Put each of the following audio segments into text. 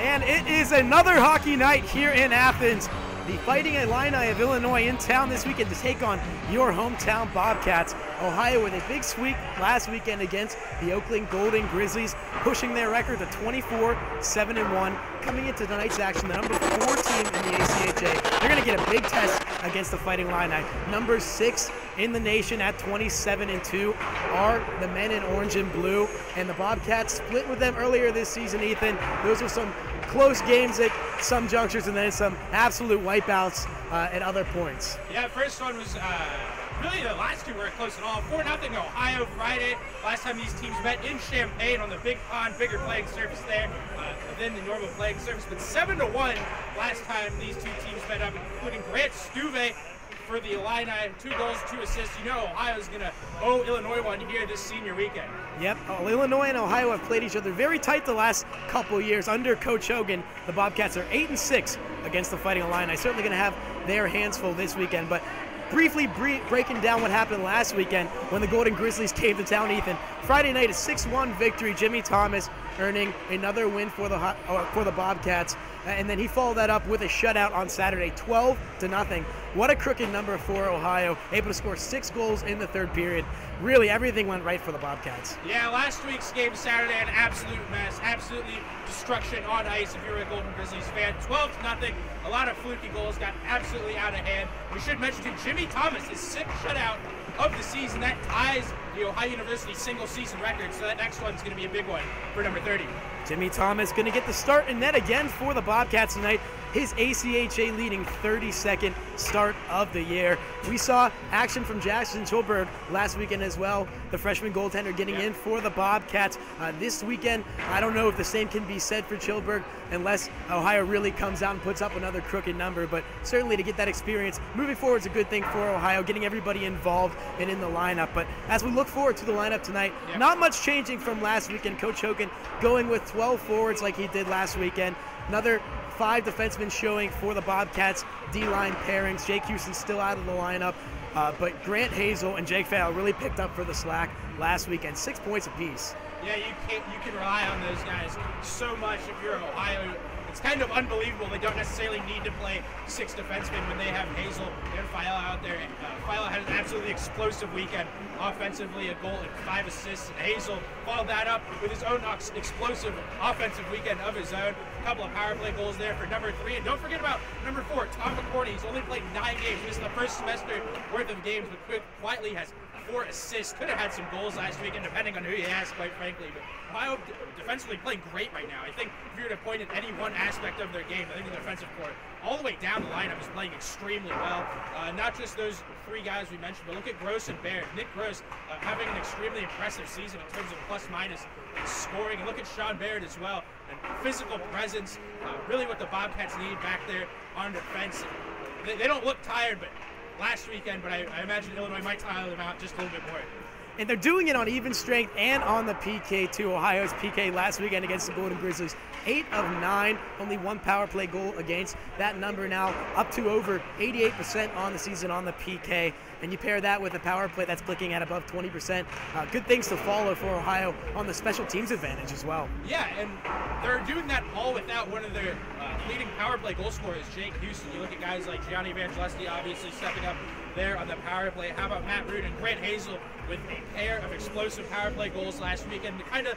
And it is another hockey night here in Athens. The Fighting Illini of Illinois in town this weekend to take on your hometown Bobcats. Ohio with a big sweep last weekend against the Oakland Golden Grizzlies, pushing their record to 24-7-1. Coming into tonight's action, the number 4 team in the ACHA. They're going to get a big test against the Fighting Illini. Number 6 in the nation at 27-2 are the men in orange and blue. And the Bobcats split with them earlier this season, Ethan. Those were some close games at some junctures and then some absolute wipeouts at other points. Yeah, first one was really the last two weren't close at all. 4-0 Ohio Friday. Last time these teams met in Champaign on the big pond, bigger playing surface there than the normal playing surface. But 7-1 last time these two teams met up, including Grant Stuve for the Illini. 2 goals, 2 assists. You know Ohio's going to owe Illinois one here this senior weekend. Yep, Illinois and Ohio have played each other very tight the last couple years. Under Coach Hogan, the Bobcats are 8-6 against the Fighting Illini. Certainly going to have their hands full this weekend. But briefly breaking down what happened last weekend when the Golden Grizzlies came to town, Ethan. Friday night, a 6-1 victory. Jimmy Thomas earning another win for the Bobcats. And then he followed that up with a shutout on Saturday, 12-0. What a crooked number for Ohio, able to score 6 goals in the third period. Really, everything went right for the Bobcats. Yeah, last week's game Saturday, an absolute mess, absolutely destruction on ice if you're a Golden Grizzlies fan. 12-0, a lot of fluky goals, got absolutely out of hand. We should mention too, Jimmy Thomas, his 6th shutout of the season. That ties the Ohio University single season record, so that next one's going to be a big one for number 30. Jimmy Thomas going to get the start in net again for the Bobcats tonight. His ACHA leading 32nd start of the year. We saw action from Jackson Chilberg last weekend as well. The freshman goaltender getting in for the Bobcats. This weekend, I don't know if the same can be said for Chilberg unless Ohio really comes out and puts up another crooked number. But certainly to get that experience moving forward is a good thing for Ohio, getting everybody involved and in the lineup. But as we look forward to the lineup tonight, not much changing from last weekend. Coach Hogan going with 12 forwards like he did last weekend. Another 5 defensemen showing for the Bobcats D-line pairings. Jake Houston still out of the lineup, but Grant Hazel and Jake Farrell really picked up for the slack last weekend. 6 points apiece. Yeah, you can rely on those guys so much if you're Ohio. It's kind of unbelievable they don't necessarily need to play 6 defensemen when they have Hazel and Fiala out there. Fiala had an absolutely explosive weekend offensively, a goal and 5 assists. And Hazel followed that up with his own explosive offensive weekend of his own. A couple of power play goals there for number 3. And don't forget about number 4, Tom McCourty. He's only played 9 games. Missed the first semester worth of games, but quietly has 4 assists. Could have had some goals last weekend, depending on who you ask, quite frankly. But Ohio defensively playing great right now. I think if you were to point at any one aspect of their game, I think the defensive core, all the way down the lineup, is playing extremely well. Not just those 3 guys we mentioned, but look at Gross and Baird. Nick Gross having an extremely impressive season in terms of plus-minus scoring. And look at Sean Baird as well. And physical presence, really what the Bobcats need back there on defense. They don't look tired, but last weekend, but I imagine Illinois might tire them out just a little bit more. And they're doing it on even strength and on the PK too. Ohio's PK last weekend against the Golden Grizzlies, 8 of 9, only 1 power play goal against. That number now up to over 88% on the season on the PK. And you pair that with a power play that's clicking at above 20%. Good things to follow for Ohio on the special teams advantage as well. Yeah, and they're doing that all without one of their leading power play goal scorers, Jake Houston. You look at guys like Gianni Evangelista obviously stepping up there on the power play. How about Matt Root and Grant Hazel with a pair of explosive power play goals last weekend, kind of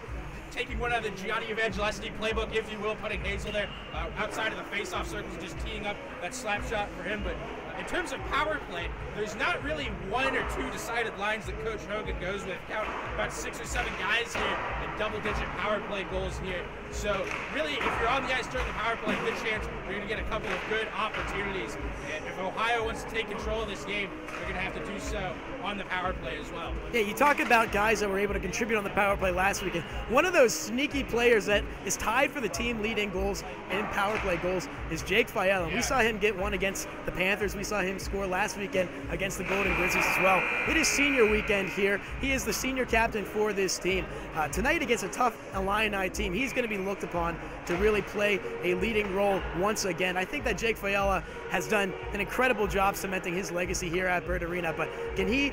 taking one out of the Gianni Evangelista playbook, if you will, putting Hazel there outside of the face-off circles, just teeing up that slap shot for him. But in terms of power play, there's not really 1 or 2 decided lines that Coach Hogan goes with. Count about 6 or 7 guys here in double-digit power play goals here. So really, if you're on the ice during the power play, good chance you're going to get a couple of good opportunities. And if Ohio wants to take control of this game, they're going to have to do so on the power play as well. Yeah, you talk about guys that were able to contribute on the power play last weekend. One of those sneaky players that is tied for the team lead in goals and power play goals is Jake Fiala. We saw him get one against the Panthers. We We saw him score last weekend against the Golden Grizzlies as well. It is senior weekend here. He is the senior captain for this team. Tonight against a tough Illini team, he's going to be looked upon to really play a leading role once again. I think that Jake Fiala has done an incredible job cementing his legacy here at Bird Arena, but can he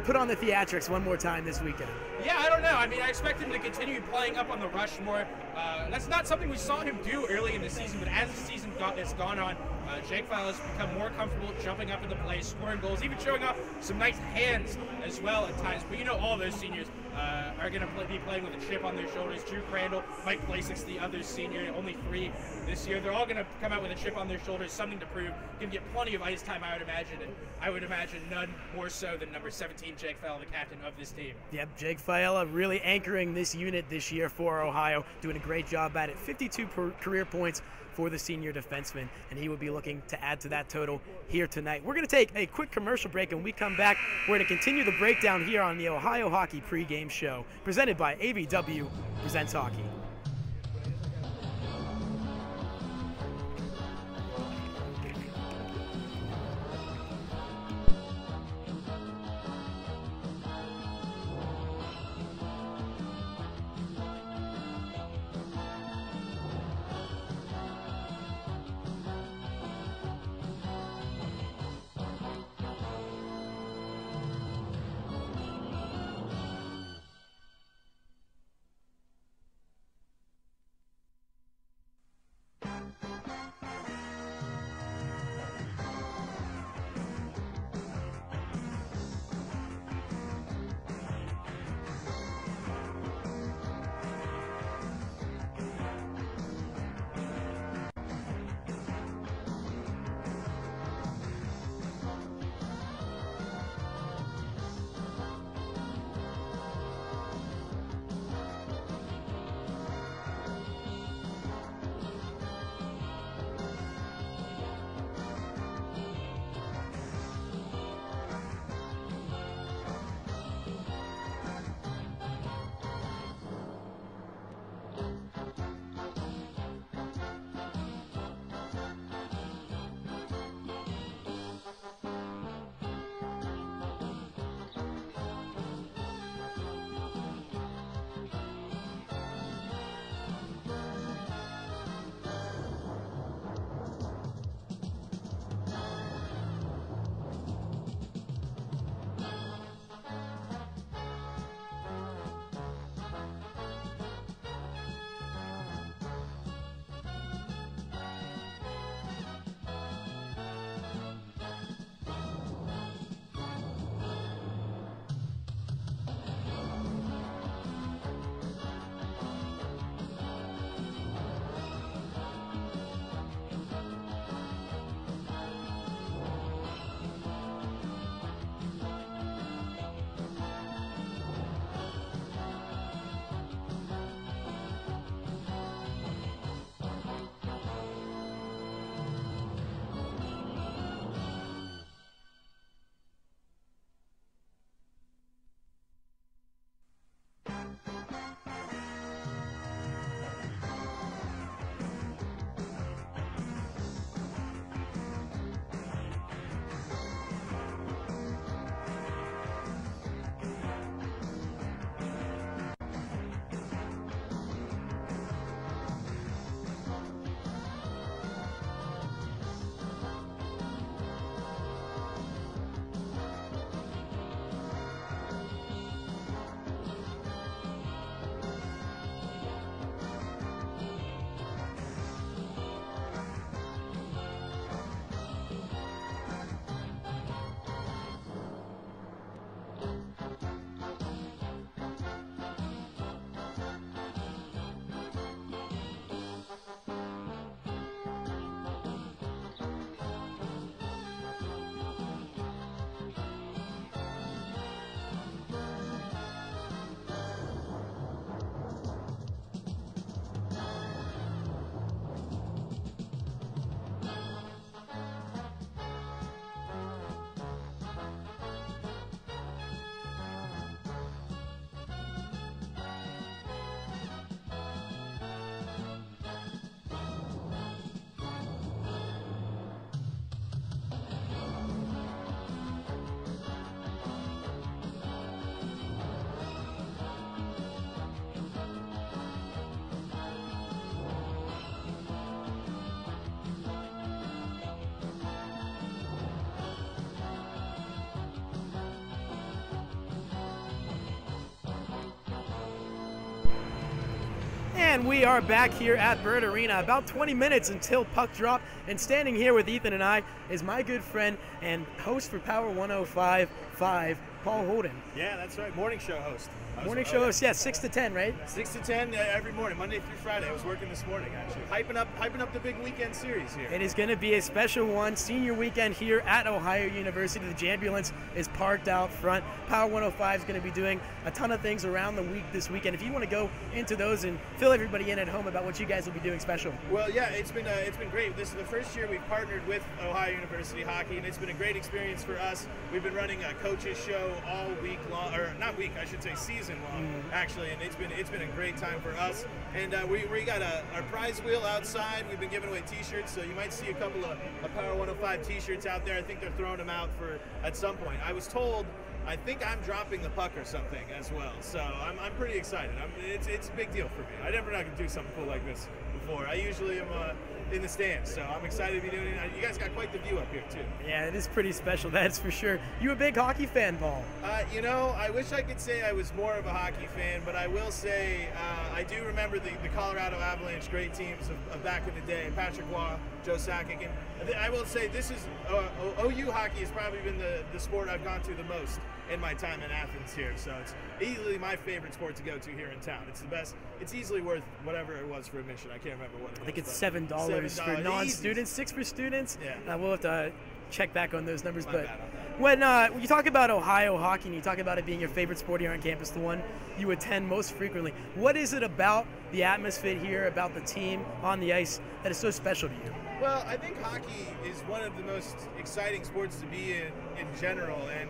put on the theatrics one more time this weekend? Yeah, I don't know. I mean, I expect him to continue playing up on the rush more. That's not something we saw him do early in the season, but as the season has gone on, Jake Fowler has become more comfortable jumping up in the play, scoring goals, even showing off some nice hands as well at times. But you know, all those seniors are going to be playing with a chip on their shoulders. Drew Crandall, Mike Plasix, the other senior, only 3 this year. They're all going to come out with a chip on their shoulders, something to prove. Going to get plenty of ice time, I would imagine, and I would imagine none more so than number 17, Jake Fowler, the captain of this team. Yep, Jake Fiala really anchoring this unit this year for Ohio, doing a great job at it. 52 career points for the senior defenseman, and he will be looking to add to that total here tonight. We're going to take a quick commercial break, and when we come back, we're going to continue the breakdown here on the Ohio Hockey pregame show, presented by AVW Presents Hockey. And we are back here at Bird Arena, about 20 minutes until puck drop. And standing here with Ethan and I is my good friend and host for Power 105.5, Paul Holden. Yeah, that's right. Morning show host. Morning show host, yeah, 6 to 10, right? 6 to 10 every morning, Monday through Friday. I was working this morning, actually. Hyping up the big weekend series here. It is going to be a special one. Senior weekend here at Ohio University. The Jambulance is parked out front. Power 105 is going to be doing a ton of things around the week this weekend. If you want to go into those and fill everybody in at home about what you guys will be doing special. Well, yeah, it's been great. This is the first year we've partnered with Ohio University Hockey, and it's been a great experience for us. We've been running a coaches show all week long, or not week, I should say season long, actually, and it's been a great time for us. And we got our prize wheel outside. We've been giving away T-shirts, so you might see a couple of Power 105 T-shirts out there. I think they're throwing them out at some point. I was told, I think I'm dropping the puck or something as well, so I'm pretty excited. It's a big deal for me. I never not gonna do something cool like this before. I usually am in the stands, so I'm excited to be doing it. You guys got quite the view up here too. Yeah, it is pretty special, that's for sure. You a big hockey fan, Paul? You know, I wish I could say I was more of a hockey fan, but I will say I do remember the Colorado Avalanche great teams of back in the day, Patrick Waugh, Joe Sakic, and I will say this is OU hockey has probably been the sport I've gone to the most in my time in Athens here, so it's easily my favorite sport to go to here in town. It's the best. It's easily worth whatever it was for admission. I can't remember what it was. I think it's $7 for non-students, $6 for students. Yeah. We'll have to check back on those numbers. My But bad on that. when you talk about Ohio hockey and you talk about it being your favorite sport here on campus, the one you attend most frequently, what is it about the atmosphere here, about the team on the ice that is so special to you? Well, I think hockey is one of the most exciting sports to be in general, and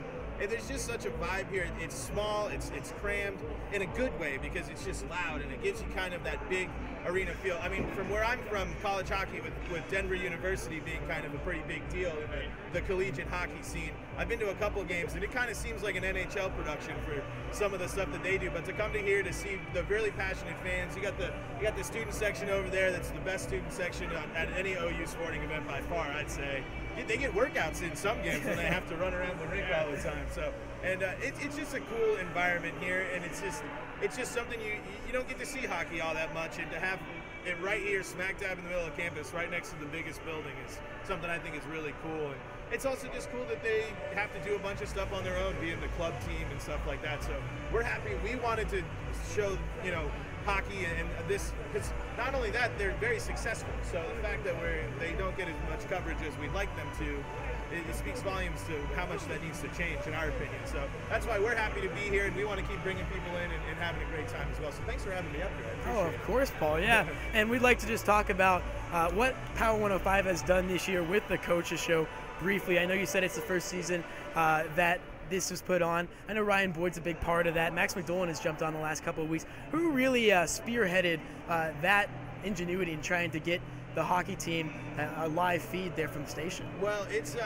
there's just such a vibe here. It's small, it's crammed in a good way because it's just loud and it gives you kind of that big arena feel. I mean, from where I'm from, college hockey with Denver University being kind of a pretty big deal in the collegiate hockey scene, I've been to a couple games and it kind of seems like an NHL production for some of the stuff that they do. But to come to here to see the really passionate fans, you got the student section over there. That's the best student section at any OU sporting event by far, I'd say. They get workouts in some games when they have to run around the rink all the time. So, and it's just a cool environment here, and it's just something you don't get to see hockey all that much, and to have it right here, smack dab in the middle of campus, right next to the biggest building, is something I think is really cool. And it's also just cool that they have to do a bunch of stuff on their own, being the club team and stuff like that. So we're happy. We wanted to show, hockey and this, because not only that, they're very successful. So the fact that they don't get as much coverage as we'd like them to, it speaks volumes to how much that needs to change, in our opinion. So that's why we're happy to be here, and we want to keep bringing people in and having a great time as well. So thanks for having me up here. I appreciate it. Of course, Paul, yeah. And we'd like to just talk about what Power 105 has done this year with the Coaches Show briefly. I know you said it's the first season that this was put on. I know Ryan Boyd's a big part of that. Max McDolan has jumped on the last couple of weeks. Who really spearheaded that ingenuity in trying to get the hockey team a live feed there from the station? Well, it's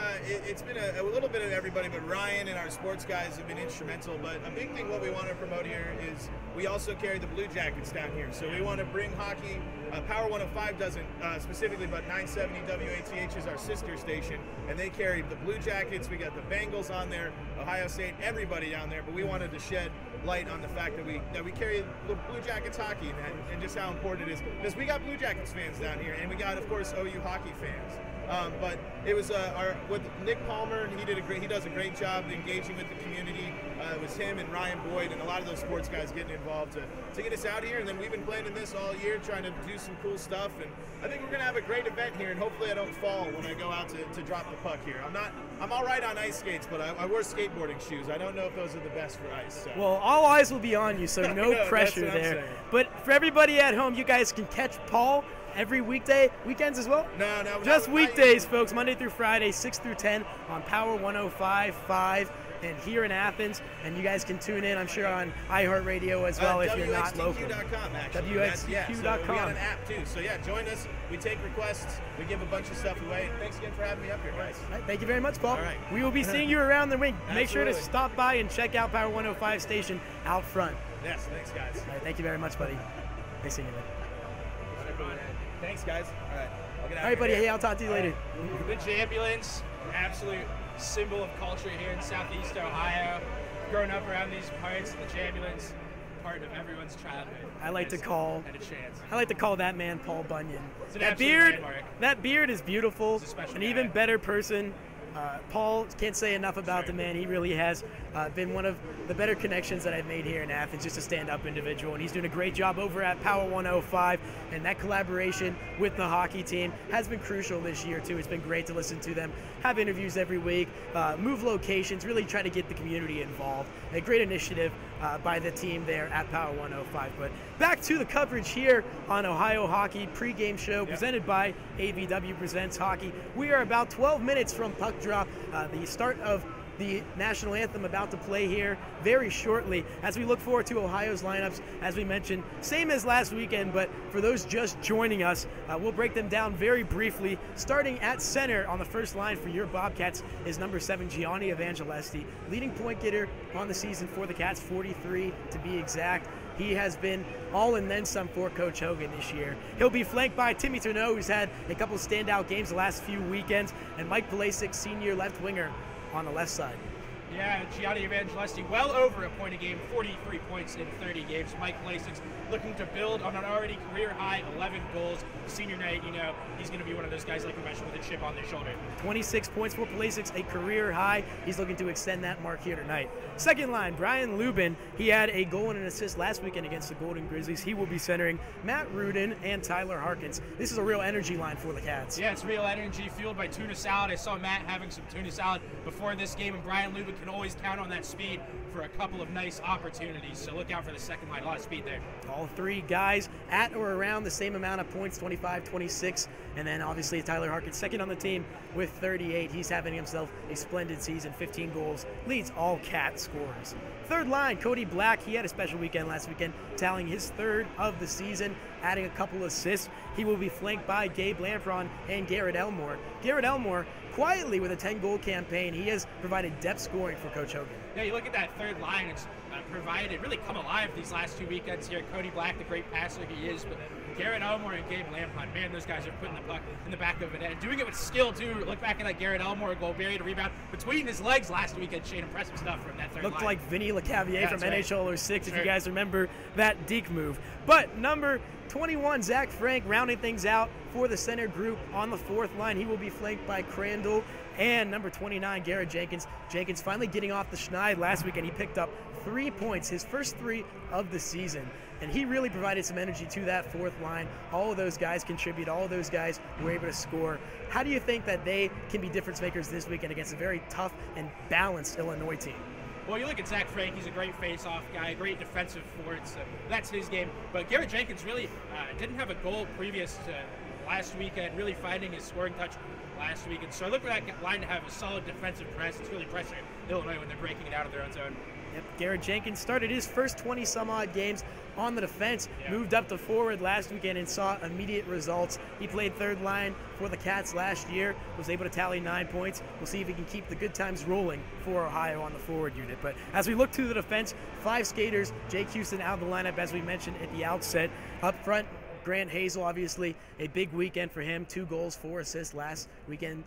been a little bit of everybody, but Ryan and our sports guys have been instrumental. But a big thing what we want to promote here is we also carry the Blue Jackets down here. So we want to bring hockey. Power 105 doesn't specifically, but 970 WATH is our sister station, and they carry the Blue Jackets. We got the Bengals on there, Ohio State, everybody down there. But we wanted to shed light on the fact that we carry the Blue Jackets hockey and just how important it is, because we got Blue Jackets fans down here, and we got, of course, OU hockey fans. But it was with Nick Palmer, and he does a great job engaging with the community. It was him and Ryan Boyd and a lot of those sports guys getting involved to get us out here. And then we've been planning this all year, trying to do some cool stuff. And I think we're gonna have a great event here. And hopefully I don't fall when I go out to drop the puck here. I'm all right on ice skates, but I wear skateboarding shoes. I don't know if those are the best for ice. So. Well, all eyes will be on you, so no pressure there. But for everybody at home, you guys can catch Paul every weekday, weekends as well? No. Just weekdays, folks, Monday through Friday, 6 through 10 on Power 105.5 and here in Athens. And you guys can tune in, I'm sure, on iHeartRadio as well if you're not local. WXTQ.com, actually. WXTQ.com. So we got an app, too. So, yeah, join us. We take requests. We give a bunch of stuff away. Thanks again for having me up here, guys. All right, thank you very much, Paul. All right. We will be seeing you around the rink. Make sure to Absolutely. stop by and check out Power 105 station out front. Yes, thanks, guys. All right, thank you very much, buddy. Nice seeing you, man. Thanks, guys. All right. I'll get out All right, of buddy. here. Hey, I'll talk to you later. The Jambulance, absolute symbol of culture here in Southeast Ohio. Growing up around these parts, the Jambulance, part of everyone's childhood. I like to call that man Paul Bunyan. It's an That absolute beard landmark. is beautiful. He's a special An guy. even better person. Paul, can't say enough about the man. He really has been one of the better connections that I've made here in Athens, just a stand-up individual, and he's doing a great job over at Power 105, and that collaboration with the hockey team has been crucial this year too. It's been great to listen to them, have interviews every week, move locations, really try to get the community involved. A great initiative by the team there at Power 105. But back to the coverage here on Ohio Hockey pregame show presented by AVW Presents Hockey. We are about 12 minutes from puck drop, the start of the national anthem about to play here very shortly as we look forward to Ohio's lineups. As we mentioned, same as last weekend, but for those just joining us, we'll break them down very briefly. Starting at center on the first line for your Bobcats is number 7, Gianni Evangelesti, leading point getter on the season for the Cats, 43 to be exact. He has been all and then some for Coach Hogan this year. He'll be flanked by Timmy Turneau, who's had a couple standout games the last few weekends, and Mike Pulisic, senior left winger, on the left side. Yeah, Gianni Evangelesti, well over a point a game, 43 points in 30 games. Mike Pulisic looking to build on an already career-high 11 goals. Senior night, he's going to be one of those guys, like we mentioned, with a chip on their shoulder. 26 points for Pulisic, a career high. He's looking to extend that mark here tonight. Second line, Brian Lubin. He had a goal and an assist last weekend against the Golden Grizzlies. He will be centering Matt Rudin and Tyler Harkins. This is a real energy line for the Cats. Yeah, it's real energy fueled by tuna salad. I saw Matt having some tuna salad before this game, and Brian Lubin can always count on that speed for a couple of nice opportunities. So look out for the second line. A lot of speed there. All three guys at or around the same amount of points, 25, 26. And then obviously Tyler Harkins, second on the team with 38. He's having himself a splendid season, 15 goals, leads all Cat scorers. Third line, Cody Black. He had a special weekend last weekend, tallying his third of the season, adding a couple assists. He will be flanked by Gabe Lampron and Garrett Elmore. Garrett Elmore, quietly with a 10-goal campaign, he has provided depth scoring for Coach Hogan. Yeah, you look at that third line, it's provided, really come alive these last 2 weekends here. Cody Black, the great passer he is, but Garrett Elmore and Gabe Lampron, man, those guys are putting the puck in the back of it and doing it with skill, too. Look back at that Garrett Elmore goal, buried a rebound between his legs last weekend. Shane, impressive stuff from that third line. Looked like Vinny LeCavier from NHL 06, if you guys remember that deke move. But number 21, Zach Frank, rounding things out for the center group on the fourth line. He will be flanked by Crandall and number 29, Garrett Jenkins. Jenkins finally getting off the schneid last weekend. He picked up 3 points, his first 3 of the season. And he really provided some energy to that fourth line. All of those guys contribute. All of those guys were able to score. How do you think that they can be difference makers this weekend against a very tough and balanced Illinois team? Well, you look at Zach Frank, he's a great face-off guy, a great defensive forward, so that's his game. But Garrett Jenkins really didn't have a goal previous to last weekend, really finding his scoring touch last weekend. So I look for that line to have a solid defensive presence, really pressuring Illinois when they're breaking it out of their own zone. Yep, Garrett Jenkins started his first 20-some-odd games on the defense, moved up to forward last weekend and saw immediate results. He played third line for the Cats last year, was able to tally 9 points. We'll see if he can keep the good times rolling for Ohio on the forward unit. But as we look to the defense, 5 skaters, Jake Houston out of the lineup, as we mentioned at the outset. Up front, Grant Hazel, obviously a big weekend for him, 2 goals, 4 assists last weekend.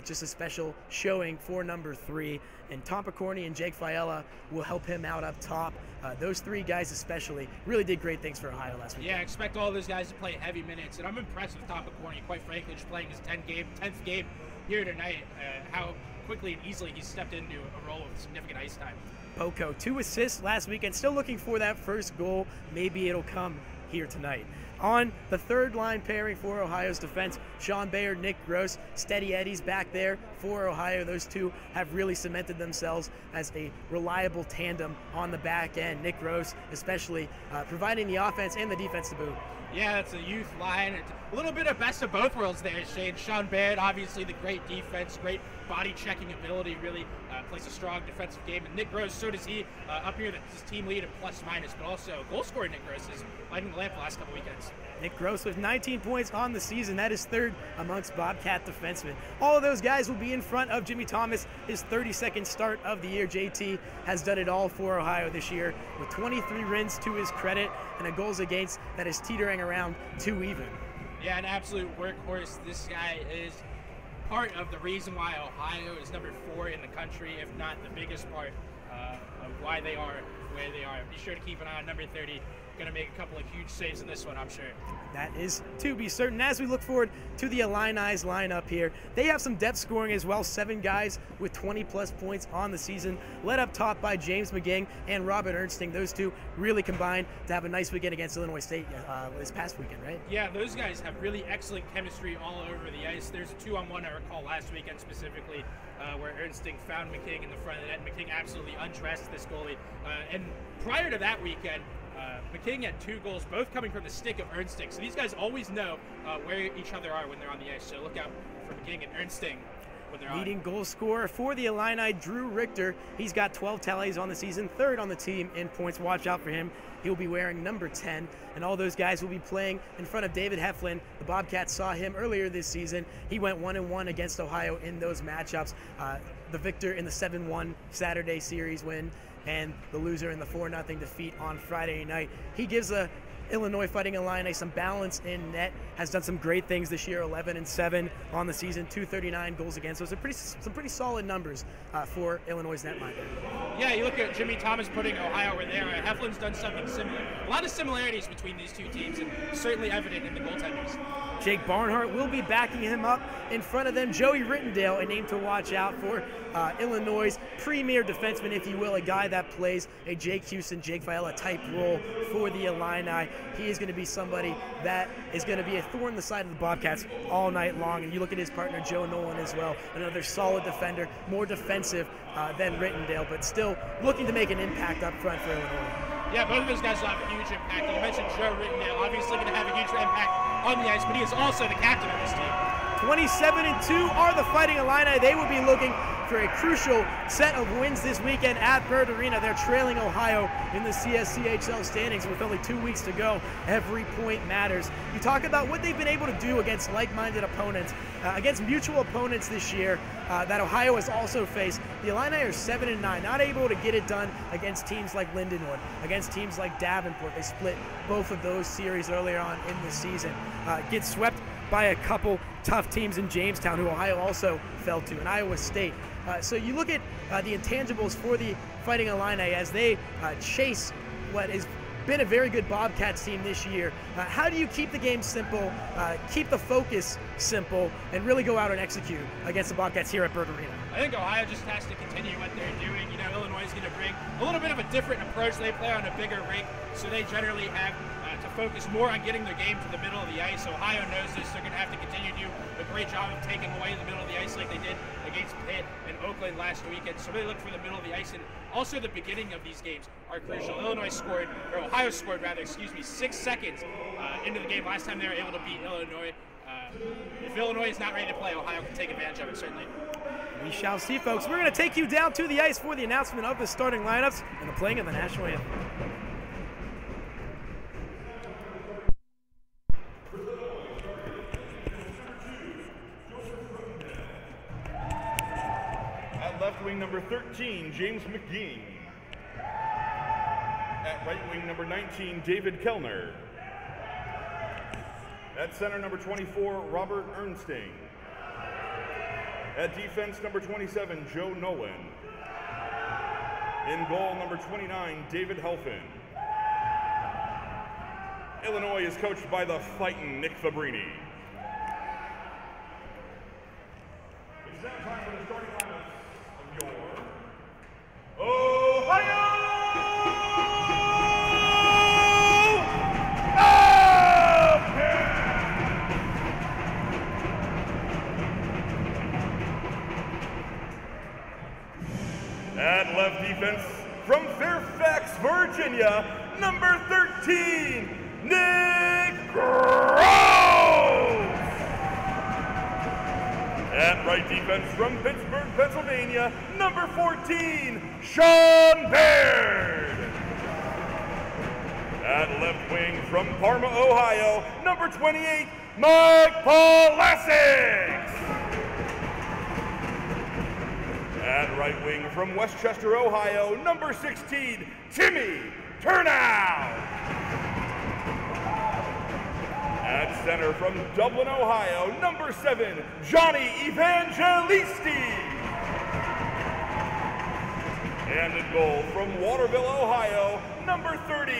Just a special showing for number 3. And Tom Picorni and Jake Fiala will help him out up top. Those 3 guys especially really did great things for Ohio last week. Yeah, I expect all those guys to play heavy minutes. And I'm impressed with Tom Picorni, quite frankly, just playing his 10th game here tonight. How quickly and easily he stepped into a role with significant ice time. Poco, 2 assists last weekend. Still looking for that first goal. Maybe it'll come here tonight. On the third line pairing for Ohio's defense, Sean Bayer, Nick Gross, Steady Eddie's back there for Ohio. Those 2 have really cemented themselves as a reliable tandem on the back end. Nick Gross especially providing the offense and the defense to boot. Yeah, it's a youth line. It's a little bit of best of both worlds there, Shane. Sean Baird, obviously the great defense, great body checking ability, really plays a strong defensive game. And Nick Gross, so does he, up here, his team lead in plus minus, but also goal scorer Nick Gross is lighting the lamp the last couple weekends. Nick Gross with 19 points on the season. That is third amongst Bobcat defensemen. All of those guys will be in front of Jimmy Thomas, his 32nd start of the year. JT has done it all for Ohio this year with 23 wins to his credit and a goals against that is teetering around 2 even. Yeah, an absolute workhorse. This guy is part of the reason why Ohio is number 4 in the country, if not the biggest part of why they are the way they are. Be sure to keep an eye on number 30. Going to make a couple of huge saves in this one, I'm sure. That is to be certain. As we look forward to the Illini's lineup here, they have some depth scoring as well. 7 guys with 20-plus points on the season, led up top by James McGing and Robert Ernsting. Those two really combined to have a nice weekend against Illinois State this past weekend, right? Yeah, those guys have really excellent chemistry all over the ice. There's a 2-on-1 I recall last weekend specifically where Ernsting found McGing in the front of the net. McGing absolutely undressed this goalie. And prior to that weekend, McGing had 2 goals, both coming from the stick of Ernsting. So these guys always know where each other are when they're on the ice. So look out for McGing and Ernsting when they're Leading on. goal scorer for the Illini, Drew Richter. He's got 12 tallies on the season, 3rd on the team in points. Watch out for him. He'll be wearing number 10, and all those guys will be playing in front of David Heflin. The Bobcats saw him earlier this season. He went 1-1 against Ohio in those matchups. The victor in the 7-1 Saturday series win, and the loser in the 4-0 defeat on Friday night. He gives the Illinois Fighting Illini some balance in net, has done some great things this year, 11-7 on the season, 239 goals against. So some pretty solid numbers for Illinois' netminder. Yeah, you look at Jimmy Thomas putting Ohio where they are. Heflin's done something similar. A lot of similarities between these two teams, and certainly evident in the goaltenders. Jake Barnhart will be backing him up in front of them. Joey Rittendale, a name to watch out for. Illinois' premier defenseman, if you will, a guy that plays a Jake Houston, Jake Fiala type role for the Illini. He is going to be somebody that is going to be a thorn in the side of the Bobcats all night long. And you look at his partner, Joe Nolan, as well, another solid defender, more defensive than Rittendale, but still looking to make an impact up front for Illinois. Yeah, both of those guys will have a huge impact. You mentioned Joe Rittendale, obviously going to have a huge impact on the ice, but he is also the captain of this team. 27-2 are the Fighting Illini. They will be looking for a crucial set of wins this weekend at Bird Arena. They're trailing Ohio in the CSCHL standings with only 2 weeks to go. Every point matters. You talk about what they've been able to do against like-minded opponents, against mutual opponents this year that Ohio has also faced. The Illini are 7-9, not able to get it done against teams like Lindenwood, against teams like Davenport. They split both of those series earlier on in the season. Get swept by a couple tough teams in Jamestown, who Ohio also fell to, and Iowa State. So you look at the intangibles for the Fighting Illini as they chase what has been a very good Bobcats team this year. How do you keep the game simple, keep the focus simple, and really go out and execute against the Bobcats here at Bird Arena? I think Ohio just has to continue what they're doing. You know, Illinois is going to bring a little bit of a different approach. They play on a bigger rink, so they generally have to focus more on getting their game to the middle of the ice. Ohio knows this. They're going to have to continue to do a great job of taking away the middle of the ice like they did against Pitt and Oakland last weekend. So really look for the middle of the ice, and also the beginning of these games are crucial. Ohio scored 6 seconds into the game last time they were able to beat Illinois. If Illinois is not ready to play, Ohio can take advantage of it, certainly. We shall see, folks. We're going to take you down to the ice for the announcement of the starting lineups and the playing of the national anthem. Left wing number 13, James McGing. At right wing number 19, David Kellner. At center number 24, Robert Ernsting. At defense number 27, Joe Nolan. In goal number 29, David Helfin. Illinois is coached by the fighting Nick Fabrini. It's now time for the starting lineup. Ohio! At left defense from Fairfax, Virginia, number 13, Nick Gross! At right defense from Pittsburgh, Pennsylvania, number 14, Sean Baird. At left wing from Parma, Ohio, number 28, Mike Polasics. At right wing from Westchester, Ohio, number 16, Timmy Turnow. At center from Dublin, Ohio, number 7, Johnny Evangelisti. And in goal from Waterville, Ohio, number 30,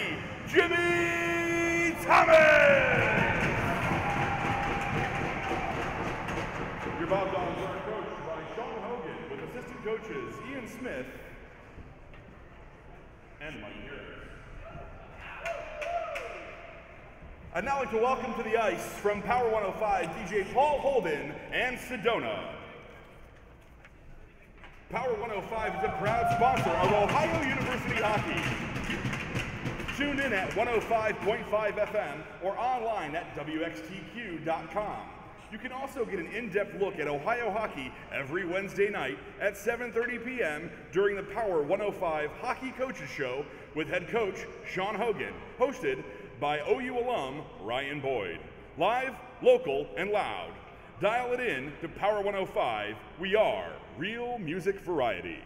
Jimmy Thomas. Your Bobdogs are coached by Sean Hogan with assistant coaches Ian Smith and Mike Harris. I'd now like to welcome to the ice from Power 105, DJ Paul Holden and Sedona. Power 105 is a proud sponsor of Ohio University Hockey. Tune in at 105.5 FM or online at WXTQ.com. You can also get an in-depth look at Ohio hockey every Wednesday night at 7:30 p.m. during the Power 105 Hockey Coaches Show with head coach Sean Hogan, hosted by OU alum Ryan Boyd. Live, local, and loud. Dial it in to Power 105. We are real music variety.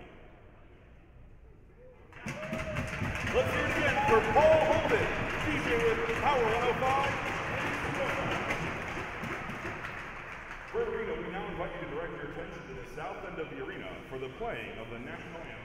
Let's hear it again for Paul Holden, DJ with Power 105. For arena, we now invite you to direct your attention to the south end of the arena for the playing of the national anthem.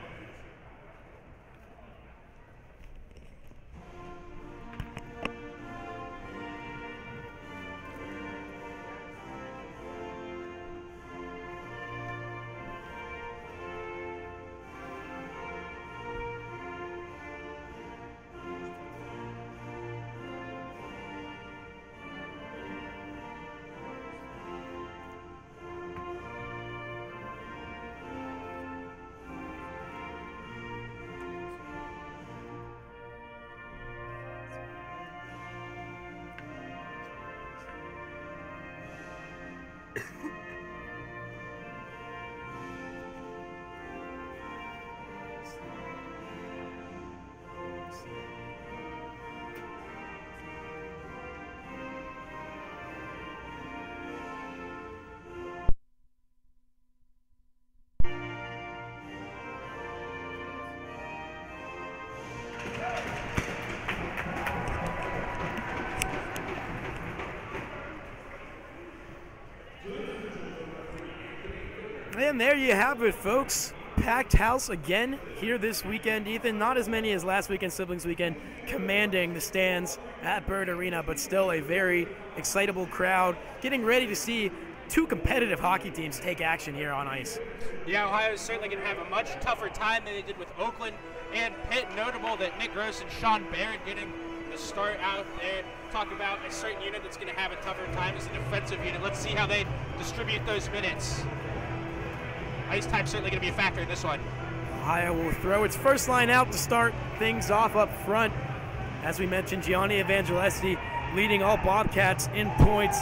And there you have it, folks. Packed house again here this weekend, Ethan. Not as many as last weekend, Siblings Weekend, commanding the stands at Bird Arena, but still a very excitable crowd getting ready to see two competitive hockey teams take action here on ice. Yeah, Ohio is certainly going to have a much tougher time than they did with Oakland and Pitt. Notable that Nick Gross and Sean Barrett getting the start out there. Talk about a certain unit that's going to have a tougher time as a defensive unit. Let's see how they distribute those minutes. Ice time's certainly going to be a factor in this one. Ohio will throw its first line out to start things off up front. As we mentioned, Gianni Evangelesti leading all Bobcats in points.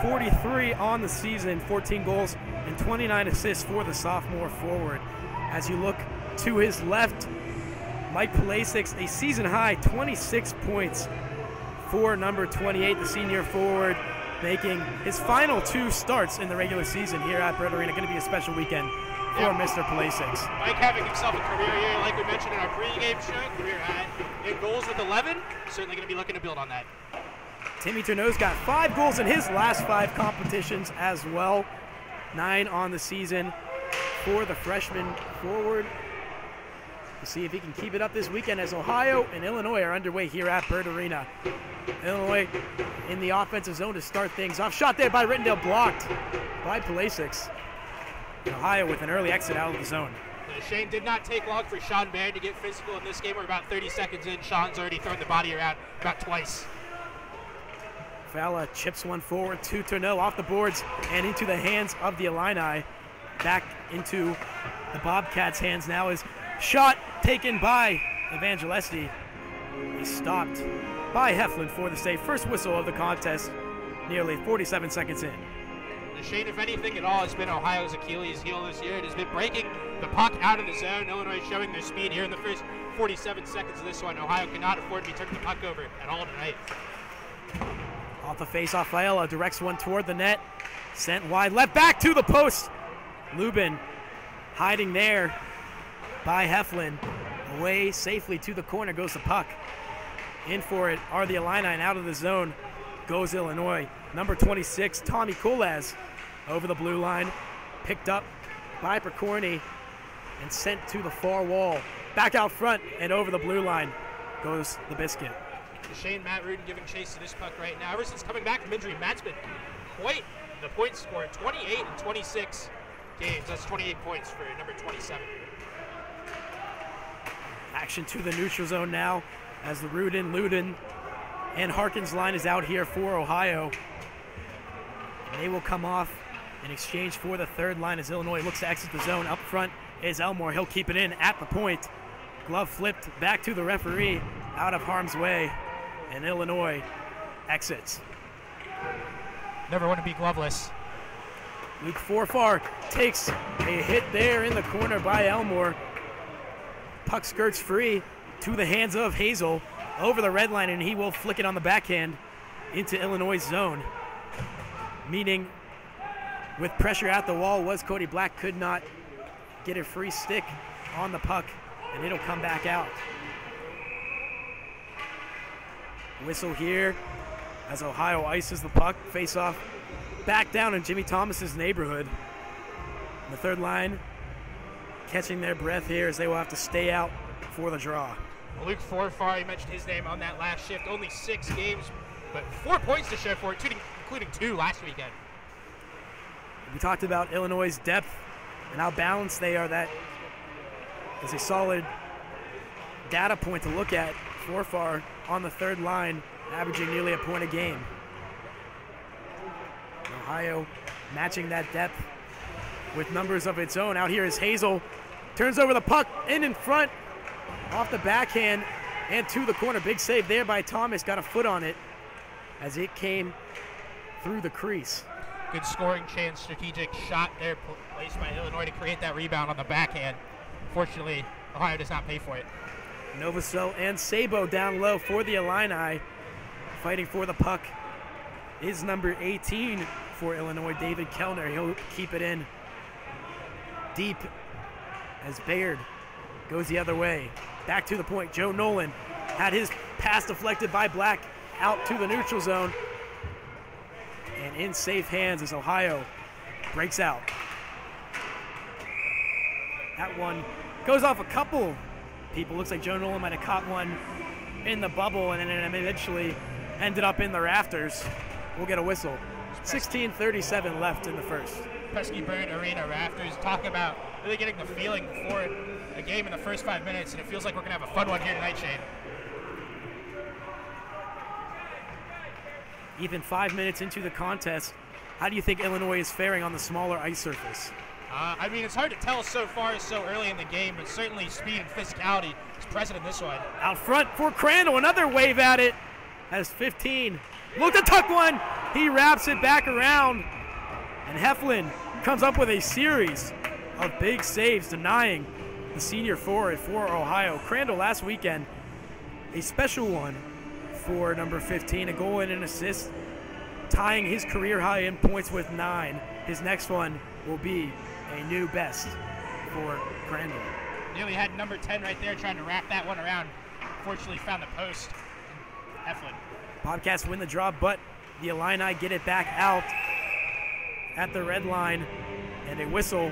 43 on the season, 14 goals and 29 assists for the sophomore forward. As you look to his left, Mike Pulisic, a season high 26 points for number 28, the senior forward, making his final two starts in the regular season here at Bird Arena. Going to be a special weekend for Mr. Pulisic. Mike having himself a career year, like we mentioned in our pregame show, career high in goals with 11. Certainly going to be looking to build on that. Timmy Turneau's got 5 goals in his last 5 competitions as well. 9 on the season for the freshman forward. We'll see if he can keep it up this weekend as Ohio and Illinois are underway here at Bird Arena. Illinois in the offensive zone to start things off. Shot there by Rittendale, blocked by Pulisic. Ohio with an early exit out of the zone. Shane did not take long for Sean Barrett to get physical in this game. We're about 30 seconds in. Sean's already thrown the body around about twice. Falla chips one forward to Turneau off the boards and into the hands of the Illini. Back into the Bobcats' hands now is shot taken by Evangelesti. He's stopped by Heflin for the save. First whistle of the contest, nearly 47 seconds in. Shane, if anything at all, has been Ohio's Achilles heel this year. It has been breaking the puck out of the zone. Illinois showing their speed here in the first 47 seconds of this one. Ohio cannot afford to be turning the puck over at all tonight. Off the face-off, Falla directs one toward the net. Sent wide, left back to the post. Lubin hiding there by Heflin. Away safely to the corner goes the puck. In for it are the Illini, and out of the zone goes Illinois. Number 26, Tommy Kulaz, over the blue line. Picked up by Percorny. and sent to the far wall. Back out front and over the blue line goes the biscuit. Shane Matt Rudin giving chase to this puck right now. Ever since coming back from injury, Matt's been quite the point scorer. 28 and 26 games. That's 28 points for number 27. Action to the neutral zone now as the Rudin, Ludin, and Harkins line is out here for Ohio. And they will come off in exchange for the third line as Illinois looks to exit the zone. Up front is Elmore. He'll keep it in at the point. Glove flipped back to the referee, out of harm's way, and Illinois exits. Never want to be gloveless. Luke Forfar takes a hit there in the corner by Elmore. Puck skirts free to the hands of Hazel over the red line, and he will flick it on the backhand into Illinois' zone. Meaning, with pressure at the wall, was Cody Black could not get a free stick on the puck, and it'll come back out. Whistle here as Ohio ices the puck. Face off back down in Jimmy Thomas's neighborhood. And the third line catching their breath here as they will have to stay out for the draw. Luke Forfar, you mentioned his name on that last shift. Only 6 games, but 4 points to show for it, including 2 last weekend. We talked about Illinois' depth and how balanced they are. That is a solid data point to look at. Forfar on the third line, averaging nearly a point a game. Ohio matching that depth with numbers of its own. Out here is Hazel. Turns over the puck in front, off the backhand and to the corner. Big save there by Thomas. Got a foot on it as it came through the crease. Good scoring chance, strategic shot there placed by Illinois to create that rebound on the backhand. Fortunately, Ohio does not pay for it. Novosel and Sabo down low for the Illini. Fighting for the puck is number 18 for Illinois, David Kellner. He'll keep it in deep as Bayard goes the other way. Back to the point. Joe Nolan had his pass deflected by Black out to the neutral zone. And in safe hands as Ohio breaks out. That one goes off a couple people. Looks like Joe Nolan might have caught one in the bubble and then eventually ended up in the rafters. We'll get a whistle. 16:37 left in the first. Pesky Bird Arena rafters. Talk about really getting the feeling for a game in the first 5 minutes, and it feels like we're going to have a fun one here tonight, Shane. Ethan, 5 minutes into the contest, how do you think Illinois is faring on the smaller ice surface? I mean, it's hard to tell so far, so early in the game, but certainly speed and physicality is present in this one. Out front for Crandall, another wave at it as 15. Look to tuck one. He wraps it back around, and Heflin comes up with a series of big saves, denying the senior forward for Ohio. Crandall last weekend, a special one for number 15, a goal and an assist, tying his career high in points with 9. His next one will be a new best for Crandall. Nearly had number 10 right there trying to wrap that one around. Fortunately found the post. Heflin. Bobcats win the draw, but the Illini get it back out at the red line, and a whistle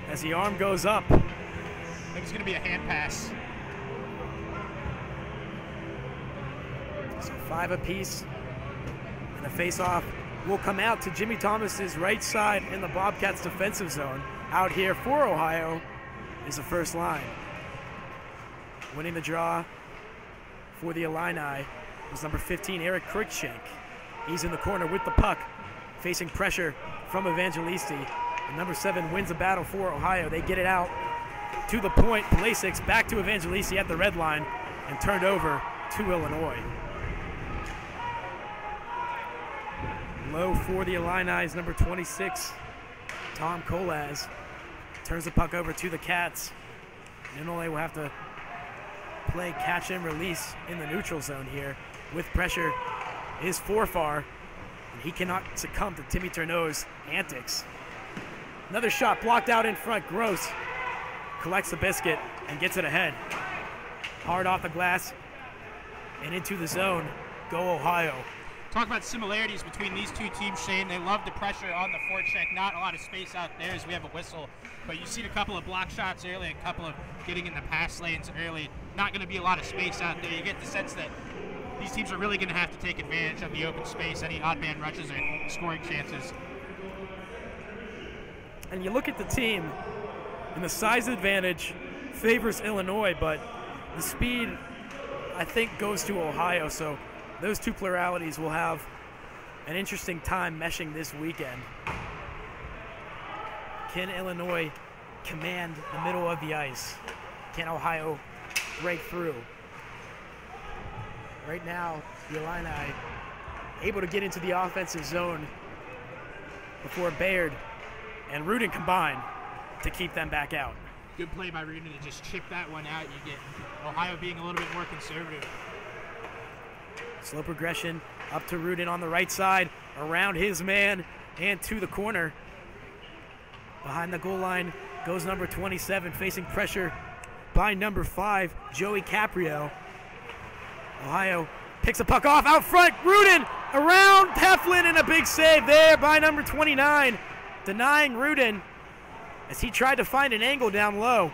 as the arm goes up. I think it's going to be a hand pass. So 5 apiece, and the face-off will come out to Jimmy Thomas's right side in the Bobcats defensive zone. Out here for Ohio is the first line. Winning the draw for the Illini was number 15, Eric Cruikshank. He's in the corner with the puck, facing pressure from Evangelisti. And number 7 wins the battle for Ohio. They get it out to the point. Pulisic back to Evangelisti at the red line and turned over to Illinois. Low for the Illini is number 26, Tom Kolaz. Turns the puck over to the Cats. Illinois will have to play catch and release in the neutral zone here. With pressure is Forfar, and he cannot succumb to Timmy Turneau's antics. Another shot blocked out in front. Gross collects the biscuit and gets it ahead. Hard off the glass and into the zone. Go Ohio. Talk about similarities between these two teams, Shane. They love the pressure on the forecheck. Not a lot of space out there as we have a whistle. But you've seen a couple of block shots early, a couple of getting in the pass lanes early. Not going to be a lot of space out there. You get the sense that these teams are really going to have to take advantage of the open space, any odd man rushes or scoring chances. And you look at the team, and the size advantage favors Illinois, but the speed, I think, goes to Ohio. So those two pluralities will have an interesting time meshing this weekend. Can Illinois command the middle of the ice? Can Ohio break through? Right now, the Illini able to get into the offensive zone before Baird and Rudin combine to keep them back out. Good play by Rudin to just chip that one out. You get Ohio being a little bit more conservative. Slow progression up to Rudin on the right side, around his man and to the corner. Behind the goal line goes number 27, facing pressure by number 5, Joey Caprio. Ohio picks a puck off out front. Rudin around Heflin, and a big save there by number 29, denying Rudin as he tried to find an angle down low.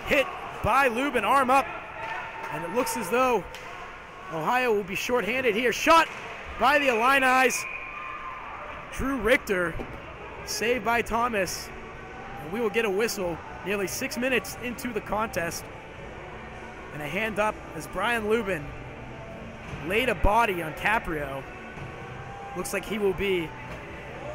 Hit by Lubin, arm up, and it looks as though Ohio will be shorthanded here. Shot by the Illini. Drew Richter, saved by Thomas, and we will get a whistle nearly 6 minutes into the contest. And a hand up as Brian Lubin laid a body on Caprio. Looks like he will be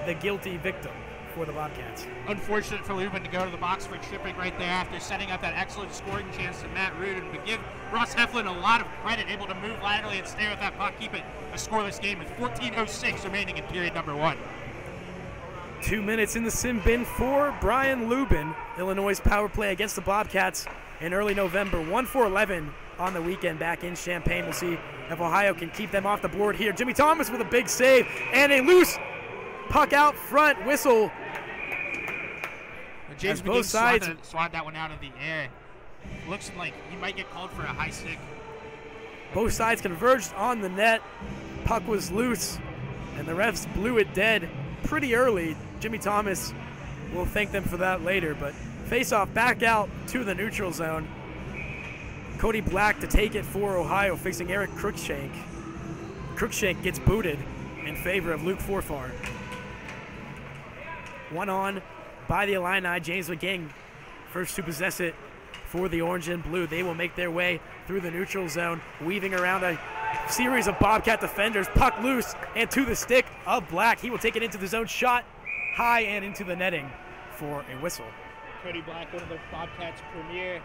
the guilty victim for the Bobcats. Unfortunate for Lubin to go to the box for tripping right there after setting up that excellent scoring chance to Matt Rudin. But give Ross Heflin a lot of credit, able to move laterally and stay with that puck, keep it a scoreless game with 14:06 remaining in period number 1. 2 minutes in the sim bin for Brian Lubin. Illinois' power play against the Bobcats in early November. 1-for-11 on the weekend back in Champaign. We'll see if Ohio can keep them off the board here. Jimmy Thomas with a big save and a loose puck out front. Whistle. James both McGee sides swat that one out of the air. Looks like he might get called for a high stick. Both sides converged on the net. Puck was loose, and the refs blew it dead pretty early. Jimmy Thomas will thank them for that later, but face-off back out to the neutral zone. Cody Black to take it for Ohio, facing Eric Cruikshank. Cruikshank gets booted in favor of Luke Forfar. One on by the Illini. James McGing first to possess it for the orange and blue. They will make their way through the neutral zone, weaving around a series of Bobcat defenders. Puck loose and to the stick of Black. He will take it into the zone. Shot high and into the netting for a whistle. Cody Black, one of the Bobcats' premier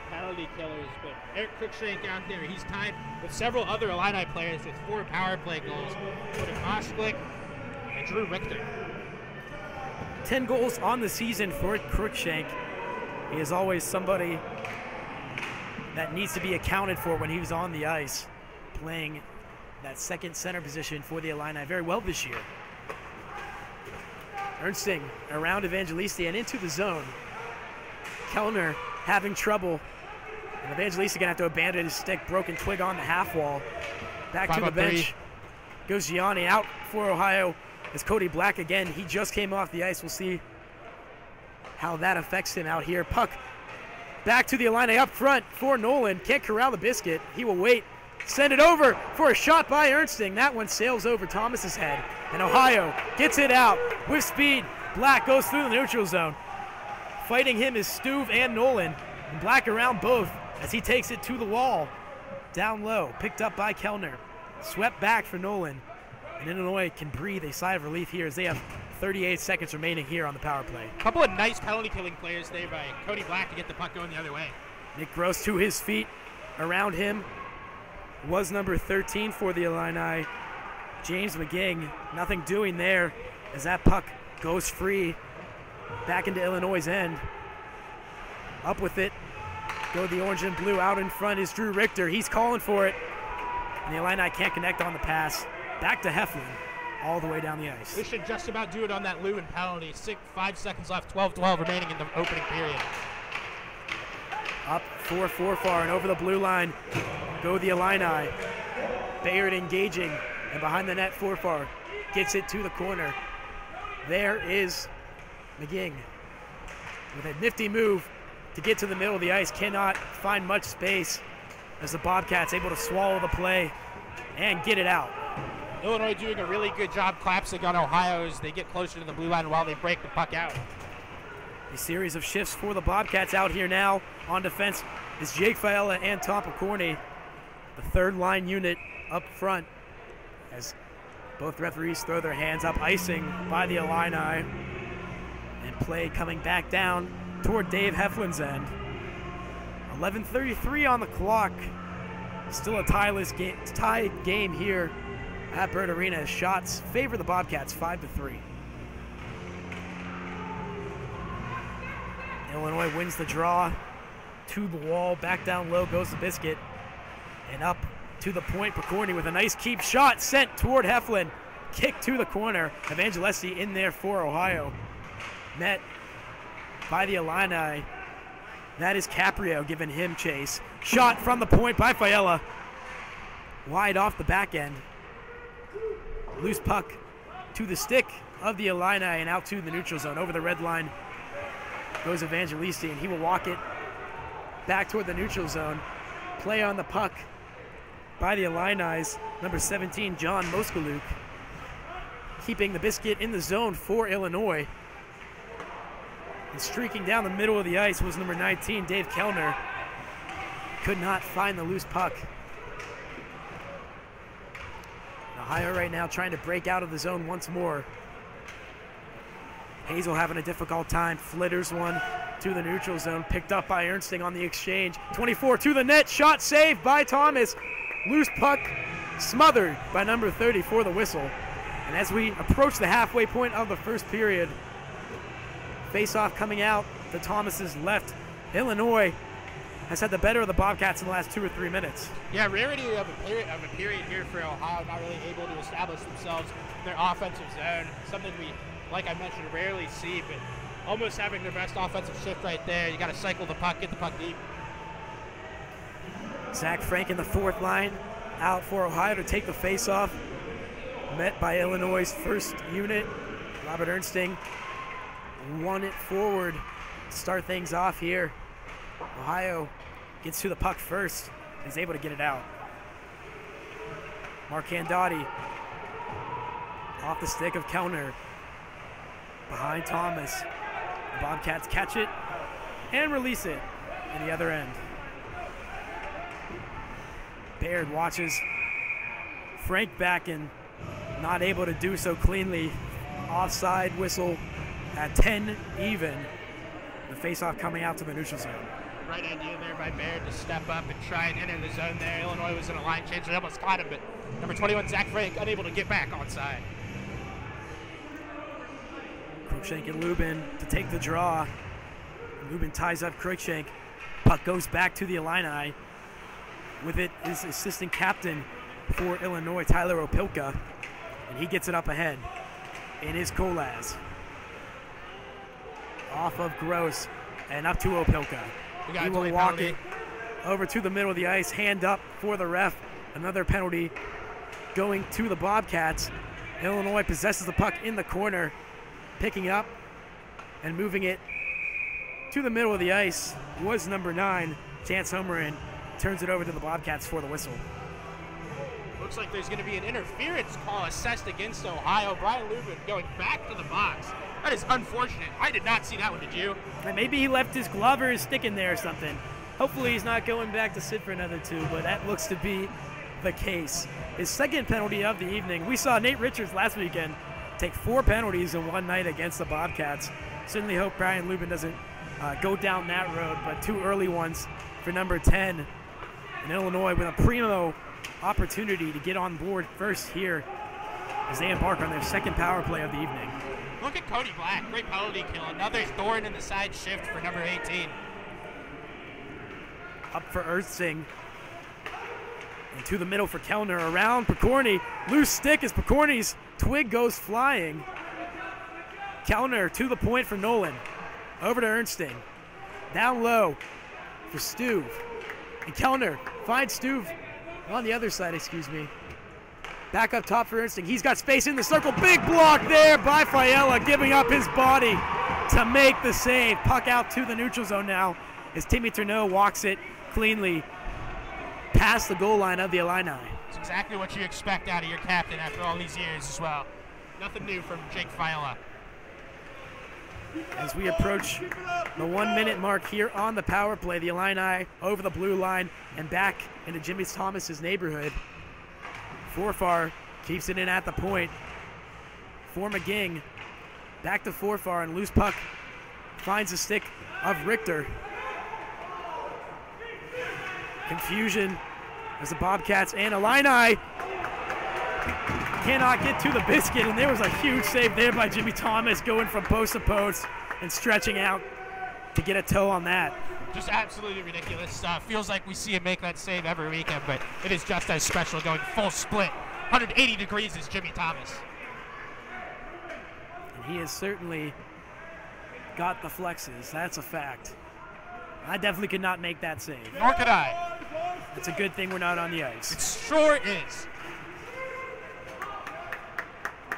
penalty killers, but Eric Cruikshank out there, he's tied with several other Illini players with 4 power play goals. Cody Mosklik and Drew Richter. 10 goals on the season for Cruikshank. He is always somebody that needs to be accounted for when he was on the ice, playing that second center position for the Illini very well this year. Ernsting around Evangelisti and into the zone. Kellner having trouble, and Evangelisti gonna have to abandon his stick. Broken twig on the half wall. Back to the bench goes Gianni. Out for Ohio is Cody Black again. He just came off the ice. We'll see how that affects him out here. Puck back to the Illini up front for Nolan. Can't corral the biscuit. He will wait. Send it over for a shot by Ernsting. That one sails over Thomas's head, and Ohio gets it out with speed. Black goes through the neutral zone. Fighting him is Stuve and Nolan, and Black around both as he takes it to the wall. Down low, picked up by Kellner. Swept back for Nolan, and Illinois can breathe a sigh of relief here as they have 38 seconds remaining here on the power play. A couple of nice penalty-killing players there by Cody Black to get the puck going the other way. Nick Gross to his feet. Around him was number 13 for the Illini, James McGing. Nothing doing there as that puck goes free back into Illinois' end. Up with it go the orange and blue. Out in front is Drew Richter. He's calling for it, and the Illini can't connect on the pass. Back to Heflin all the way down the ice. They should just about do it on that Lubin penalty. 5 seconds left, 12-12 remaining in the opening period. Up for Forfar and over the blue line go the Illini. Bayard engaging And behind the net, Forfar gets it to the corner. There is McGing with a nifty move to get to the middle of the ice. Cannot find much space as the Bobcats able to swallow the play and get it out. Illinois doing a really good job collapsing on Ohio as they get closer to the blue line while they break the puck out. A series of shifts for the Bobcats out here now. On defense is Jake Fiala and Tom Picorni, the third line unit up front, as both referees throw their hands up. Icing by the Illini, and play coming back down toward Dave Heflin's end. 11:33 on the clock. Still a tied game here at Bird Arena as shots favor the Bobcats 5-3. Illinois wins the draw. To the wall, back down low goes the Biscuit. And up to the point, Picorni with a nice keep shot sent toward Heflin. Kick to the corner. Evangelesti in there for Ohio. Met by the Illini. That is Caprio giving him chase. Shot from the point by Fiala. Wide off the back end. Loose puck to the stick of the Illini and out to the neutral zone. Over the red line goes Evangelisti, and he will walk it back toward the neutral zone. Play on the puck by the Illini's number 17, John Moskaluk. Keeping the Biscuit in the zone for Illinois. And streaking down the middle of the ice was number 19, Dave Kellner. Could not find the loose puck. Ohio right now trying to break out of the zone once more. Hazel having a difficult time. Flitters one to the neutral zone. Picked up by Ernsting on the exchange. 24 to the net. Shot saved by Thomas. Loose puck smothered by number 30 for the whistle. And as we approach the halfway point of the first period, face-off coming out to Thomas's left. Illinois has had the better of the Bobcats in the last 2 or 3 minutes. Yeah, rarity of a period here for Ohio, not really able to establish themselves in their offensive zone. Something we, like I mentioned, rarely see, but almost having their best offensive shift right there. You got to cycle the puck, get the puck deep. Zach Frank in the fourth line, out for Ohio to take the face-off. Met by Illinois' first unit. Robert Ernsting won it forward to start things off here. Ohio gets to the puck first and is able to get it out. Mark Candotti off the stick of Kellner. Behind Thomas. The Bobcats catch it and release it in the other end. Baird watches Frank back and not able to do so cleanly. Offside whistle at 10 even. The faceoff coming out to the neutral zone. Right idea there by Baird to step up and try and enter the zone there. Illinois was in a line change. They almost caught him, but number 21, Zach Frank, unable to get back onside. Cruikshank and Lubin to take the draw. Lubin ties up Cruikshank. Puck goes back to the Illini. With it is assistant captain for Illinois, Tyler Opilka. And he gets it up ahead. It is Kolaz. Off of Gross and up to Opilka. He will walk it over to the middle of the ice. Hand up for the ref. Another penalty going to the Bobcats. Illinois possesses the puck in the corner. Picking up and moving it to the middle of the ice was number 9, Chance Homerin. Turns it over to the Bobcats for the whistle. Looks like there's going to be an interference call assessed against Ohio. Brian Lubin going back to the box. That is unfortunate. I did not see that one, did you? And maybe he left his glove or his stick in there or something. Hopefully he's not going back to sit for another 2, but that looks to be the case. His second penalty of the evening. We saw Nate Richards last weekend take 4 penalties in one night against the Bobcats. Certainly hope Brian Lubin doesn't go down that road, but 2 early ones for number 10. And Illinois with a primo opportunity to get on board first here as they embark on their second power play of the evening. Look at Cody Black, great penalty kill. Another thorn in the side shift for number 18. Up for Ernsting. And to the middle for Kellner. Around Picorni. Loose stick as Picorni's twig goes flying. Kellner to the point for Nolan. Over to Ernsting. Down low for Stuve. And Kellner finds Stuve on the other side, excuse me. Back up top for Ernstine. He's got space in the circle. Big block there by Fiala, giving up his body to make the save. Puck out to the neutral zone now as Timmy Tourneau walks it cleanly past the goal line of the Illini. It's exactly what you expect out of your captain after all these years as well. Nothing new from Jake Fiala. As we approach the 1 minute mark here on the power play, the Illini over the blue line and back into Jimmy Thomas's neighborhood. Forfar keeps it in at the point for McGing. Back to Forfar, and loose puck finds the stick of Richter. Confusion as the Bobcats and Illini cannot get to the biscuit, and there was a huge save there by Jimmy Thomas going from post to post and stretching out to get a toe on that. Just absolutely ridiculous. Feels like we see him make that save every weekend, but it is just as special going full split. 180 degrees is Jimmy Thomas. And he has certainly got the flexes. That's a fact. I definitely could not make that save. Nor could I. It's a good thing we're not on the ice. It sure is.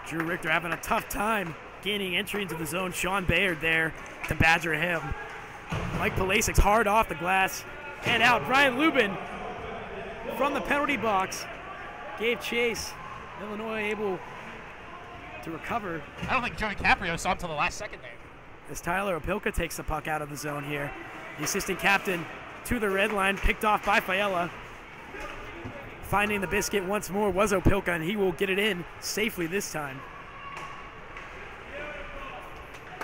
Drew Richter having a tough time gaining entry into the zone. Sean Bayard there to badger him. Mike Palasic's hard off the glass and out. Brian Lubin from the penalty box gave chase. Illinois able to recover. I don't think Joey Caprio saw him until the last second there. As Tyler Opilka takes the puck out of the zone here. The assistant captain to the red line, picked off by Fiala. Finding the biscuit once more was Opilka, and he will get it in safely this time.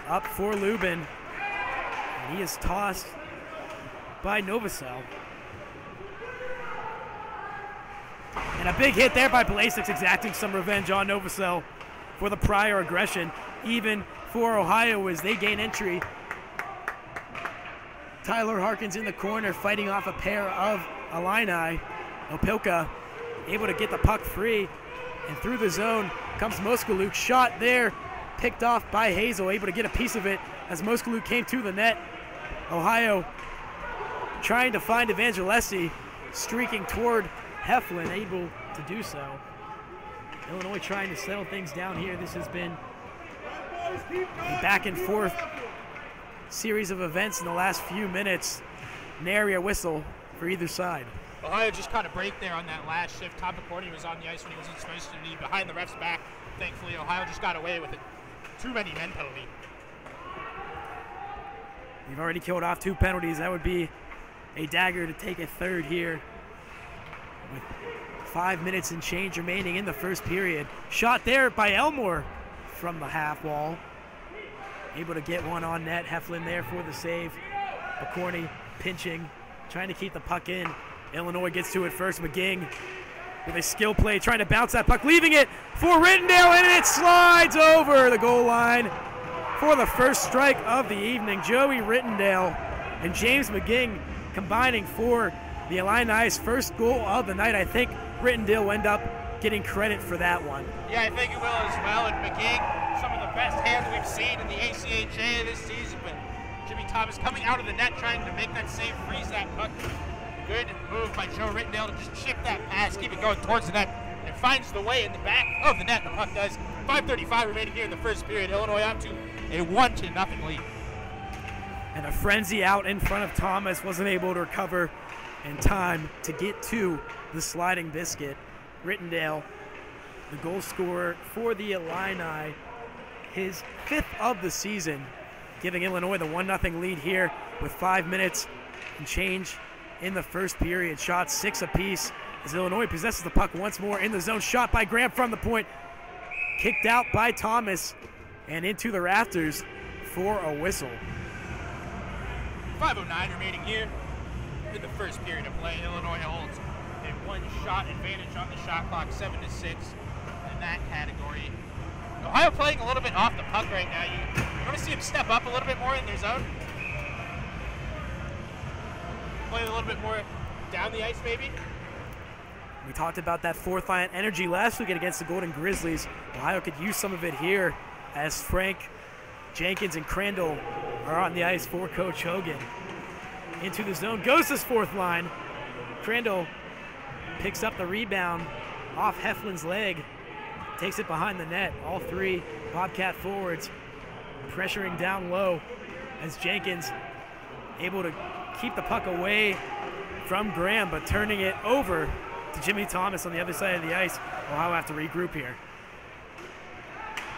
Up for Lubin. And he is tossed by Novosel. And a big hit there by Palasic's, exacting some revenge on Novosel for the prior aggression. Even for Ohio as they gain entry. Tyler Harkins in the corner fighting off a pair of Illini. Opilka able to get the puck free, and through the zone comes Moskaluk. Shot there, picked off by Hazel, able to get a piece of it as Moskaluk came to the net. Ohio trying to find Evangelesi, streaking toward Heflin, able to do so. Illinois trying to settle things down here. This has been a back and forth series of events in the last few minutes. Nary a whistle for either side. Ohio just caught a break there on that last shift. Tom McCourty was on the ice when he wasn't supposed to be behind the ref's back. Thankfully, Ohio just got away with it. Too many men penalty. We've already killed off 2 penalties. That would be a dagger to take a third here. With 5 minutes and change remaining in the first period. Shot there by Elmore from the half wall. Able to get one on net. Heflin there for the save. McCourty pinching, trying to keep the puck in. Illinois gets to it first. McGing with a skill play, trying to bounce that puck, leaving it for Rittendale, and it slides over the goal line for the first strike of the evening. Joey Rittendale and James McGing combining for the Illini's first goal of the night. I think Rittendale will end up getting credit for that one. Yeah, I think it will as well. And McGing, some of the best hands we've seen in the ACHA this season, but Jimmy Thomas coming out of the net, trying to make that save, freeze that puck. Good move by Joe Rittendale to just chip that pass, keep it going towards the net, and finds the way in the back of the net. The puck does. 5:35 remaining here in the first period. Illinois up to a 1-0 lead. And a frenzy out in front of Thomas, wasn't able to recover in time to get to the sliding biscuit. Rittendale, the goal scorer for the Illini, his 5th of the season, giving Illinois the 1-0 lead here with 5 minutes and change in the first period. Shots 6 apiece as Illinois possesses the puck once more in the zone. Shot by Graham from the point, kicked out by Thomas and into the rafters for a whistle. 5:09 remaining here in the first period of play. Illinois holds a 1-shot advantage on the shot clock, 7-6 in that category. Ohio playing a little bit off the puck right now. You want to see them step up a little bit more in their zone? Play a little bit more down the ice, maybe? We talked about that fourth line energy last weekend against the Golden Grizzlies. Ohio could use some of it here as Frank, Jenkins, and Crandall are on the ice for Coach Hogan. Into the zone goes this fourth line. Crandall picks up the rebound off Heflin's leg, takes it behind the net. All three Bobcat forwards pressuring down low as Jenkins able to keep the puck away from Graham, but turning it over to Jimmy Thomas on the other side of the ice. Ohio have to regroup here.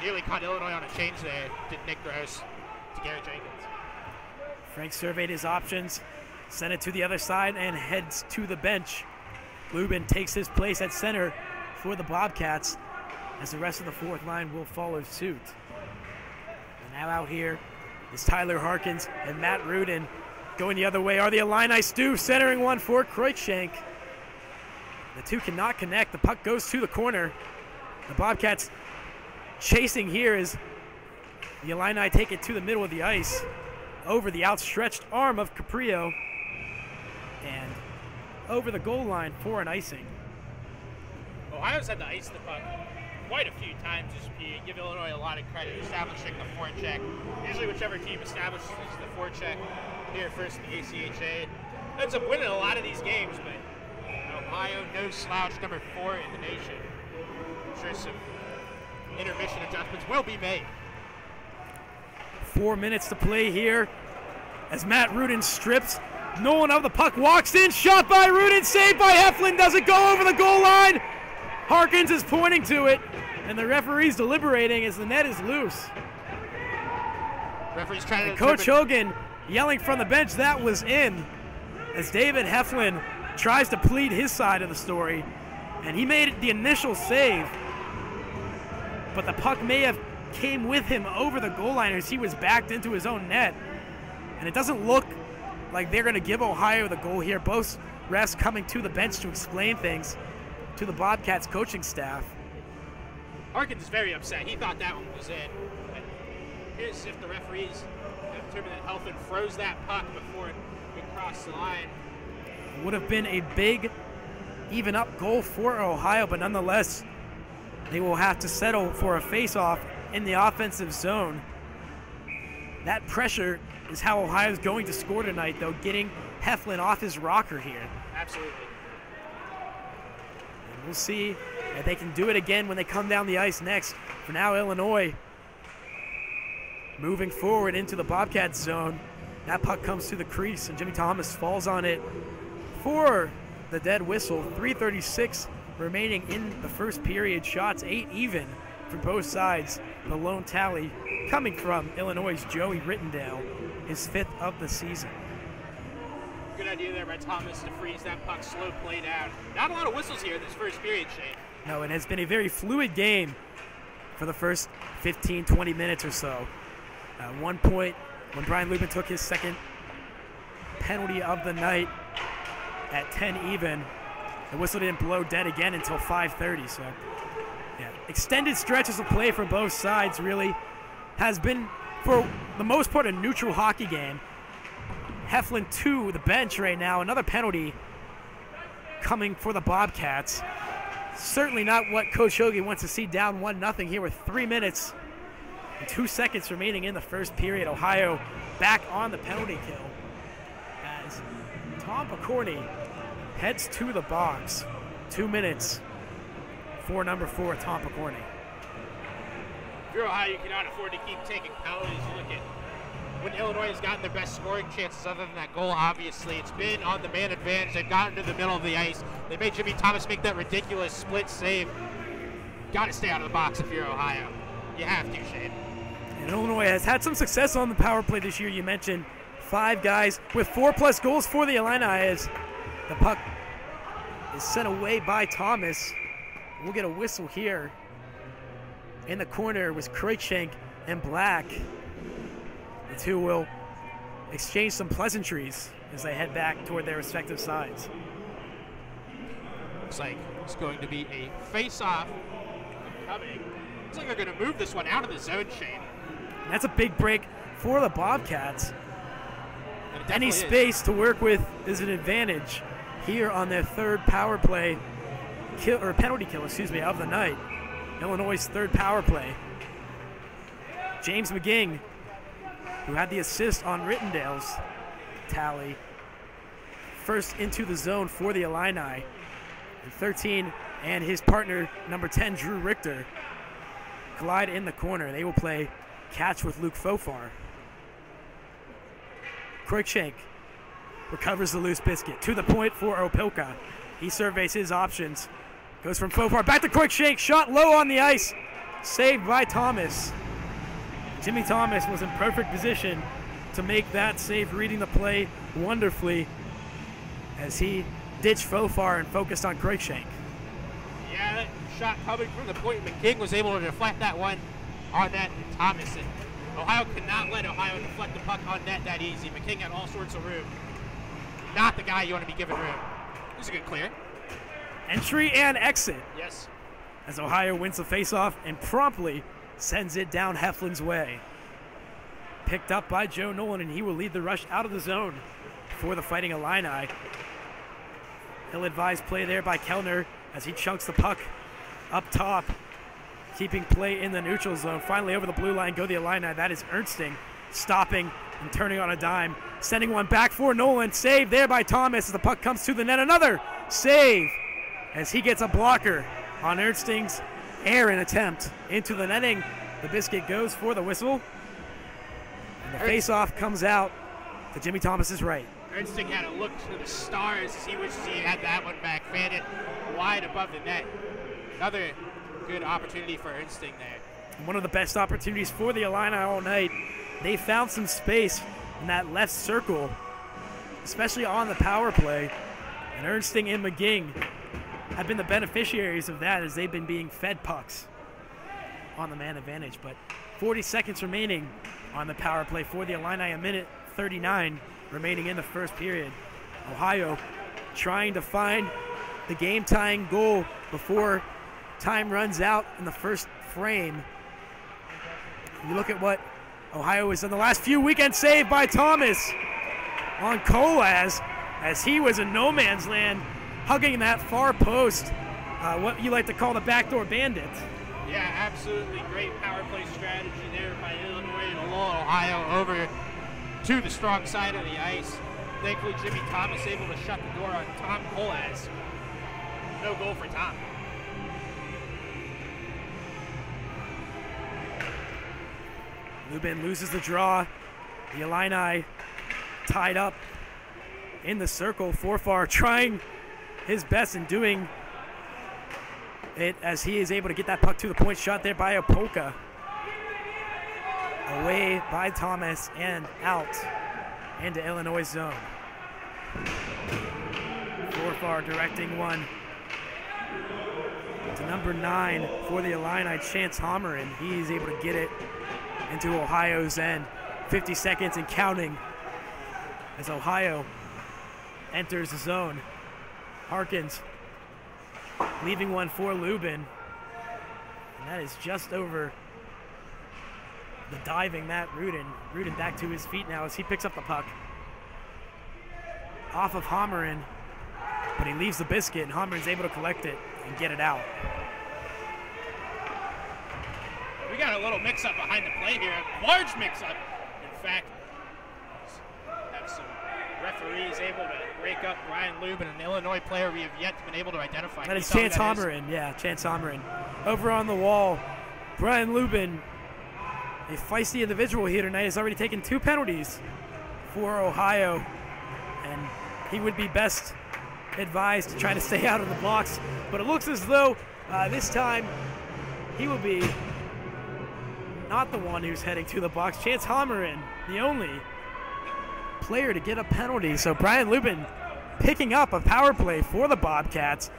Nearly caught Illinois on a change there, did Nick Gross to Garrett Jenkins. Frank surveyed his options, sent it to the other side, and heads to the bench. Lubin takes his place at center for the Bobcats as the rest of the fourth line will follow suit. And now out here is Tyler Harkins and Matt Rudin. Going the other way are the Illini Stu, centering one for Kreutzschank. The two cannot connect. The puck goes to the corner. The Bobcats chasing here as the Illini take it to the middle of the ice over the outstretched arm of Caprio and over the goal line for an icing. Ohio's had to ice the puck quite a few times this year. Give Illinois a lot of credit establishing the forecheck. Usually whichever team establishes the forecheck here first in the ACHA ends up winning a lot of these games, but Ohio, no slouch, number 4 in the nation. I'm sure some intermission adjustments will be made. 4 minutes to play here as Matt Rudin strips Nolan of the puck, walks in, shot by Rudin, saved by Heflin, doesn't go over the goal line. Harkins is pointing to it, and the referee's deliberating as the net is loose. Referee's trying to Coach Hogan yelling from the bench that was in as David Heflin tries to plead his side of the story, and he made the initial save, but the puck may have came with him over the goal line as he was backed into his own net, and it doesn't look like they're going to give Ohio the goal here. Both refs coming to the bench to explain things to the Bobcats coaching staff. Harkins is very upset. He thought that one was in. But here's if the referees have determined that Helfand froze that puck before it crossed the line. It would have been a big even up goal for Ohio, but nonetheless, they will have to settle for a face-off in the offensive zone. That pressure is how Ohio's going to score tonight, though, getting Heflin off his rocker here. Absolutely. And we'll see if they can do it again when they come down the ice next. For now, Illinois moving forward into the Bobcats zone. That puck comes to the crease, and Jimmy Thomas falls on it for the dead whistle. 3:36 remaining in the first period. Shots 8 even for both sides. The lone tally coming from Illinois' Joey Rittendale, his 5th of the season. Good idea there by Thomas to freeze that puck, slow play down. Not a lot of whistles here in this first period, Shane. No, it has been a very fluid game for the first 15, 20 minutes or so. At one point, when Brian Lubin took his second penalty of the night at 10 even, the whistle didn't blow dead again until 5:30. So, yeah, extended stretches of play for both sides really has been, for the most part, a neutral hockey game. Heflin to the bench right now. Another penalty coming for the Bobcats. Certainly not what Coach Hogan wants to see, down 1-0 here with 3 minutes and 2 seconds remaining in the first period. Ohio back on the penalty kill as Tom Picorni heads to the box. 2 minutes for number 4, Tom Picorni. If you're Ohio, you cannot afford to keep taking penalties. You look at when Illinois has gotten their best scoring chances other than that goal, obviously. It's been on the man advantage. They've gotten to the middle of the ice. They made Jimmy Thomas make that ridiculous split save. Got to stay out of the box if you're Ohio. You have to, Shane. And Illinois has had some success on the power play this year. You mentioned 5 guys with 4+ goals for the Illini as the puck is sent away by Thomas. We'll get a whistle here. In the corner was Kreutzschank and Black. The two will exchange some pleasantries as they head back toward their respective sides. Looks like it's going to be a face-off coming. Looks like they're going to move this one out of the zone, Shane. And that's a big break for the Bobcats. Any is. space to work with is an advantage here on their 3rd power play penalty kill, of the night. Illinois' 3rd power play. James McGing, who had the assist on Rittendale's tally, first into the zone for the Illini. And 13 and his partner, number 10, Drew Richter, collide in the corner. They will play catch with Luke Fofar. Cruikshank recovers the loose biscuit. To the point for Opelka. He surveys his options. Goes from Fofar back to Cruikshank. Shot low on the ice. Saved by Thomas. Jimmy Thomas was in perfect position to make that save, reading the play wonderfully as he ditched Fofar and focused on Cruikshank. Yeah, that shot coming from the point. McKing was able to deflect that one on net. Thomas. And Ohio could not let Ohio deflect the puck on net that easy. McKing had all sorts of room. Not the guy you want to be giving room. This is a good clear. Entry and exit. Yes. As Ohio wins the faceoff and promptly sends it down Heflin's way. Picked up by Joe Nolan, and he will lead the rush out of the zone for the Fighting Illini. Ill-advised play there by Kellner as he chunks the puck up top, keeping play in the neutral zone. Finally over the blue line go the Illini. That is Ernsting stopping and turning on a dime. Sending one back for Nolan. Save there by Thomas as the puck comes to the net. Another save as he gets a blocker on Ernsting's errant attempt into the netting. The biscuit goes for the whistle. And the face-off comes out to Jimmy Thomas's right. Ernsting had a look to the stars as he wishes he had that one back. Fanned it wide above the net. Another good opportunity for Ernsting there. One of the best opportunities for the Illini all night. They found some space in that left circle, especially on the power play. And Ernsting and McGing have been the beneficiaries of that as they've been being fed pucks on the man advantage. But 40 seconds remaining on the power play for the Illini, a minute 39 remaining in the first period. Ohio trying to find the game-tying goal before time runs out in the first frame. You look at what Ohio has done the last few weekends. Saved by Thomas on Kolaz as he was in no man's land, hugging that far post, what you like to call the backdoor bandit. Yeah, absolutely great power play strategy there by Illinois to lull Ohio over to the strong side of the ice. Thankfully, Jimmy Thomas able to shut the door on Tom Kolaz. No goal for Tom. Lubin loses the draw. The Illini tied up in the circle. Forfar trying his best and doing it as he is able to get that puck to the point. Shot there by Opelka. Away by Thomas and out into Illinois zone. Forfar directing one to number 9 for the Illini, Chance Hommerin. He's able to get it into Ohio's end. 50 seconds and counting as Ohio enters the zone. Harkins leaving one for Lubin. And that is just over the diving Matt Rudin. Rudin back to his feet now as he picks up the puck. Off of Hommerin, but he leaves the biscuit, and Hommerin's able to collect it and get it out. We got a little mix-up behind the play here. A large mix-up, in fact. Have some referees able to break up Brian Lubin, an Illinois player we have yet been able to identify. That is Chance Hommerin. Yeah, Chance Hommerin. Over on the wall, Brian Lubin, a feisty individual here tonight, has already taken 2 penalties for Ohio, and he would be best advised to try to stay out of the box. But it looks as though this time he will be not the one who's heading to the box. Chance Hommerin, the only player to get a penalty. So Brian Lubin picking up a power play for the Bobcats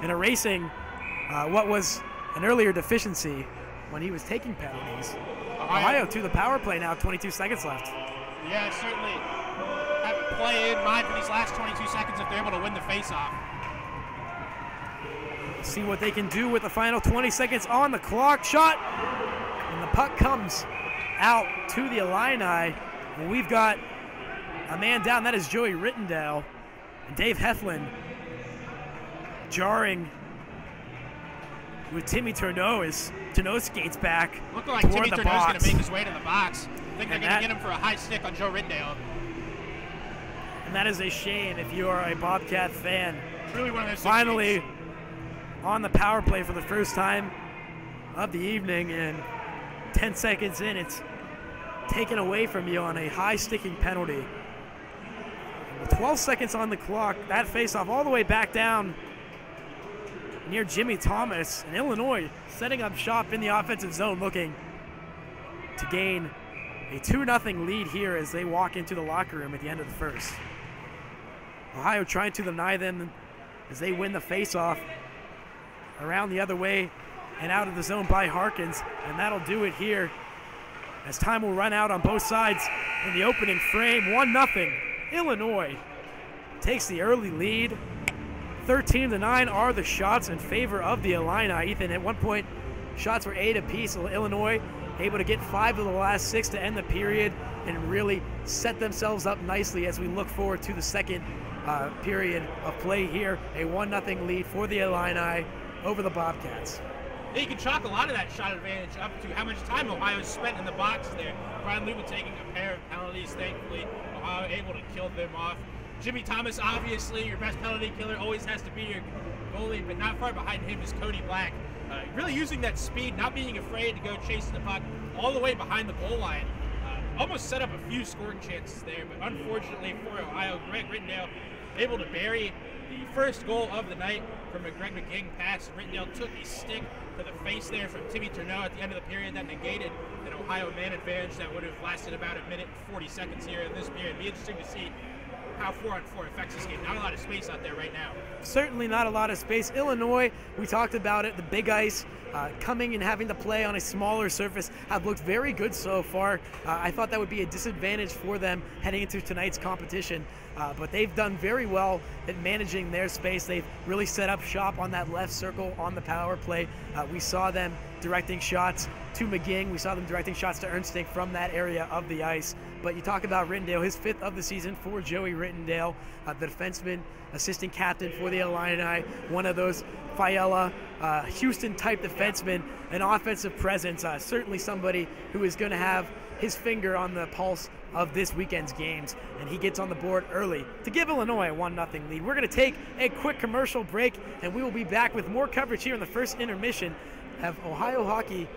and erasing what was an earlier deficiency when he was taking penalties. Ohio to the power play now, 22 seconds left. Yeah, certainly have a play in mind for these last 22 seconds if they're able to win the faceoff. See what they can do with the final 20 seconds on the clock. Shot, and the puck comes out to the Illini. And we've got a man down. That is Joey Rittendale. And Dave Heflin jarring with Timmy Turneau as Turneau skates back. Looked like Timmy Turneau's going to make his way to the box. I think they're going to get him for a high stick on Joe Rittendale. And that is a shame if you are a Bobcat fan. It's really one of those finally on the power play for the first time of the evening, and 10 seconds in, it's taken away from you on a high sticking penalty. With 12 seconds on the clock, that faceoff all the way back down near Jimmy Thomas, and Illinois setting up shop in the offensive zone, looking to gain a 2-0 lead here as they walk into the locker room at the end of the first. Ohio trying to deny them as they win the faceoff around the other way and out of the zone by Harkins, and that'll do it here as time will run out on both sides in the opening frame. 1-0. Illinois takes the early lead. 13-9 are the shots in favor of the Illini. Ethan, at one point, shots were 8 apiece. Illinois able to get 5 of the last 6 to end the period and really set themselves up nicely as we look forward to the second period of play here. A 1-0 lead for the Illini over the Bobcats. You can chalk a lot of that shot advantage up to how much time Ohio spent in the box there. Brian Lubin taking a pair of penalties. Thankfully, Ohio able to kill them off. Jimmy Thomas, obviously, your best penalty killer, always has to be your goalie, but not far behind him is Cody Black. Really using that speed, not being afraid to go chasing the puck all the way behind the goal line. Almost set up a few scoring chances there, but unfortunately for Ohio, Greg Rittendale able to bury the first goal of the night from a Greg McGing pass. Rittendale took a stick to the face there from Timmy Turneau at the end of the period that negated an Ohio man advantage that would have lasted about 1 minute and 40 seconds here in this period. It'd be interesting to see how 4-on-4 affects this game. Not a lot of space out there right now. Certainly not a lot of space. Illinois, we talked about it, the big ice, coming and having to play on a smaller surface, have looked very good so far. I thought that would be a disadvantage for them heading into tonight's competition, but they've done very well at managing their space. They've really set up shop on that left circle on the power play. We saw them directing shots to McGing. We saw them directing shots to Ernstink from that area of the ice. But you talk about Rittendale, his 5th of the season for Joey Rittendale, the defenseman, assistant captain for the Illini, one of those Fiala, Houston-type defensemen, an offensive presence, certainly somebody who is going to have his finger on the pulse of this weekend's games, and he gets on the board early to give Illinois a 1-0 lead. We're going to take a quick commercial break, and we will be back with more coverage here in the first intermission of Ohio Hockey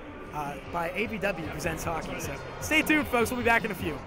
by AVW Presents Hockey. So stay tuned, folks. We'll be back in a few.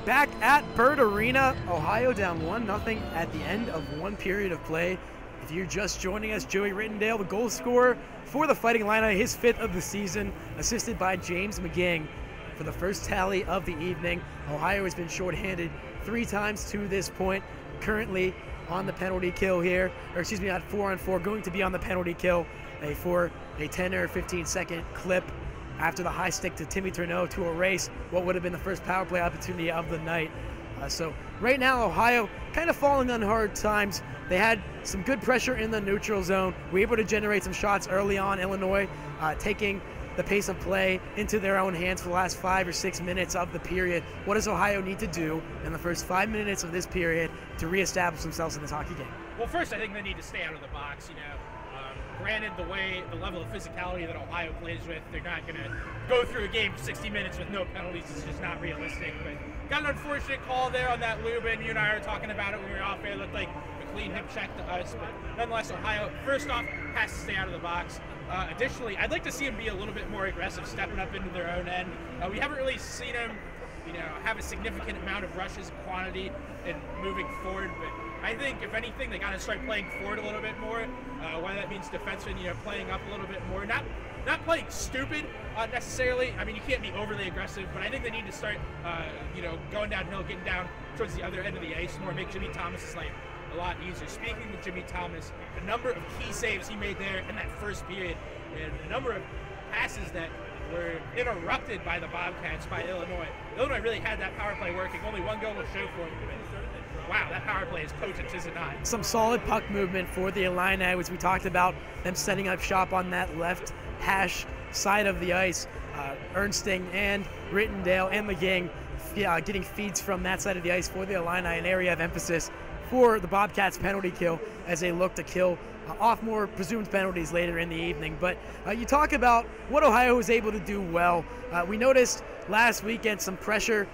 back at Byrd Arena. Ohio down 1-0 at the end of one period of play. If you're just joining us, Joey Rittendale, the goal scorer for the Fighting Illini, his 5th of the season, assisted by James McGing for the first tally of the evening. Ohio has been shorthanded 3 times to this point, currently on the penalty kill here, or excuse me, at 4-on-4, going to be on the penalty kill for a 10 or 15 second clip after the high stick to Timmy Turneau to erase what would have been the first power play opportunity of the night. So right now, Ohio kind of falling on hard times. They had some good pressure in the neutral zone. Were able to generate some shots early on. Illinois taking the pace of play into their own hands for the last 5 or 6 minutes of the period. What does Ohio need to do in the first 5 minutes of this period to reestablish themselves in this hockey game? Well, first, I think they need to stay out of the box. Granted, the level of physicality that Ohio plays with, they're not going to go through a game 60 minutes with no penalties. It's just not realistic. But got an unfortunate call there on that Lubin. You and I were talking about it when we were off air. It looked like a clean hip check to us. But nonetheless, Ohio, first off, has to stay out of the box. Additionally, I'd like to see them be a little bit more aggressive, stepping up into their own end. We haven't really seen them, have a significant amount of rushes, quantity, and moving forward. But I think, if anything, they got to start playing forward a little bit more. Whether that means defensemen, playing up a little bit more. Not playing stupid necessarily. I mean, you can't be overly aggressive, but I think they need to start, going downhill, getting down towards the other end of the ice more, make Jimmy Thomas's life a lot easier. Speaking of Jimmy Thomas, the number of key saves he made there in that first period, and the number of passes that were interrupted by the Bobcats, by Illinois. Illinois really had that power play working. Only one goal will show for it. Wow, that power play is potent, is it not? Some solid puck movement for the Illini, as we talked about them setting up shop on that left hash side of the ice. Ernsting and Rittendale and McGing getting feeds from that side of the ice for the Illini, an area of emphasis for the Bobcats penalty kill as they look to kill off more presumed penalties later in the evening. But you talk about what Ohio was able to do well. We noticed last weekend some pressure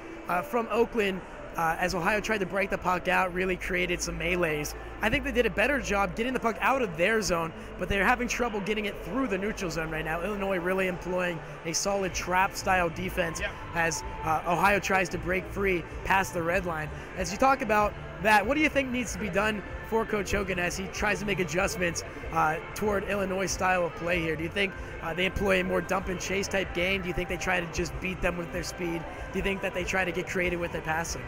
from Oakland as Ohio tried to break the puck out, really created some melees. I think they did a better job getting the puck out of their zone, but they're having trouble getting it through the neutral zone right now. Illinois really employing a solid trap-style defense as Ohio tries to break free past the red line. As you talk about that, what do you think needs to be done for Coach Hogan as he tries to make adjustments toward Illinois' style of play here? Do you think they employ a more dump and chase type game? Do you think they try to just beat them with their speed? Do you think that they try to get creative with their passing?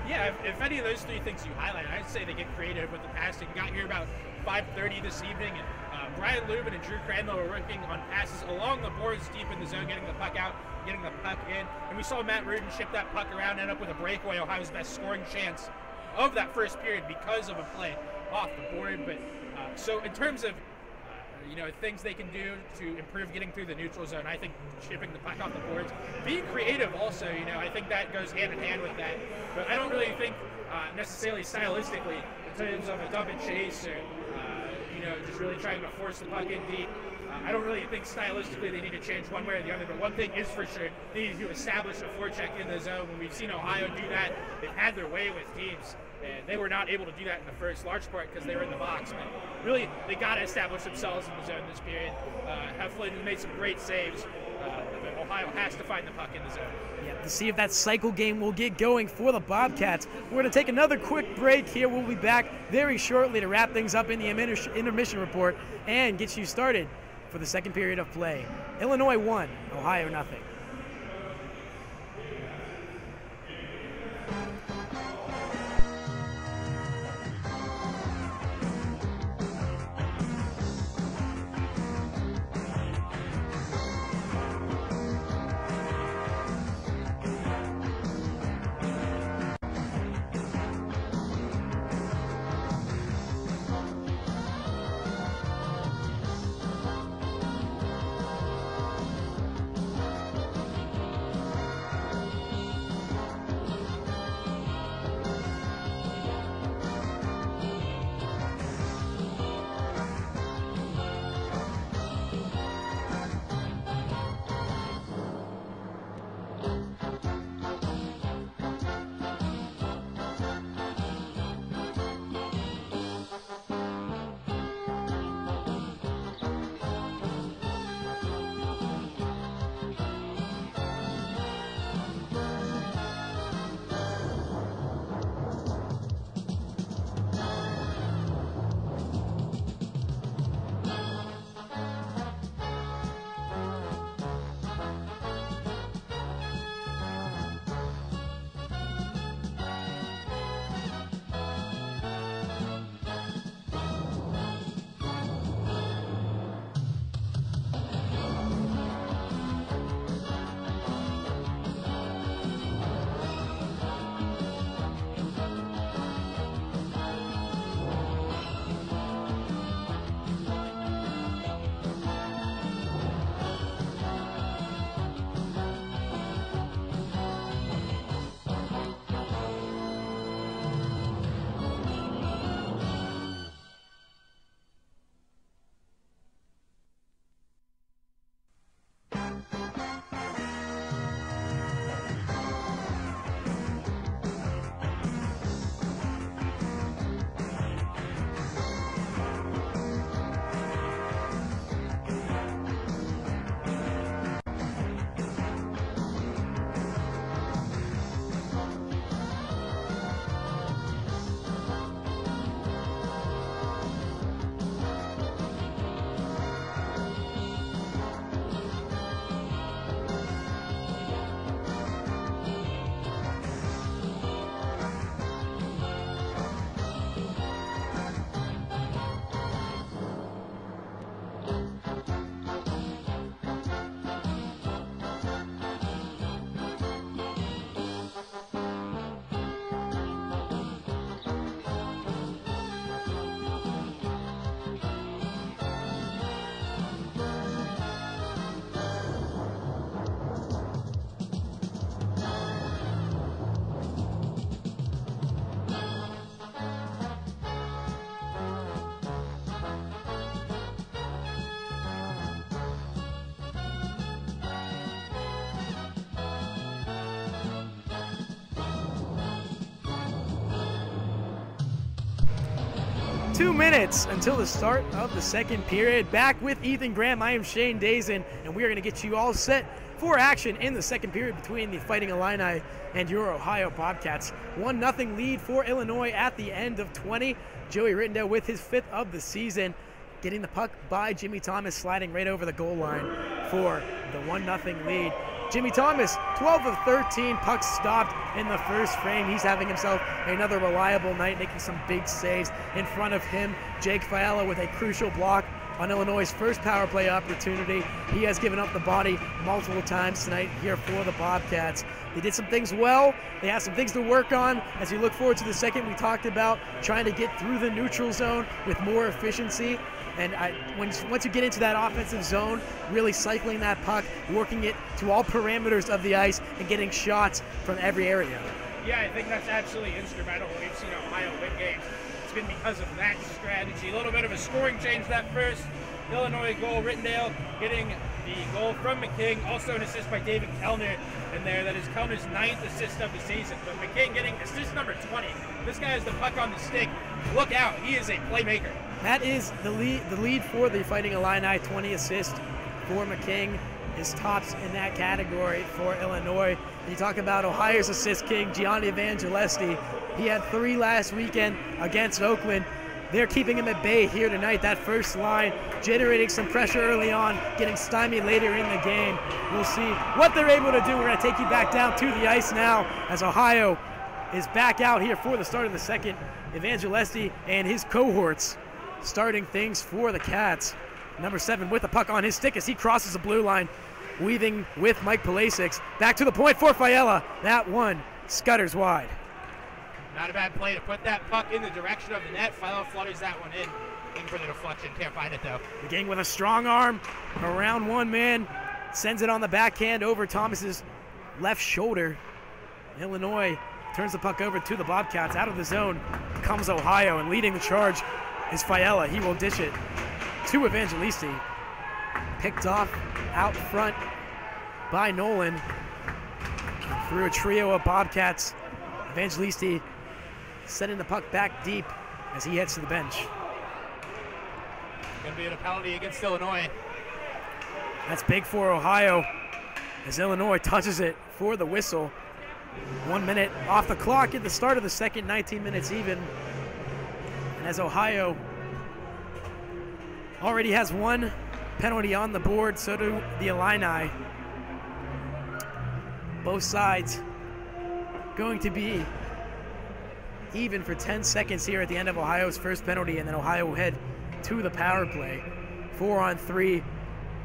Yeah, if any of those 3 things you highlight, I'd say they get creative with the passing. Got here about 5:30 this evening, and Brian Lubin and Drew Cranlow were working on passes along the boards deep in the zone, getting the puck out, getting the puck in. And we saw Matt Rudin ship that puck around, end up with a breakaway, Ohio's best scoring chance of that first period because of a play off the board. But so in terms of things they can do to improve getting through the neutral zone, I think shipping the puck off the boards, being creative also, I think that goes hand in hand with that. But I don't really think necessarily stylistically in terms of a dump and chase or just really trying to force the puck in deep. I don't really think stylistically they need to change one way or the other, but one thing is for sure, they need to establish a forecheck in the zone. When we've seen Ohio do that, they've had their way with teams, and they were not able to do that in the first, large part because they were in the box. But really, they got to establish themselves in the zone this period. Heflin made some great saves, but Ohio has to find the puck in the zone. Yeah, to see if that cycle game will get going for the Bobcats. We're going to take another quick break here. We'll be back very shortly to wrap things up in the intermission report and get you started for the second period of play. Illinois 1, Ohio nothing. 2 minutes until the start of the second period. Back with Ethan Graham, I am Shane Dazen, and we are going to get you all set for action in the second period between the Fighting Illini and your Ohio Bobcats. 1-0 lead for Illinois at the end of 20. Joey Rittendale with his 5th of the season, getting the puck by Jimmy Thomas, sliding right over the goal line for the 1-0 lead. Jimmy Thomas, 12 of 13, pucks stopped in the first frame. He's having himself another reliable night, making some big saves. In front of him, Jake Fiala with a crucial block on Illinois' first power play opportunity. He has given up the body multiple times tonight here for the Bobcats. They did some things well. They have some things to work on. As we look forward to the second, we talked about trying to get through the neutral zone with more efficiency. And once you get into that offensive zone, really cycling that puck, working it to all parameters of the ice, and getting shots from every area. Yeah, I think that's absolutely instrumental. We've seen Ohio win games. It's been because of that strategy. A little bit of a scoring change that first Illinois goal. Rittendale getting the goal from McKing. Also an assist by David Kellner in there. That is Kellner's 9th assist of the season. But McKing getting assist number 20. This guy has the puck on the stick. Look out, he is a playmaker. That is the lead for the Fighting Illini. 20 assists for McKing, is tops in that category for Illinois. And you talk about Ohio's assist king, Gianni Evangelisti. He had 3 last weekend against Oakland. They're keeping him at bay here tonight. That first line generating some pressure early on, getting stymied later in the game. We'll see what they're able to do. We're going to take you back down to the ice now as Ohio is back out here for the start of the second. Evangelisti and his cohorts starting things for the Cats. Number 7 with the puck on his stick as he crosses the blue line, weaving with Mike Palasic. Back to the point for Fiala. That one scutters wide. Not a bad play to put that puck in the direction of the net. Fiala flutters that one in for the deflection. Can't find it though. McKing with a strong arm around one man, sends it on the backhand over Thomas's left shoulder. Illinois turns the puck over to the Bobcats. Out of the zone comes Ohio, and leading the charge is Fiala. He will dish it to Evangelisti. Picked off out front by Nolan. Through a trio of Bobcats, Evangelisti sending the puck back deep as he heads to the bench. Going to be a penalty against Illinois. That's big for Ohio as Illinois touches it for the whistle. 1 minute off the clock at the start of the second, 19 minutes even. And as Ohio already has 1 penalty on the board, so do the Illini. Both sides going to be even for 10 seconds here at the end of Ohio's first penalty, and then Ohio will head to the power play. 4-on-3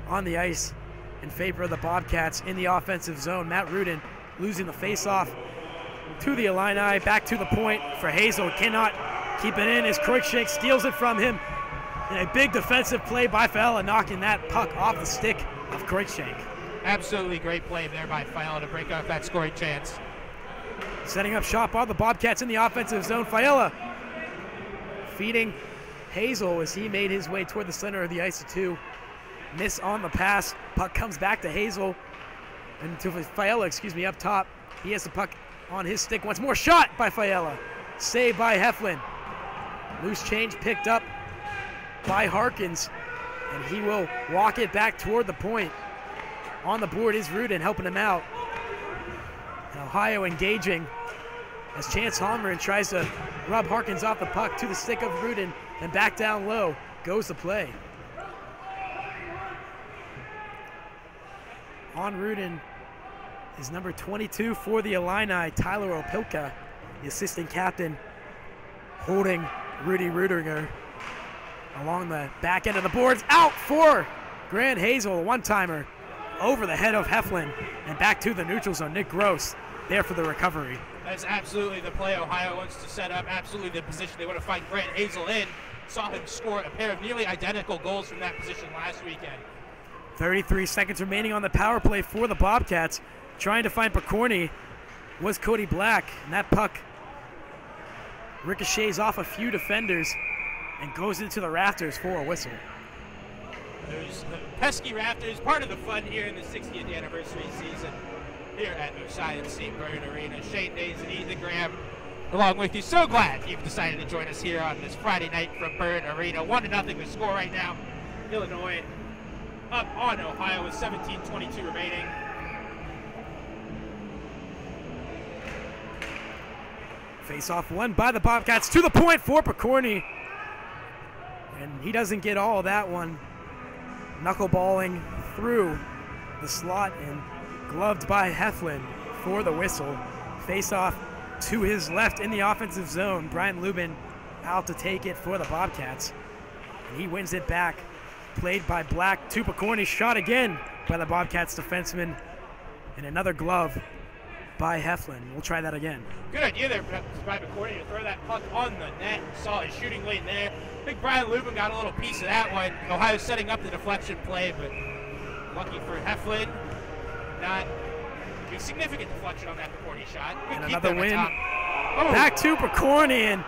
on the ice in favor of the Bobcats in the offensive zone. Matt Rudin losing the face-off to the Illini. Back to the point for Hazel. Cannot keep it in as Kreutzschank steals it from him. And a big defensive play by Fiala, knocking that puck off the stick of Kreutzschank. Absolutely great play there by Fiala to break off that scoring chance. Setting up shop on the Bobcats in the offensive zone. Fiala feeding Hazel as he made his way toward the center of the ice to 2. Miss on the pass. Puck comes back to Hazel. And to Fiala, up top. He has the puck on his stick once more. Shot by Fiala. Saved by Heflin. Loose change picked up by Harkins. And he will walk it back toward the point. On the board is Rudin helping him out. And Ohio engaging as Chance Holmgren tries to rub Harkins off the puck to the stick of Rudin. And back down low goes the play. On Rudin is number 22 for the Illini, Tyler Opilka, the assistant captain, holding Rudy Rudiger along the back end of the boards. Out for Grant Hazel, a one-timer over the head of Heflin, and back to the neutral zone. Nick Gross there for the recovery. That's absolutely the play Ohio wants to set up, absolutely the position they want to find Grant Hazel in. Saw him score a pair of nearly identical goals from that position last weekend. 33 seconds remaining on the power play for the Bobcats. Trying to find Picorni was Cody Black, and that puck ricochets off a few defenders and goes into the rafters for a whistle. Those pesky rafters, part of the fun here in the 60th anniversary season here at Ocean St. Bernard Arena. Shane Dazen, Ethan Graham, along with you. So glad you've decided to join us here on this Friday night from Bird Arena. 1-0 the score right now. Illinois up on Ohio with 17:22 remaining. Face-off won by the Bobcats to the point for Picorni. And he doesn't get all of that one. Knuckleballing through the slot and gloved by Heflin for the whistle. Face-off to his left in the offensive zone. Brian Lubin out to take it for the Bobcats. And he wins it back. Played by Black to Picorni. Shot again by the Bobcats defenseman. And another glove by Heflin. We'll try that again. Good idea there by Picorni to throw that puck on the net. Saw his shooting lane there. I think Brian Lubin got a little piece of that one. Ohio setting up the deflection play, but lucky for Heflin. Not a significant deflection on that Picorni shot. And another win. Back to Picorni, and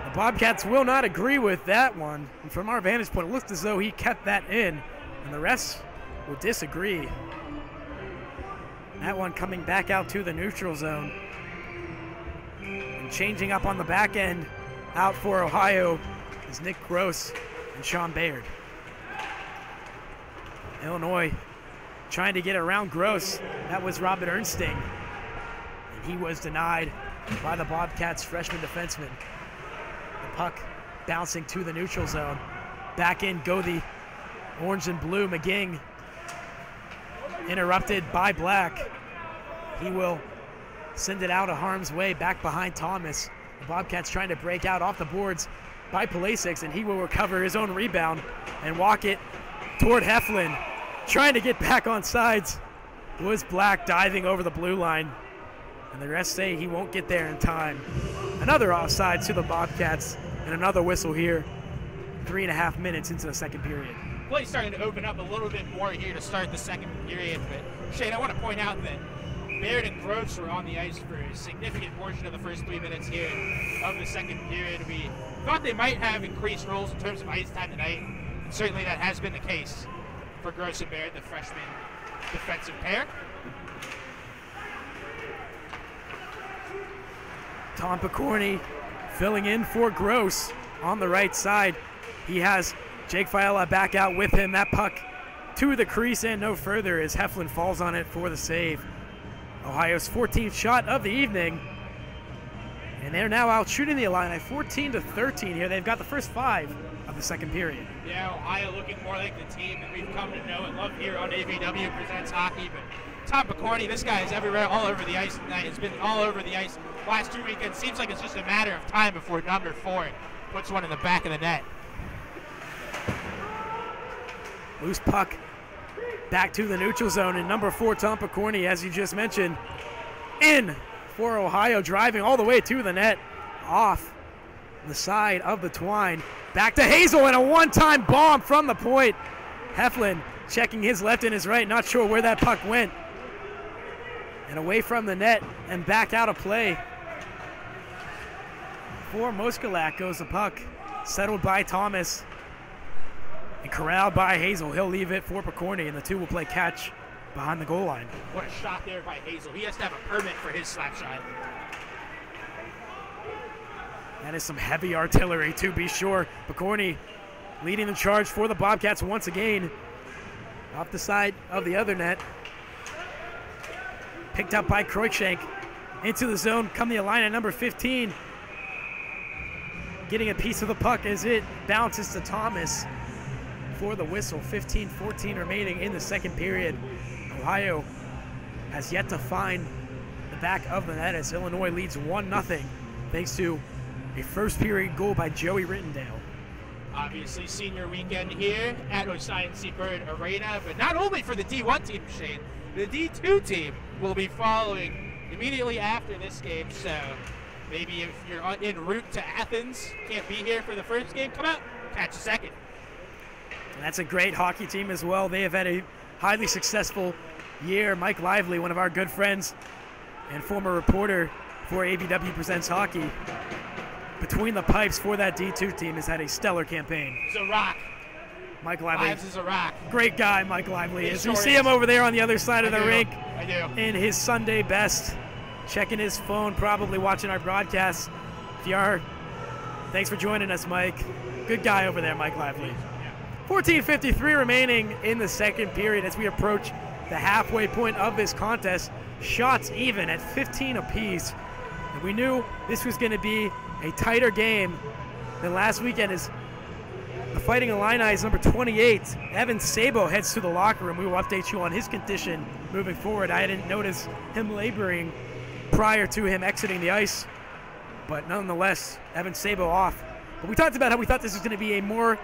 the Bobcats will not agree with that one. And from our vantage point, it looks as though he kept that in, and the rest will disagree. That one coming back out to the neutral zone. And changing up on the back end, out for Ohio, is Nick Gross and Sean Baird. Illinois trying to get around Gross. That was Robin Ernsting. And he was denied by the Bobcats freshman defenseman. The puck bouncing to the neutral zone. Back in go the orange and blue McGing. Interrupted by Black. He will send it out of harm's way back behind Thomas. The Bobcats trying to break out off the boards by Pulisic, and he will recover his own rebound and walk it toward Heflin. Trying to get back on sides was Black, diving over the blue line. And the rest say he won't get there in time. Another offside to the Bobcats, and another whistle here. 3.5 minutes into the second period. Play's starting to open up a little bit more here to start the second period, but Shane, I want to point out that Baird and Gross were on the ice for a significant portion of the first 3 minutes here of the second period. We thought they might have increased roles in terms of ice time tonight, and certainly that has been the case for Gross and Baird, the freshman defensive pair. Tom Picorni filling in for Gross on the right side. He has Jake Fiala back out with him. That puck to the crease and no further as Heflin falls on it for the save. Ohio's 14th shot of the evening. And they're now out shooting the Illini 14-13 here. They've got the first 5 of the second period. Yeah, Ohio looking more like the team that we've come to know and love here on AVW Presents Hockey. But Tom Picorni, this guy is everywhere, all over the ice tonight. Has been all over the ice last 2 weekends. Seems like it's just a matter of time before number 4 puts one in the back of the net. Loose puck back to the neutral zone, and number 4, Tom Picorni, as you just mentioned, in for Ohio, driving all the way to the net, off the side of the twine. Back to Hazel, and a one-time bomb from the point. Heflin checking his left and his right, not sure where that puck went. And away from the net and back out of play. For Moskalak goes the puck, settled by Thomas. And corralled by Hazel. He'll leave it for Picorni, and the two will play catch behind the goal line. What a shot there by Hazel. He has to have a permit for his slap shot. That is some heavy artillery, to be sure. Picorni leading the charge for the Bobcats once again. Off the side of the other net. Picked up by Kroikshank. Into the zone come the Illini, number 15. Getting a piece of the puck as it bounces to Thomas for the whistle. 15-14 remaining in the second period. Ohio has yet to find the back of the net as Illinois leads 1-0 thanks to a first period goal by Joey Rittendale. Obviously senior weekend here at O'Science Bird Arena, but not only for the D1 team, Shane, the D2 team will be following immediately after this game, so maybe if you're en route to Athens, can't be here for the first game, come out, catch a second. And that's a great hockey team as well. They have had a highly successful year. Mike Lively, one of our good friends and former reporter for AVW Presents Hockey, between the pipes for that D2 team, has had a stellar campaign. He's a rock. Mike Lively. Lives is a rock. Great guy, Mike Lively is. You see him over there on the other side of the rink. I do. In his Sunday best. checking his phone, probably watching our broadcast. If you are, thanks for joining us, Mike. Good guy over there, Mike Lively. 14:53 remaining in the second period as we approach the halfway point of this contest. Shots even at 15 apiece. And we knew this was going to be a tighter game than last weekend as the Fighting Illini's number 28, Evan Sabo, heads to the locker room. We will update you on his condition moving forward. I didn't notice him laboring prior to him exiting the ice, but nonetheless, Evan Sabo off. But we talked about how we thought this was going to be a more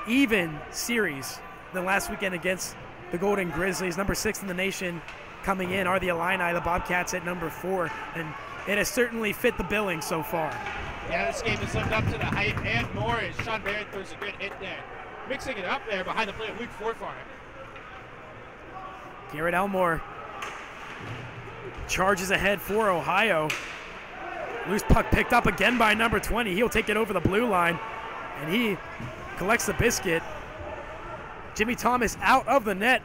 even series than last weekend against the Golden Grizzlies. Number 6 in the nation coming in are the Illini, the Bobcats at number 4, and it has certainly fit the billing so far. Yeah, this game has lived up to the hype and more as Sean Barrett throws a good hit there. Mixing it up there behind the play of Luke Forfar. Garrett Elmore charges ahead for Ohio. Loose puck picked up again by number 20. He'll take it over the blue line, and he collects the biscuit. Jimmy Thomas out of the net.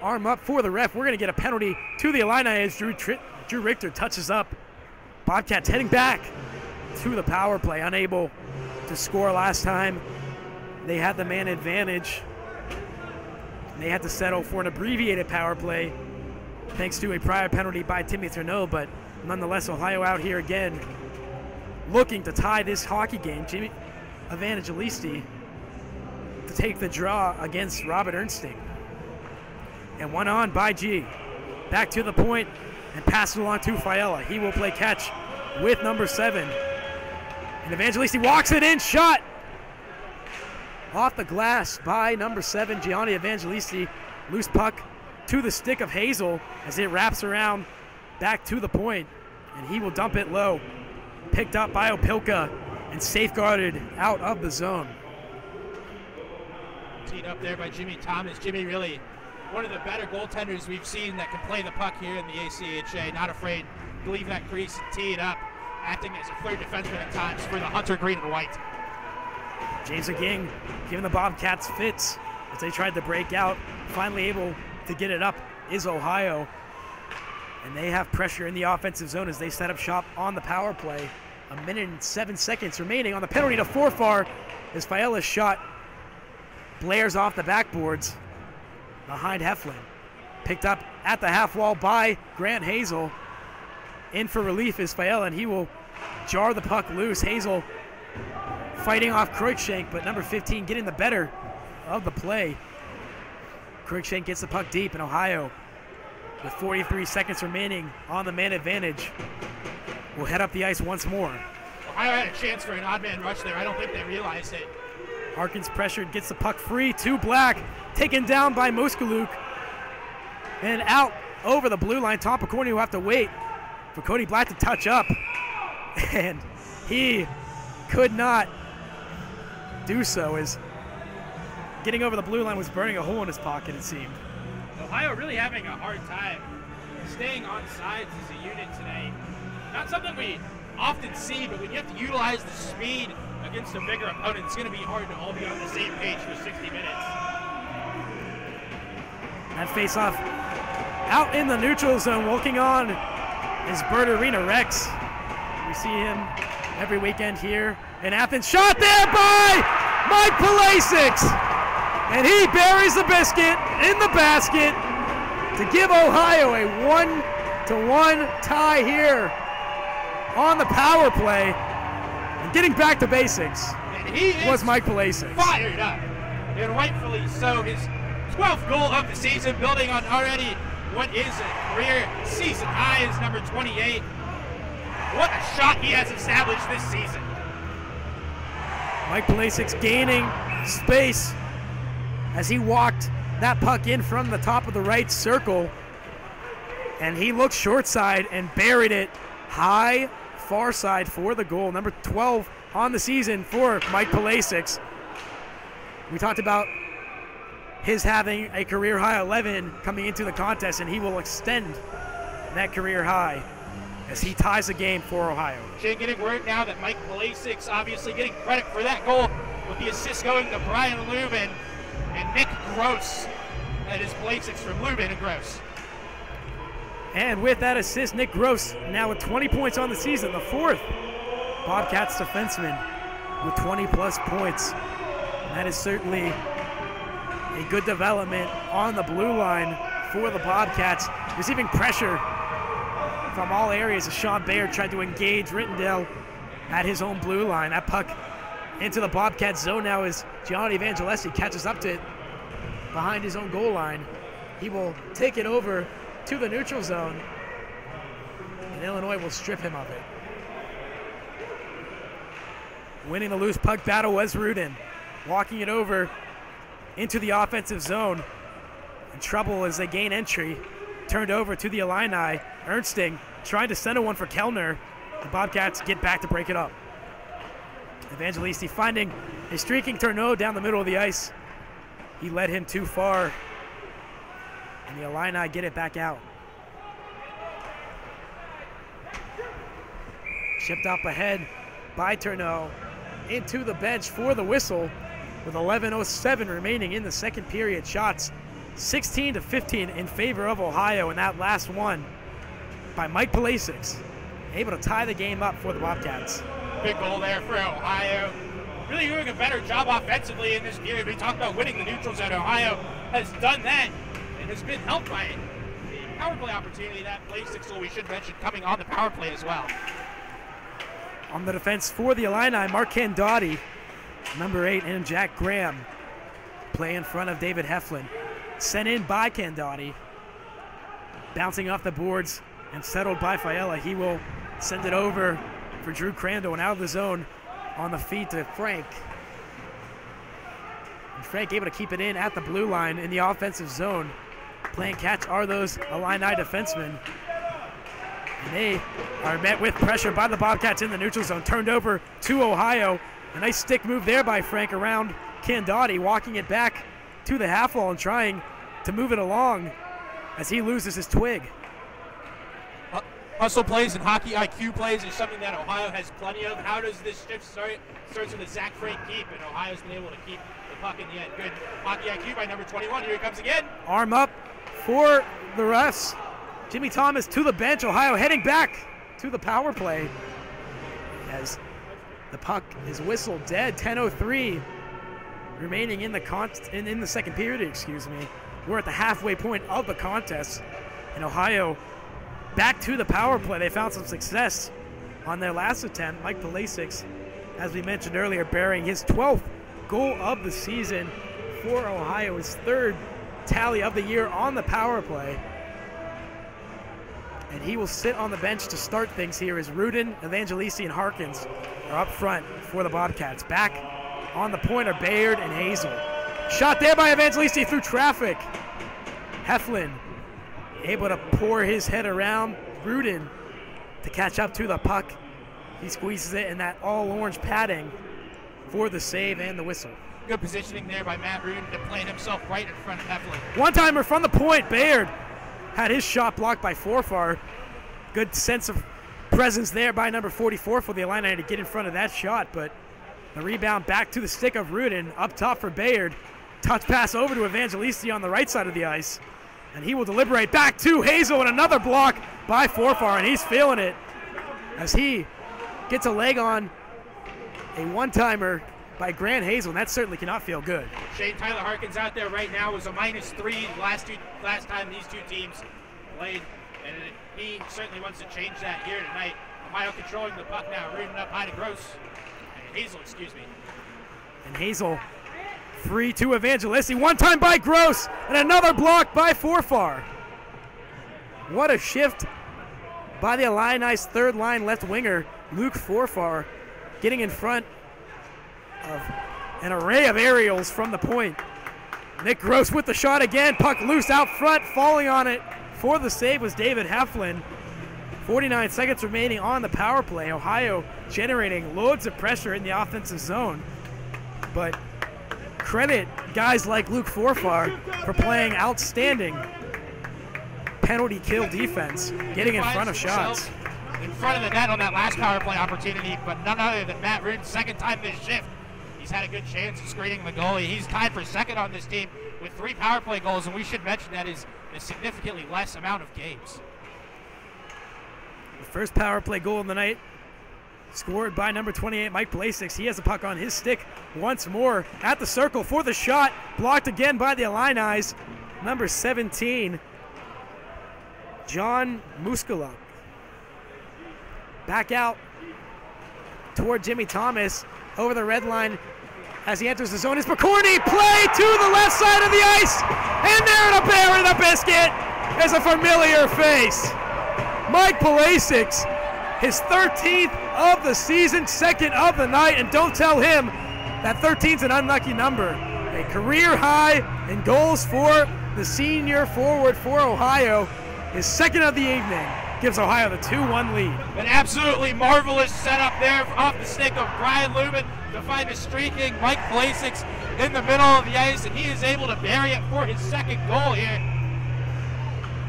Arm up for the ref. We're going to get a penalty to the Illini as Drew Richter touches up. Bobcats heading back to the power play, unable to score last time. They had the man advantage. They had to settle for an abbreviated power play thanks to a prior penalty by Timmy Turneau, but nonetheless, Ohio out here again looking to tie this hockey game. Jimmy Evangelisti to take the draw against Robert Ernsting. And one on by G. Back to the point and pass it along to Fiala. He will play catch with number 7. And Evangelisti walks it in, shot off the glass by number 7, Gianni Evangelisti. Loose puck to the stick of Hazel as it wraps around back to the point, and he will dump it low. Picked up by Opilka and safeguarded out of the zone. Teed up there by Jimmy Thomas. Jimmy really one of the better goaltenders we've seen that can play the puck here in the ACHA. Not afraid to leave that crease and tee it up, acting as a third defenseman at times for the Hunter Green and White. James Ging giving the Bobcats fits as they tried to break out. Finally able to get it up is Ohio. And they have pressure in the offensive zone as they set up shop on the power play. 1 minute and 7 seconds remaining on the penalty to Forfar as Fiala's shot blares off the backboards behind Heflin. Picked up at the half wall by Grant Hazel. In for relief is Fiala, and he will jar the puck loose. Hazel fighting off Cruikshank, but number 15 getting the better of the play. Cruikshank gets the puck deep, and Ohio, with 43 seconds remaining on the man advantage, will head up the ice once more. Ohio had a chance for an odd man rush there. I don't think they realized it. Harkins pressured, gets the puck free to Black, taken down by Muskaluk, and out over the blue line. Tom Picorni will have to wait for Cody Black to touch up, and he could not do so as getting over the blue line was burning a hole in his pocket, it seemed. Ohio really having a hard time staying on sides as a unit today. Not something we often see, but when you have to utilize the speed against a bigger opponent, it's going to be hard to all be on the same page for 60 minutes. That face-off out in the neutral zone, walking on is Bert Arena Rex. We see him every weekend here in Athens. Shot there by Mike Palasic! And he buries the biscuit in the basket to give Ohio a 1-1 tie here on the power play. And getting back to basics was Mike Palasic. Fired up, and rightfully so. His 12th goal of the season, building on already what is a career season high is number 28. What a shot he has established this season. Mike Palasic gaining space as he walked that puck in from the top of the right circle, and he looked short side and buried it high far side for the goal. Number 12 on the season for Mike Palasic. We talked about his having a career high 11 coming into the contest, and he will extend that career high as he ties the game for Ohio. Shane getting word now that Mike Palasic obviously getting credit for that goal, with the assist going to Brian Lubin and Nick Gross. That is Palasic from Lubin and Gross. And with that assist, Nick Gross now with 20 points on the season, the fourth Bobcats defenseman with 20-plus points. And that is certainly a good development on the blue line for the Bobcats. Receiving pressure from all areas as Sean Baird tried to engage Rittendale at his own blue line. That puck into the Bobcats zone now as Gianni Evangelesi catches up to it behind his own goal line. He will take it over to the neutral zone, and Illinois will strip him of it. Winning the loose puck battle was Rudin, walking it over into the offensive zone. In trouble as they gain entry. Turned over to the Illini. Ernsting trying to center one for Kellner. The Bobcats get back to break it up. Evangelisti finding a streaking Tourneau down the middle of the ice. He led him too far, and the Illini get it back out. Shipped up ahead by Tourneau into the bench for the whistle with 11:07 remaining in the second period. Shots 16-15 in favor of Ohio, and that last one by Mike Palasic, able to tie the game up for the Bobcats. Big goal there for Ohio. Really doing a better job offensively in this period. We talked about winning the neutral zone. Ohio has done that and has been helped by it. The power play opportunity, that Palasic goal we should mention coming on the power play as well. On the defense for the Illini, Mark Candotti, number 8, and Jack Graham play in front of David Heflin. Sent in by Candotti, bouncing off the boards and settled by Fiala. He will send it over for Drew Crandall and out of the zone on the feet to Frank. And Frank able to keep it in at the blue line in the offensive zone. Playing catch are those Illini defensemen. And they are met with pressure by the Bobcats in the neutral zone. Turned over to Ohio. A nice stick move there by Frank around Candotti, walking it back to the half wall and trying to move it along as he loses his twig. Hustle plays and hockey IQ plays is something that Ohio has plenty of. How does this shift start? Starts with a Zach Frank keep, and Ohio's been able to keep the puck in the end. Good hockey IQ by number 21. Here he comes again. Arm up for the refs. Jimmy Thomas to the bench. Ohio heading back to the power play as the puck is whistled dead. 10:03 remaining in the second period. Excuse me. We're at the halfway point of the contest, and Ohio back to the power play. They found some success on their last attempt. Mike Palasic, as we mentioned earlier, bearing his 12th goal of the season for Ohio, his third tally of the year on the power play. And he will sit on the bench to start things here as Rudin, Evangelisti, and Harkins are up front for the Bobcats. Back on the point are Bayard and Hazel. Shot there by Evangelisti through traffic. Heflin able to pour his head around Rudin to catch up to the puck. He squeezes it in that all-orange padding for the save and the whistle. Good positioning there by Matt Rudin to plant himself right in front of Heflin. One-timer from the point. Bayard had his shot blocked by Forfar. Good sense of presence there by number 44 for the Illini to get in front of that shot, but the rebound back to the stick of Rudin. Up top for Bayard. Touch pass over to Evangelisti on the right side of the ice. And he will deliberate back to Hazel, and another block by Forfar, and he's feeling it as he gets a leg on a one-timer by Grant Hazel, and that certainly cannot feel good. Shane Tyler Harkins out there right now was a -3 last time these two teams played, and he certainly wants to change that here tonight. Ohio controlling the puck now, Rudin up high to Gross. Hazel, excuse me. And Hazel free to Evangelisti. One time by Gross, and another block by Forfar. What a shift by the Illini's third line left winger, Luke Forfar, getting in front of an array of aerials from the point. Nick Gross with the shot again. Puck loose out front. Falling on it for the save was David Heflin. 49 seconds remaining on the power play. Ohio generating loads of pressure in the offensive zone. But credit guys like Luke Forfar for playing outstanding penalty kill defense, getting in front of shots. In front of the net on that last power play opportunity, but none other than Matt Rudin, second time this shift. He's had a good chance of screening the goalie. He's tied for second on this team with 3 power play goals, and we should mention that is a significantly less amount of games. First power play goal of the night scored by number 28, Mike Blasix. He has the puck on his stick once more at the circle for the shot. Blocked again by the Illini. Number 17, John Muscala. Back out toward Jimmy Thomas over the red line as he enters the zone. Is Picorni, play to the left side of the ice, and there to bury the biscuit is a familiar face. Mike Blasix, his 13th of the season, second of the night, and don't tell him that 13's an unlucky number. A career high in goals for the senior forward for Ohio. His second of the evening gives Ohio the 2-1 lead. An absolutely marvelous setup there off the stick of Brian Lubin to find a streaking Mike Blasix in the middle of the ice, and he is able to bury it for his second goal here.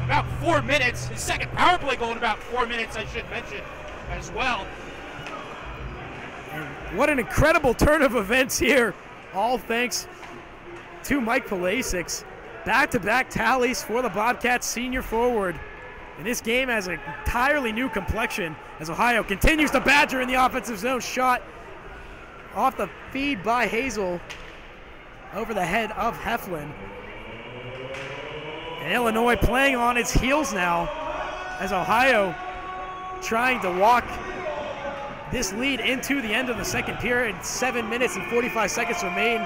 About 4 minutes, his second power play goal in about 4 minutes, I should mention as well. And what an incredible turn of events here, all thanks to Mike Blasix. Back-to-back tallies for the Bobcats senior forward. And this game has an entirely new complexion as Ohio continues to badger in the offensive zone. Shot off the feed by Hazel over the head of Heflin. And Illinois playing on its heels now as Ohio trying to walk this lead into the end of the second period. 7 minutes and 45 seconds remain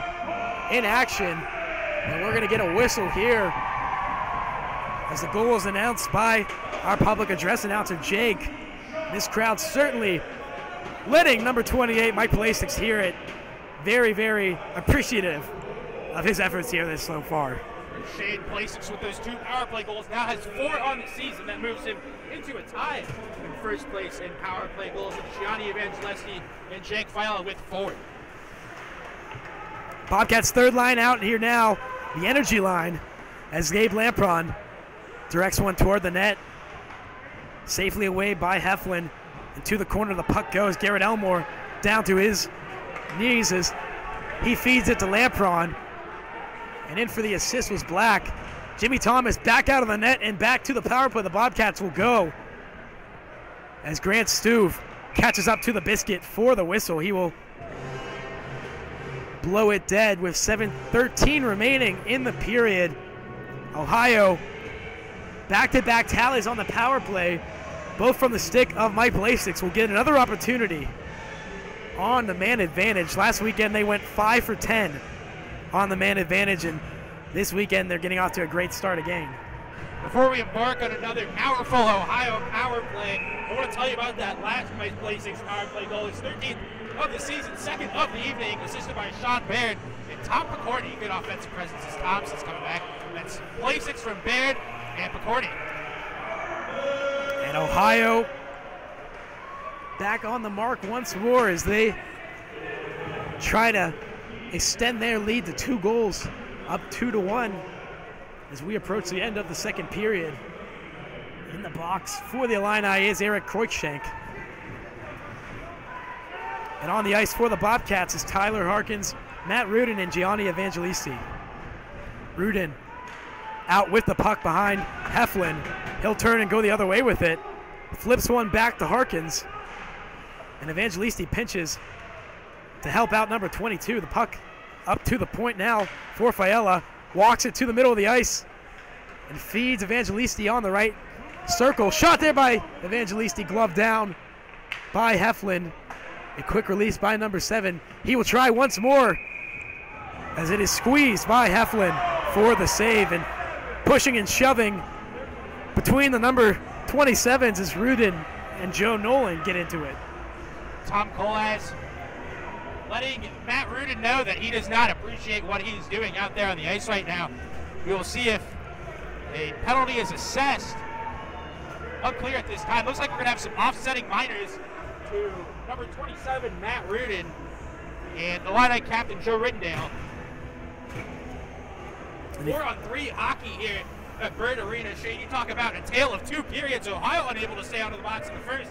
in action. And we're going to get a whistle here as the goal is announced by our public address announcer, Jake. This crowd certainly letting number 28, Mike Blasix, hear it. Very, very appreciative of his efforts here so far. Shane Blasix with those 2 power play goals now has 4 on the season. That moves him into a tie in first place in power play goals with Gianni Evangelisti and Jake Fila with 4. Bobcats third line out here now, the energy line, as Gabe Lampron directs one toward the net. Safely away by Heflin, and to the corner the puck goes. Garrett Elmore down to his knees as he feeds it to Lampron. And in for the assist was Black. Jimmy Thomas back out of the net and back to the power play. The Bobcats will go as Grant Stuve catches up to the biscuit for the whistle. He will blow it dead with 7:13 remaining in the period. Ohio back-to-back tallies on the power play, both from the stick of Mike Blasix. Will get another opportunity on the man advantage. Last weekend they went 5 for 10 on the man advantage, and this weekend they're getting off to a great start again. Before we embark on another powerful Ohio power play, I want to tell you about that last Mike Blasix power play goal. His 13th of the season, second of the evening, assisted by Sean Baird and Tom Picorni. Good offensive presence as Thompson's coming back. That's Blasix from Baird and Picorni. And Ohio back on the mark once more as they try to extend their lead to 2 goals, up 2-1 as we approach the end of the second period. In the box for the Illini is Eric Kreutzschank. And on the ice for the Bobcats is Tyler Harkins, Matt Rudin, and Gianni Evangelisti. Rudin out with the puck behind Heflin. He'll turn and go the other way with it. Flips one back to Harkins. And Evangelisti pinches to help out number 22. The puck up to the point now for Fiala. Walks it to the middle of the ice and feeds Evangelisti on the right circle. Shot there by Evangelisti, glove down by Heflin. A quick release by number 7. He will try once more as it is squeezed by Heflin for the save, and pushing and shoving between the number 27s as Rudin and Joe Nolan get into it. Tom Colas letting Matt Rudin know that he does not appreciate what he's doing out there on the ice right now. We will see if a penalty is assessed. Unclear at this time. Looks like we're going to have some offsetting minors to number 27, Matt Rudin, and Illini captain Joe Riddendale. 4-on-3 hockey here at Bird Arena. Shane, you talk about a tale of 2 periods. Ohio unable to stay out of the box in the first.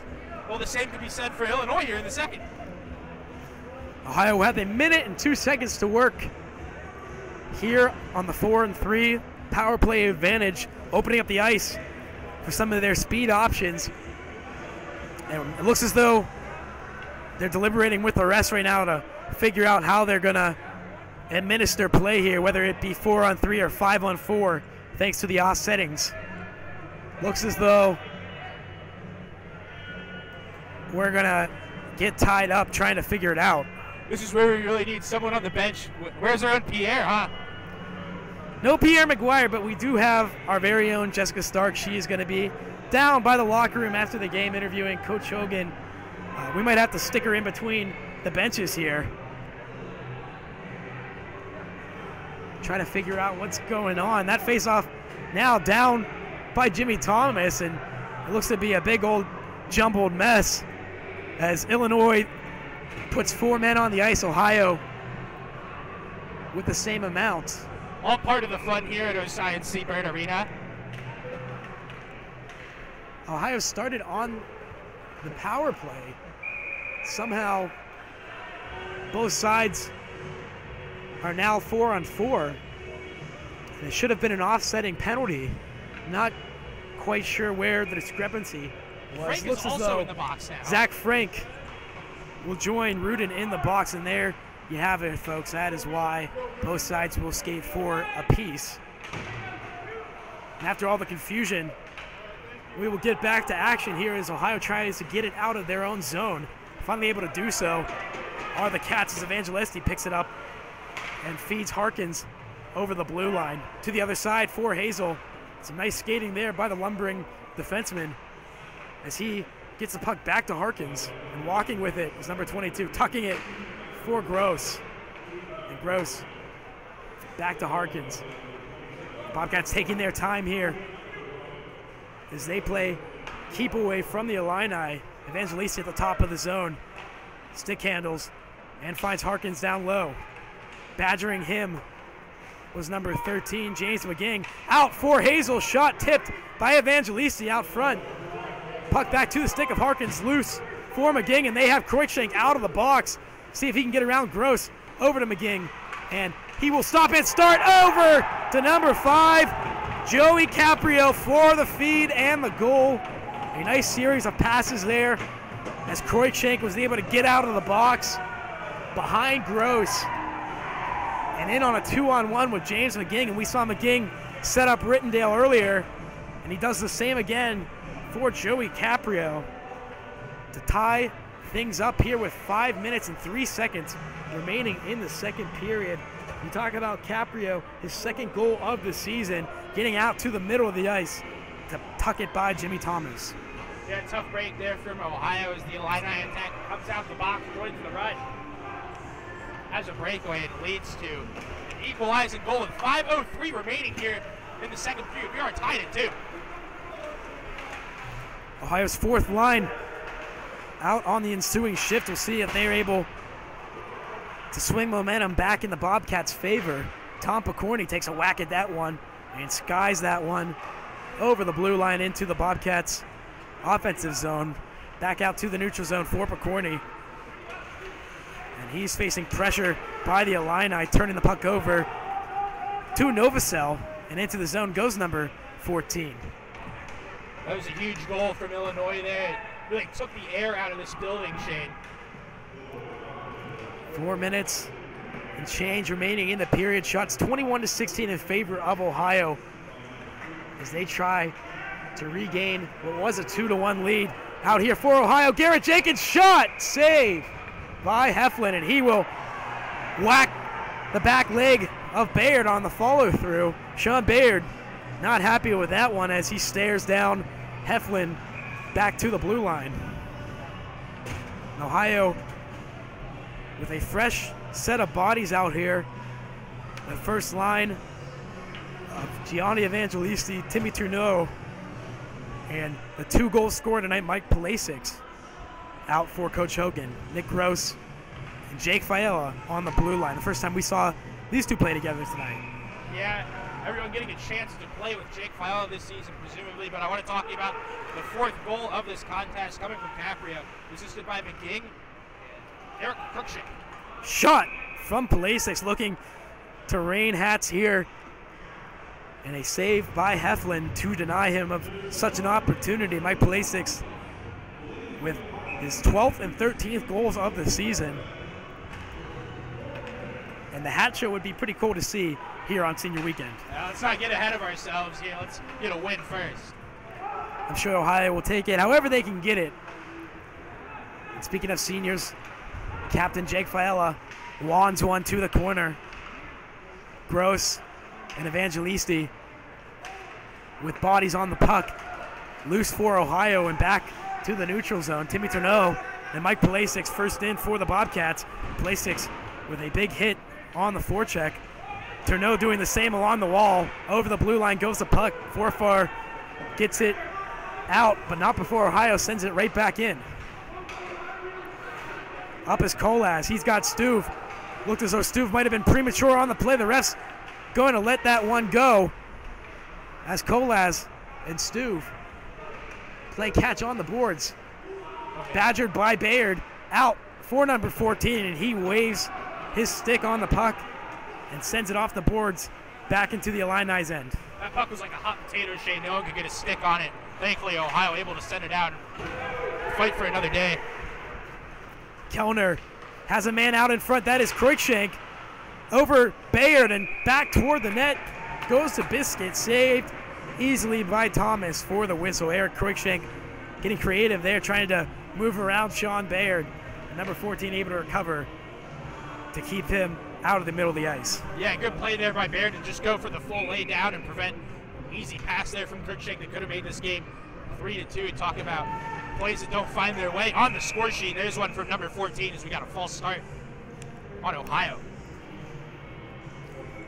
Well, the same could be said for Illinois here in the second. Ohio had a minute and 2 seconds to work here on the 4-on-3 power play advantage, opening up the ice for some of their speed options. And it looks as though they're deliberating with the rest right now to figure out how they're going to administer play here, whether it be 4-on-3 or 5-on-4, thanks to the off settings. Looks as though we're going to get tied up trying to figure it out. This is where we really need someone on the bench. Where's our own Pierre, huh? No Pierre McGuire, but we do have our very own Jessica Stark. She is going to be down by the locker room after the game interviewing Coach Hogan. We might have to stick her in between the benches here. Trying to figure out what's going on. That face-off now down by Jimmy Thomas, and it looks to be a big old jumbled mess as Illinois puts 4 men on the ice. Ohio with the same amount. All part of the fun here at Ocean Seabird Arena. Ohio started on the power play. Somehow both sides are now 4-on-4. And it should have been an offsetting penalty. Not quite sure where the discrepancy was. Frank is also in the box now. Zach Frank will join Rudin in the box, and there you have it, folks. That is why both sides will skate 4 apiece. And after all the confusion, we will get back to action here as Ohio tries to get it out of their own zone. Finally able to do so are the Cats as Evangelisti picks it up and feeds Harkins over the blue line. To the other side for Hazel. Some nice skating there by the lumbering defenseman as he gets the puck back to Harkins, and walking with it is number 22, tucking it for Gross. And Gross back to Harkins. Bobcats taking their time here as they play keep away from the Illini. Evangelisti at the top of the zone. Stick handles and finds Harkins down low. Badgering him was number 13, James McGing. Out for Hazel, shot tipped by Evangelisti out front. Puck back to the stick of Harkins, loose for McGing, and they have Cruikshank out of the box. See if he can get around Gross, over to McGing, and he will stop and start over to number 5, Joey Caprio for the feed and the goal. A nice series of passes there as Cruikshank was able to get out of the box behind Gross and in on a 2-on-1 with James McGing, and we saw McGing set up Rittendale earlier, and he does the same again for Joey Caprio to tie things up here with 5 minutes and 3 seconds remaining in the second period. You talk about Caprio, his second goal of the season, getting out to the middle of the ice to tuck it by Jimmy Thomas. Yeah, tough break there from Ohio as the Illini attack comes out the box, joins the run. Has a breakaway and leads to an equalizing goal with 5:03 remaining here in the second period. We are tied at 2. Ohio's fourth line out on the ensuing shift. We'll see if they're able to swing momentum back in the Bobcats' favor. Tom Picorni takes a whack at that one and skies that one over the blue line into the Bobcats' offensive zone. Back out to the neutral zone for Picorni. And he's facing pressure by the Illini, turning the puck over to Novosel, and into the zone goes number 14. That was a huge goal from Illinois there. It really took the air out of this building, Shane. 4 minutes and change remaining in the period. Shots 21-16 in favor of Ohio as they try to regain what was a 2-1 lead. Out here for Ohio, Garrett Jenkins, shot, save by Heflin, and he will whack the back leg of Bayard on the follow-through. Sean Bayard not happy with that one as he stares down Heflin back to the blue line. Ohio with a fresh set of bodies out here. The first line of Gianni Evangelisti, Timmy Tourneau, and the 2 goals scored tonight, Mike Pulisic, out for Coach Hogan. Nick Gross and Jake Fiala on the blue line. The first time we saw these two play together tonight. Yeah, everyone getting a chance to play with Jake Fiala this season, presumably, but I want to talk to you about the 4th goal of this contest coming from Caprio, assisted by McGing. Eric Cruikshank. Shot from Pulisic, looking to rain hats here. And a save by Heflin to deny him of such an opportunity. Mike Pulisic with his 12th and 13th goals of the season. And the hat show would be pretty cool to see here on senior weekend. Let's not get ahead of ourselves here. Let's get a win first. I'm sure Ohio will take it however they can get it. And speaking of seniors, Captain Jake Fiala wands one to the corner. Gross and Evangelisti with bodies on the puck. Loose for Ohio and back to the neutral zone. Timmy Turneau and Mike Pulisic first in for the Bobcats. Pulisic with a big hit on the forecheck. Turneau doing the same along the wall. Over the blue line goes the puck. Forfar gets it out, but not before Ohio sends it right back in. Up is Kolas. He's got Stuve. Looked as though Stuve might have been premature on the play. The ref's going to let that one go as Kolas and Stuve play catch on the boards. Badgered by Bayard. Out for number 14, and he waves his stick on the puck and sends it off the boards back into the Illini's end. That puck was like a hot potato, Shane. No one could get a stick on it. Thankfully, Ohio able to send it out and fight for another day. Kellner has a man out in front. That is Cruikshank over Bayard and back toward the net. Goes to Biscuit, saved easily by Thomas for the whistle. Eric Cruikshank getting creative there, trying to move around Sean Bayard. And number 14 able to recover to keep him out of the middle of the ice. Yeah, good play there by Bayard to just go for the full lay down and prevent an easy pass there from Cruikshank that could have made this game 3-2. Talk about plays that don't find their way on the score sheet. There's one from number 14 as we got a false start on Ohio.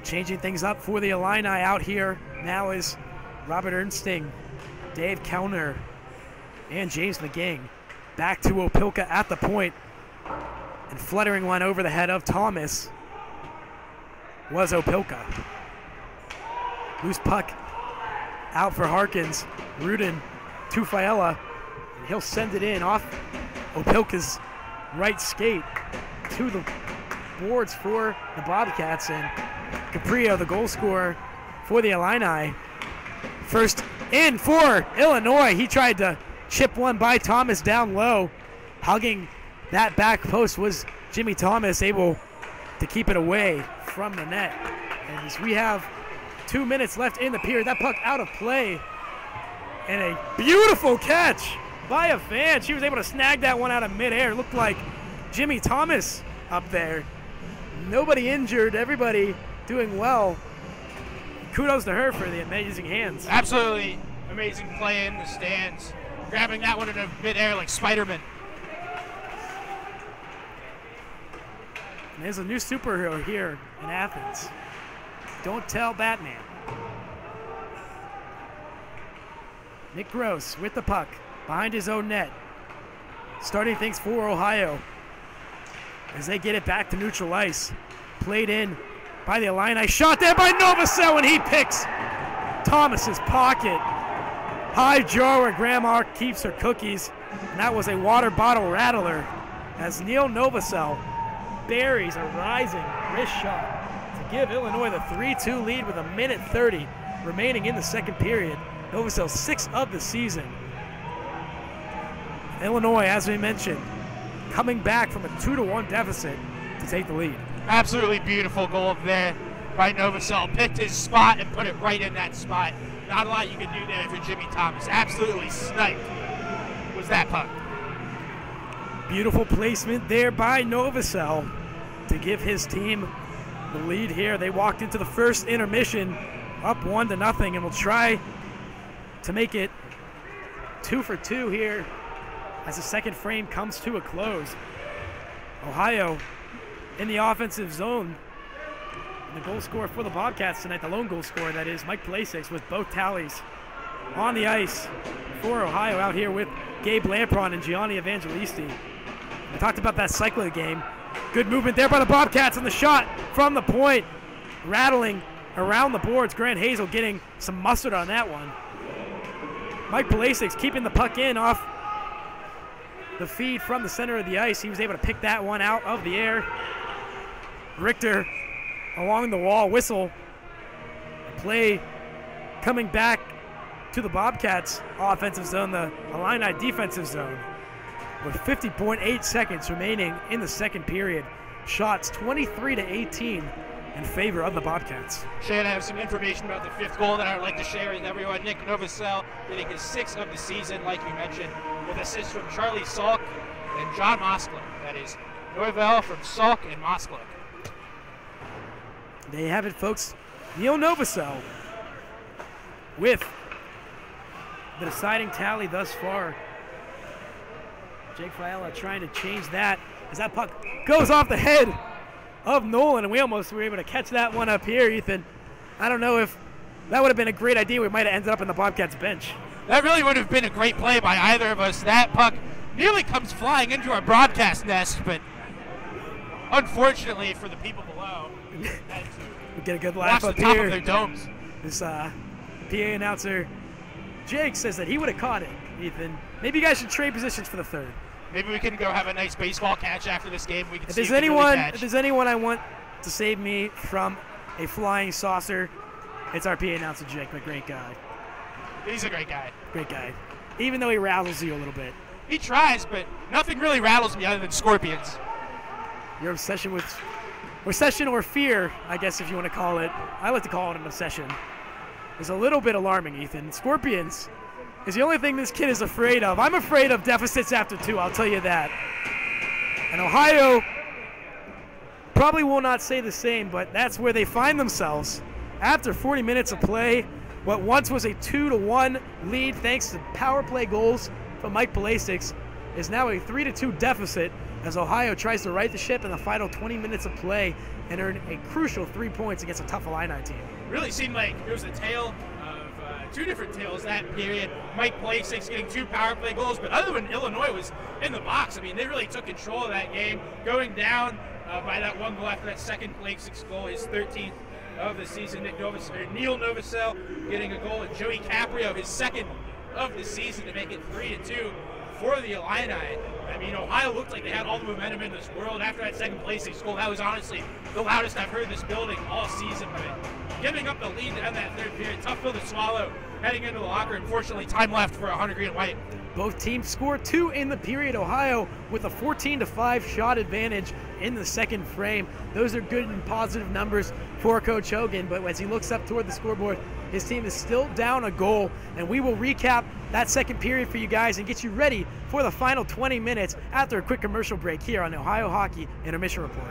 Changing things up for the Illini out here now is Robert Ernsting, Dave Kellner, and James McGing. Back to Opilka at the point, and fluttering one over the head of Thomas was Opilka. Loose puck out for Harkins. Rudin to Fiala, and he'll send it in off Opilka's right skate to the boards for the Bobcats, and Caprio, the goal scorer for the Illini. First in for Illinois. He tried to chip one by Thomas down low. Hugging that back post was Jimmy Thomas, able to keep it away from the net. And as we have 2 minutes left in the period, that puck out of play. And a beautiful catch by a fan. She was able to snag that one out of midair. It looked like Jimmy Thomas up there. Nobody injured, everybody doing well. Kudos to her for the amazing hands. Absolutely amazing play in the stands. Grabbing that one in midair like Spider-Man. And there's a new superhero here in Athens. Don't tell Batman. Nick Gross with the puck behind his own net. Starting things for Ohio as they get it back to neutral ice. Played in by the Illini. Shot there by Novosel, and he picks Thomas's pocket. High jar where Grandma keeps her cookies. And that was a water bottle rattler as Neil Novosel buries a rising wrist shot to give Illinois the 3-2 lead with 1:30 remaining in the second period. Novosel 6th of the season. Illinois, as we mentioned, coming back from a 2-1 deficit to take the lead. Absolutely beautiful goal there by Novosel. Picked his spot and put it right in that spot. Not a lot you can do there for Jimmy Thomas. Absolutely sniped was that puck. Beautiful placement there by Novosel to give his team the lead here. They walked into the first intermission up 1-0 and will try to make it 2 for 2 here as the second frame comes to a close. Ohio in the offensive zone. And the goal scorer for the Bobcats tonight, the lone goal scorer that is, Mike Pulisic with both tallies on the ice for Ohio out here with Gabe Lampron and Gianni Evangelisti. We talked about that cycle of the game. Good movement there by the Bobcats on the shot from the point. Rattling around the boards. Grant Hazel getting some mustard on that one. Mike Pulisic keeping the puck in off the feed from the center of the ice. He was able to pick that one out of the air. Richter along the wall, whistle. Play coming back to the Bobcats offensive zone, the Illini defensive zone. with 50.8 seconds remaining in the second period. Shots 23-18 in favor of the Bobcats. Shane, I have some information about the fifth goal that I would like to share with everyone. Nick Novosel getting his 6th of the season, like you mentioned, with assists from Charlie Salk and John Mosklik. That is Novell from Salk and Mosklik. There you have it, folks. Neil Novosel with the deciding tally thus far. Jake Fiala trying to change that as that puck goes off the head of Nolan, and we almost were able to catch that one up here, Ethan. I don't know if that would have been a great idea. We might have ended up in the Bobcats bench. That really would have been a great play by either of us. That puck nearly comes flying into our broadcast nest, but unfortunately for the people below, we get a good laugh up the top here. Of their domes. This PA announcer, Jake, says that he would have caught it, Ethan. Maybe you guys should trade positions for the third. Maybe we can go have a nice baseball catch after this game. We can If see there's anyone I want to save me from a flying saucer, it's our PA announcer, Jake, but great guy. He's a great guy. Great guy. Even though he rattles you a little bit. He tries, but nothing really rattles me other than scorpions. Your obsession with recession or fear, I guess if you want to call it, I like to call it an obsession, is a little bit alarming, Ethan. Scorpions is the only thing this kid is afraid of. I'm afraid of deficits after 2, I'll tell you that. And Ohio probably will not say the same, but that's where they find themselves after 40 minutes of play. What once was a 2-1 lead thanks to power play goals from Mike Palasic is now a 3-2 deficit as Ohio tries to right the ship in the final 20 minutes of play and earn a crucial 3 points against a tough Illini team. Really seemed like it was a tale of 2 different tales that period. Mike Palasic getting 2 power play goals, but other than Illinois was in the box. I mean, they really took control of that game, going down by that 1 goal after that second Palasic goal, his 13th of the season. Neil Novosel getting a goal, and Joey Caprio, his 2nd of the season, to make it 3-2 for the Illini. I mean, Ohio looked like they had all the momentum in this world after that second Palasic goal. That was honestly the loudest I've heard this building all season. But giving up the lead to end that third period, tough pill to swallow. Heading into the locker, unfortunately, time left for 100 green and white. Both teams scored 2 in the period. Ohio with a 14-5 shot advantage in the second frame. Those are good and positive numbers for Coach Hogan, but as he looks up toward the scoreboard, his team is still down a goal, and we will recap that second period for you guys and get you ready for the final 20 minutes after a quick commercial break here on Ohio Hockey Intermission Report.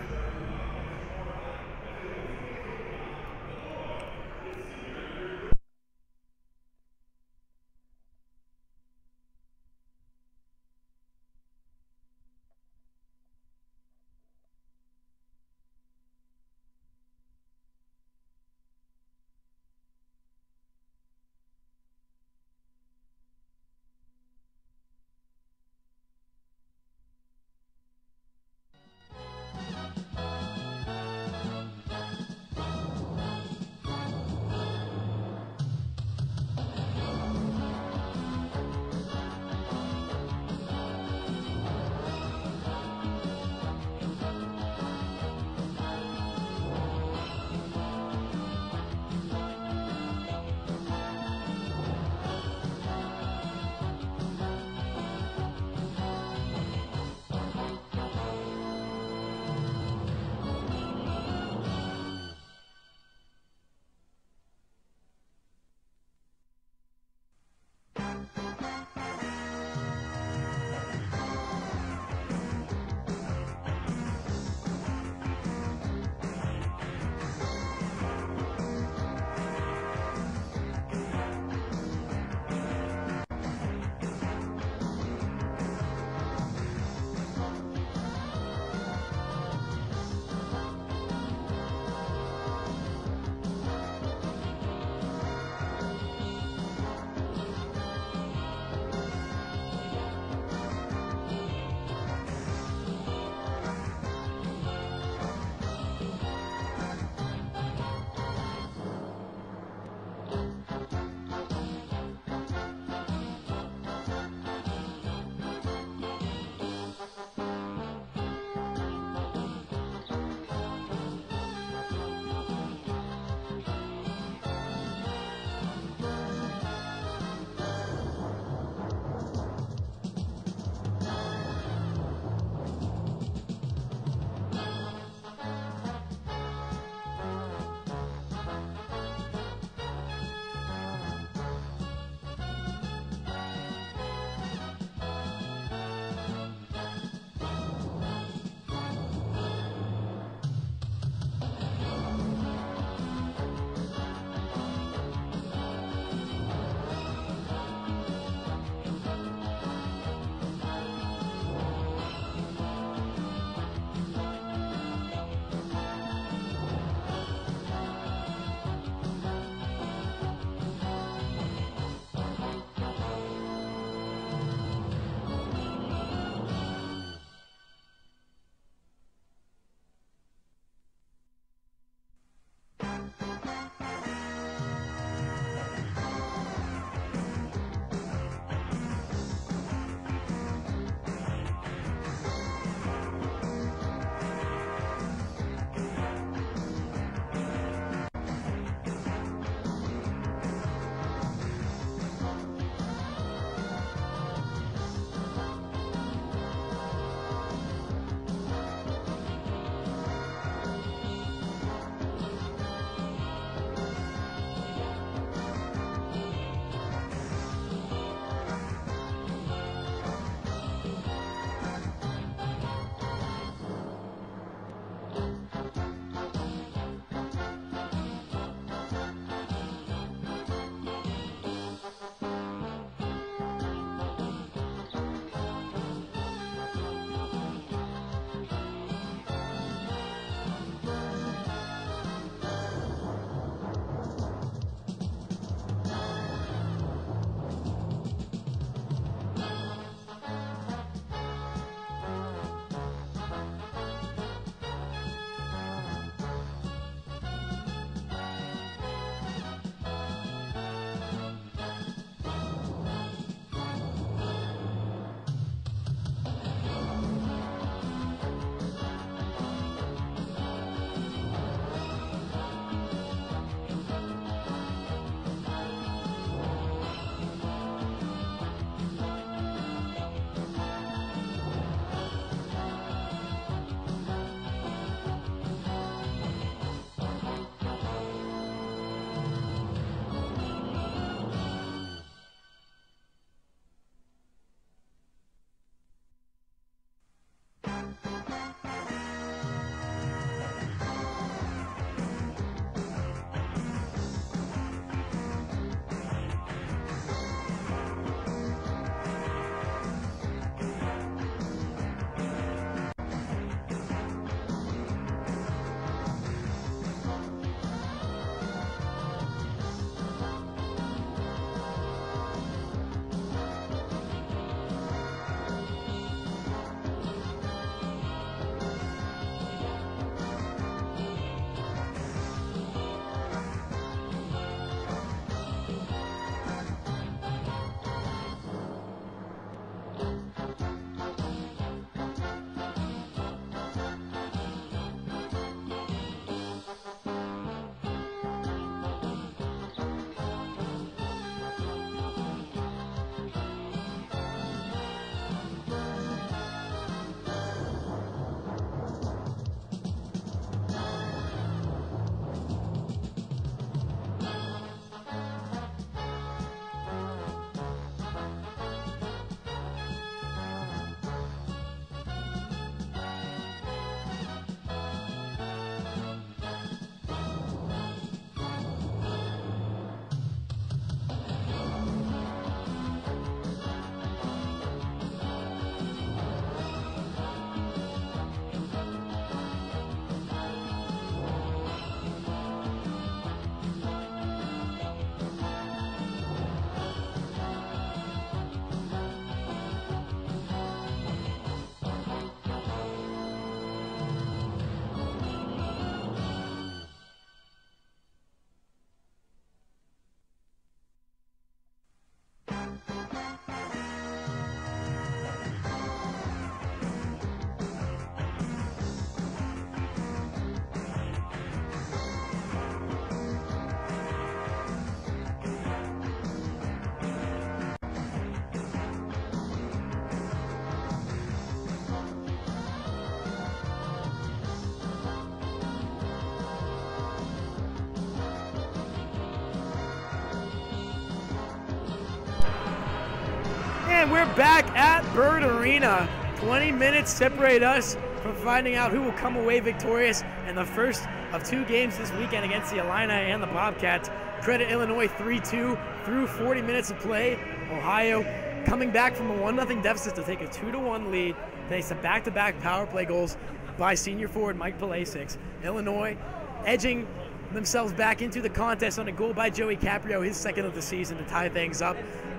And we're back at Bird Arena. 20 minutes separate us from finding out who will come away victorious in the first of 2 games this weekend against the Illini and the Bobcats. Credit Illinois 3-2 through 40 minutes of play. Ohio coming back from a 1-0 deficit to take a 2-1 lead. Thanks to back-to-back power play goals by senior forward Mike Pulisic. Illinois edging themselves back into the contest on a goal by Joey Caprio, his second of the season, to tie things up.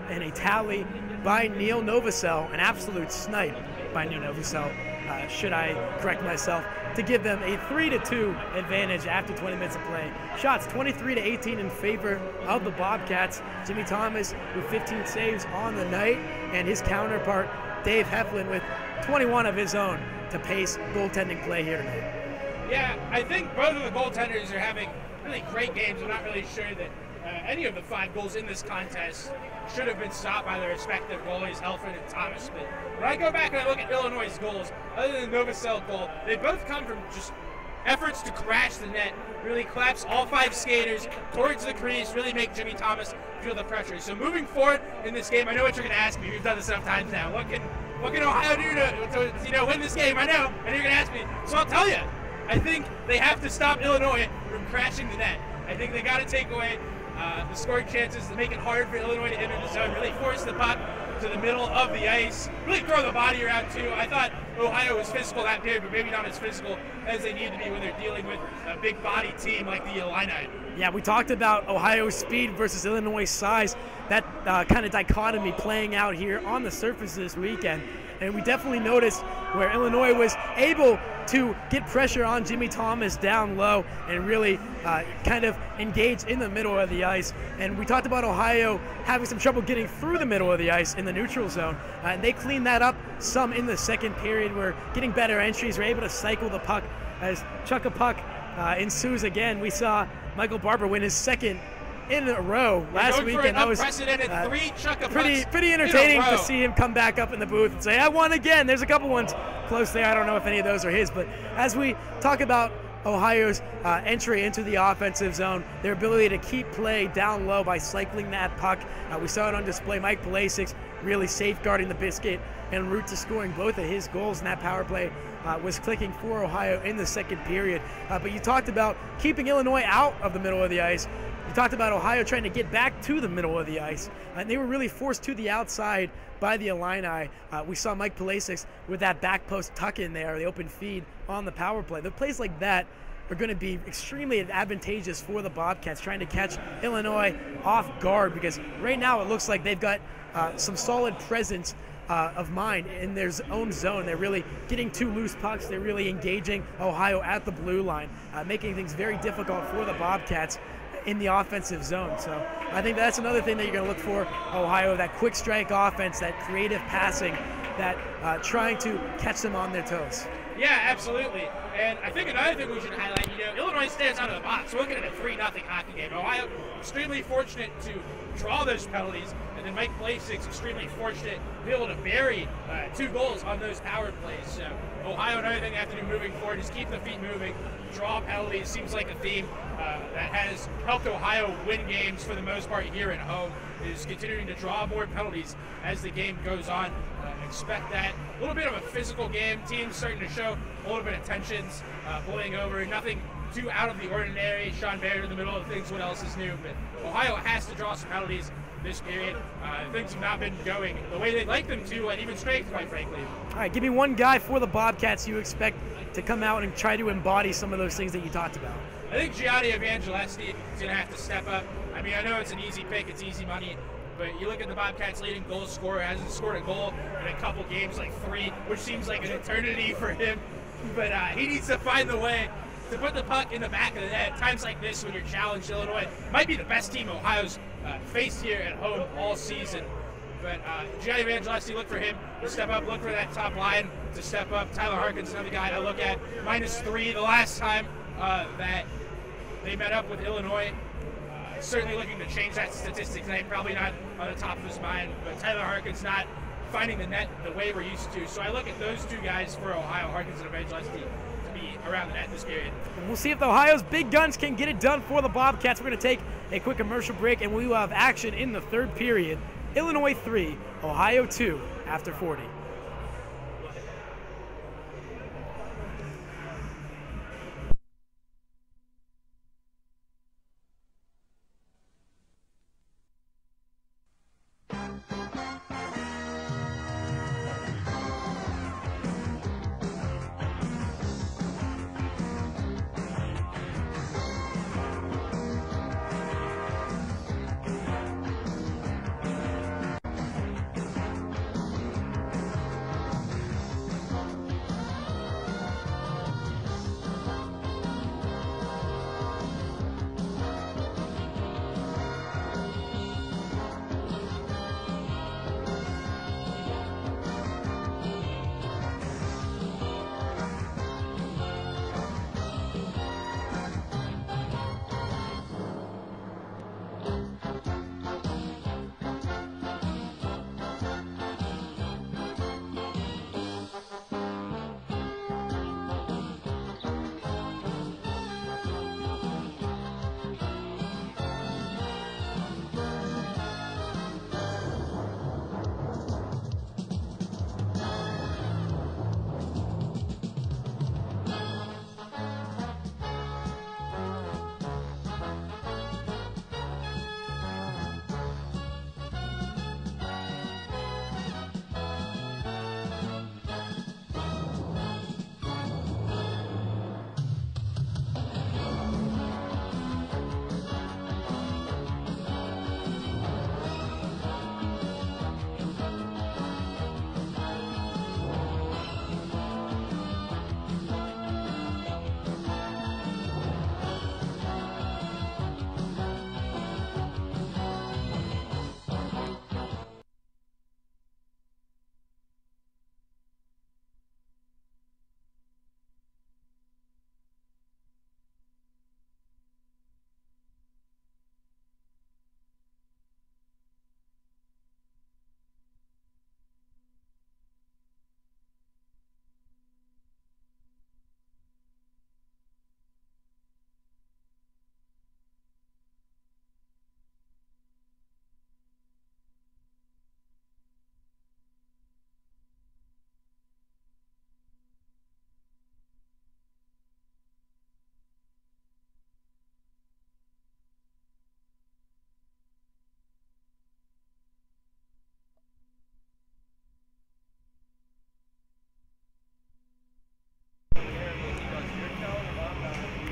And a tally by Neil Novosel, an absolute snipe by Neil Novosel, should I correct myself, to give them a 3-2 advantage after 20 minutes of play. Shots 23-18 in favor of the Bobcats. Jimmy Thomas with 15 saves on the night, and his counterpart, Dave Heflin, with 21 of his own to pace goaltending play here tonight. Yeah, I think both of the goaltenders are having really great games. I'm not really sure that any of the 5 goals in this contest should have been stopped by their respective goalies, Helfrich and Thomas. But when I go back and I look at Illinois' goals, other than the Novosel goal, they both come from just efforts to crash the net, really collapse all 5 skaters towards the crease, really make Jimmy Thomas feel the pressure. So moving forward in this game, I know what you're going to ask me. We've done this enough times now. What can Ohio do to win this game? I know, and you're going to ask me. So I'll tell you. I think they have to stop Illinois from crashing the net. I think they got to take away the scoring chances to make it hard for Illinois to enter the zone, really force the puck to the middle of the ice, really throw the body around too. I thought Ohio was physical that period, but maybe not as physical as they need to be when they're dealing with a big body team like the Illini. Yeah, we talked about Ohio's speed versus Illinois' size, that kind of dichotomy playing out here on the surface this weekend. And we definitely noticed where Illinois was able to get pressure on Jimmy Thomas down low and really kind of engage in the middle of the ice. And we talked about Ohio having some trouble getting through the middle of the ice in the neutral zone. And they cleaned that up some in the second period. We're getting better entries. We're able to cycle the puck as Chuck-a-Puck ensues again. We saw Michael Barber win his second in a row last weekend. That was pretty entertaining to see him come back up in the booth and say, I won again. There's a couple ones close there. I don't know if any of those are his, but as we talk about Ohio's entry into the offensive zone, their ability to keep play down low by cycling that puck, we saw it on display. Mike Pulisic really safeguarding the biscuit en route to scoring both of his goals, and that power play was clicking for Ohio in the second period. But you talked about keeping Illinois out of the middle of the ice. You talked about Ohio trying to get back to the middle of the ice, and they were really forced to the outside by the Illini. We saw Mike Pulisic with that back post tuck in there, the open feed on the power play. The plays like that are going to be extremely advantageous for the Bobcats, trying to catch Illinois off guard, because right now it looks like they've got some solid presence of mind in their own zone. They're really getting 2 loose pucks. They're really engaging Ohio at the blue line, making things very difficult for the Bobcats in the offensive zone. So I think that's another thing that you're going to look for, Ohio, that quick strike offense, that creative passing, that trying to catch them on their toes. Yeah, absolutely. And I think another thing we should highlight, Illinois stands out of the box. We're looking at a 3-0 hockey game. Ohio extremely fortunate to draw those penalties, and then Mike Pulisic extremely fortunate to be able to bury 2 goals on those power plays. So Ohio, another thing they have to do moving forward is keep the feet moving, draw penalties. Seems like a theme that has helped Ohio win games for the most part here at home, is continuing to draw more penalties as the game goes on. Expect that. A little bit of a physical game. Teams starting to show a little bit of tensions, bullying over. Nothing too out of the ordinary. Sean Baird in the middle of things. What else is new? But Ohio has to draw some penalties this period. Things have not been going the way they'd like them to, and even strength, quite frankly. All right, give me one guy for the Bobcats you expect to come out and try to embody some of those things that you talked about. I think Gianni Evangelista is going to have to step up. I mean, I know it's an easy pick, it's easy money, but you look at the Bobcats' leading goal scorer, hasn't scored a goal in a couple games, like 3, which seems like an eternity for him. But he needs to find the way to put the puck in the back of the net. Times like this, when you're challenged, Illinois might be the best team Ohio's faced here at home all season. But Gianni Evangelista, look for him to step up. Look for that top line to step up. Tyler Harkin's another guy to look at. -3 the last time that they met up with Illinois. Certainly looking to change that statistic tonight. Probably not on the top of his mind, but Tyler Harkin's not finding the net the way we're used to. So I look at those 2 guys for Ohio, Harkins and Evangelista, to be around the net this period. And we'll see if Ohio's big guns can get it done for the Bobcats. We're going to take a quick commercial break, and we will have action in the third period Illinois 3, Ohio 2 after 40.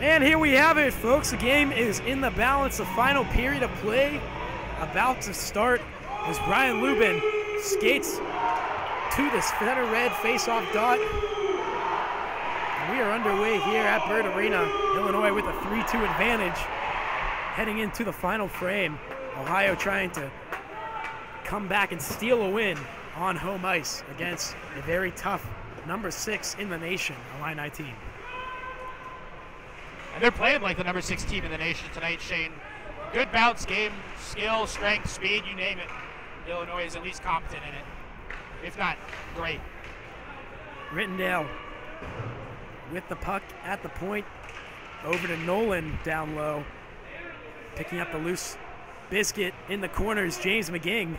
And here we have it, folks. The game is in the balance. The final period of play about to start as Brian Lubin skates to the center red face-off dot. And we are underway here at Bird Arena, Illinois, with a 3-2 advantage heading into the final frame. Ohio trying to come back and steal a win on home ice against a very tough number 6 in the nation, Illini team. And they're playing like the number 6 team in the nation tonight, Shane. Good bounce game, skill, strength, speed, you name it. Illinois is at least competent in it, if not great. Rittendale with the puck at the point, over to Nolan down low. Picking up the loose biscuit in the corners, James McGing.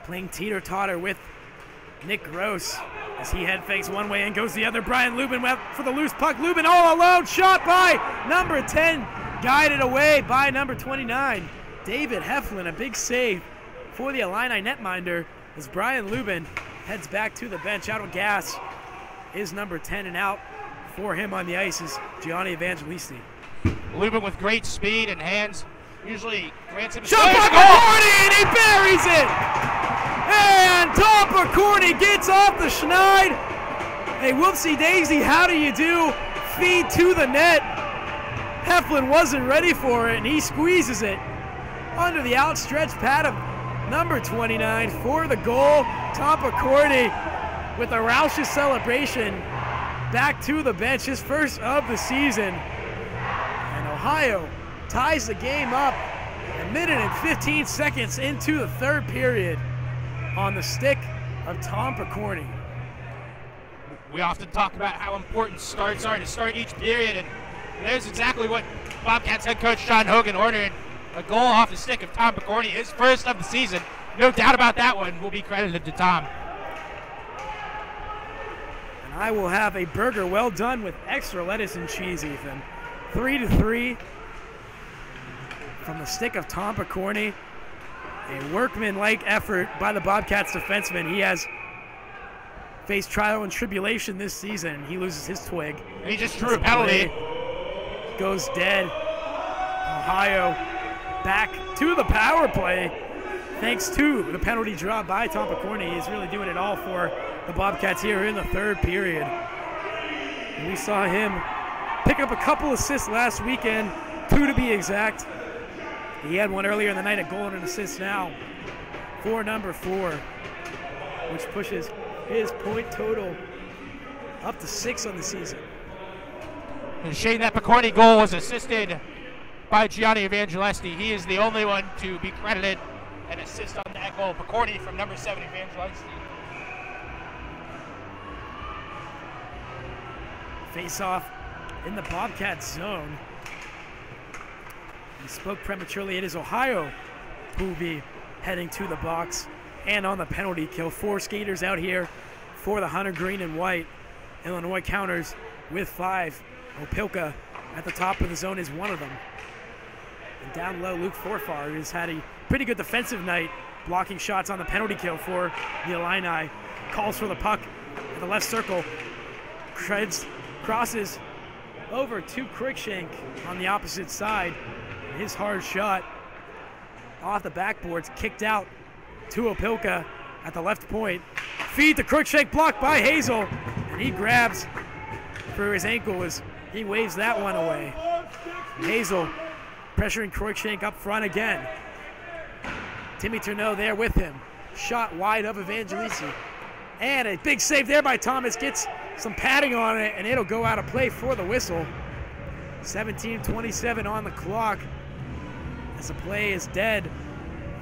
Playing teeter-totter with Nick Gross as he head fakes one way and goes the other. Brian Lubin went for the loose puck. Lubin all alone, shot by number 10, guided away by number 29. David Heflin, a big save for the Illini netminder as Brian Lubin heads back to the bench. Out of gas is number 10, and out for him on the ice is Gianni Evangelisti. Lubin with great speed and hands usually grants him a shot by Corney, and he buries it! And Tom Corney gets off the schneid. Hey, whoopsie daisy, how do you do? Feed to the net. Heflin wasn't ready for it, and he squeezes it under the outstretched pad of number 29 for the goal. Tom Corney with a raucous celebration back to the bench, his first of the season. And Ohio ties the game up a minute and 15 seconds into the third period on the stick of Tom Corney. We often talk about how important starts are to start each period, and there's exactly what Bobcats head coach John Hogan ordered. A goal off the stick of Tom Picorni, his first of the season. No doubt about that one will be credited to Tom. And I will have a burger well done with extra lettuce and cheese, Ethan. 3-3 from the stick of Tom Picorni. A workman-like effort by the Bobcats defenseman. He has faced trial and tribulation this season. He loses his twig. And he just drew a penalty. Goes dead. Ohio back to the power play. Thanks to the penalty draw by Tom Picorni. He's really doing it all for the Bobcats here in the third period. And we saw him pick up a couple assists last weekend, 2 to be exact. He had one earlier in the night, a goal and an assist now for number 4, which pushes his point total up to 6 on the season. And Shane, that Picorni goal was assisted by Gianni Evangelisti. He is the only one to be credited an assist on that goal. Picorni from number 7, Evangelisti. Face off in the Bobcats zone. He spoke prematurely. It is Ohio who will be heading to the box and on the penalty kill. 4 skaters out here for the Hunter green and white. Illinois counters with 5. Opilka at the top of the zone is one of them. And down low, Luke Forfar has had a pretty good defensive night, blocking shots on the penalty kill for the Illini. Calls for the puck in the left circle. Crosses over to Cruikshank on the opposite side. His hard shot off the backboards, kicked out to Opilka at the left point. Feed to Cruikshank, blocked by Hazel, and he grabs for his ankle as he waves that one away. Hazel pressuring Cruikshank up front again. Timmy Turneau there with him. Shot wide of Evangelisti. And a big save there by Thomas. Gets some padding on it, and it'll go out of play for the whistle. 17:27 on the clock as the play is dead.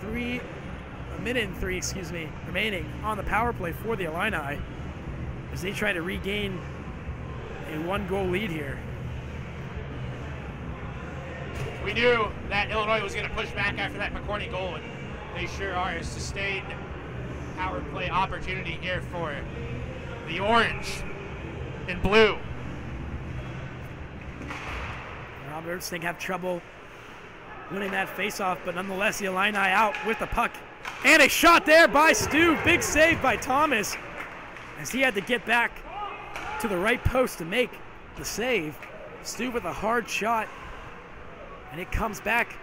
A minute and 3 remaining on the power play for the Illini as they try to regain a 1-goal lead here. We knew that Illinois was going to push back after that Picorni goal, and they sure are. A sustained power play opportunity here for the orange and blue. Roberts, they have trouble winning that faceoff, but nonetheless the Illini out with the puck. And a shot there by Stu. Big save by Thomas as he had to get back to the right post to make the save. Stu with a hard shot, and it comes back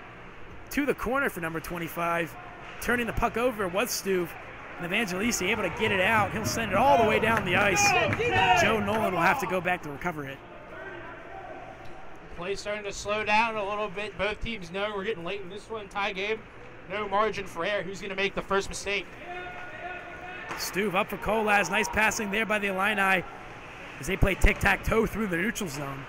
to the corner for number 25. Turning the puck over was Stu, and Evangelisti able to get it out. He'll send it all the way down the ice. Joe Nolan will have to go back to recover it. Play starting to slow down a little bit. Both teams know we're getting late in this one. Tie game. No margin for error. Who's going to make the first mistake? Stuve up for Kolaz. Nice passing there by the Illini as they play tic-tac-toe through the neutral zone.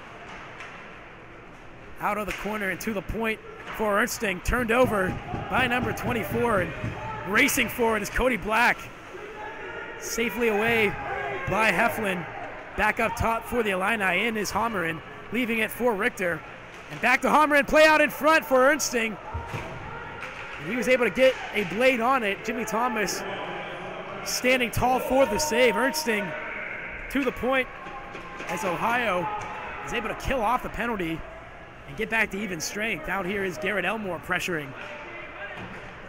Out of the corner and to the point for Ernsting. Turned over by number 24, and racing forward is Cody Black. Safely away by Heflin. Back up top for the Illini in is Homerin, leaving it for Richter. And back to Homerin, play out in front for Ernsting. And he was able to get a blade on it. Jimmy Thomas standing tall for the save. Ernsting to the point as Ohio is able to kill off the penalty and get back to even strength. Out here is Garrett Elmore pressuring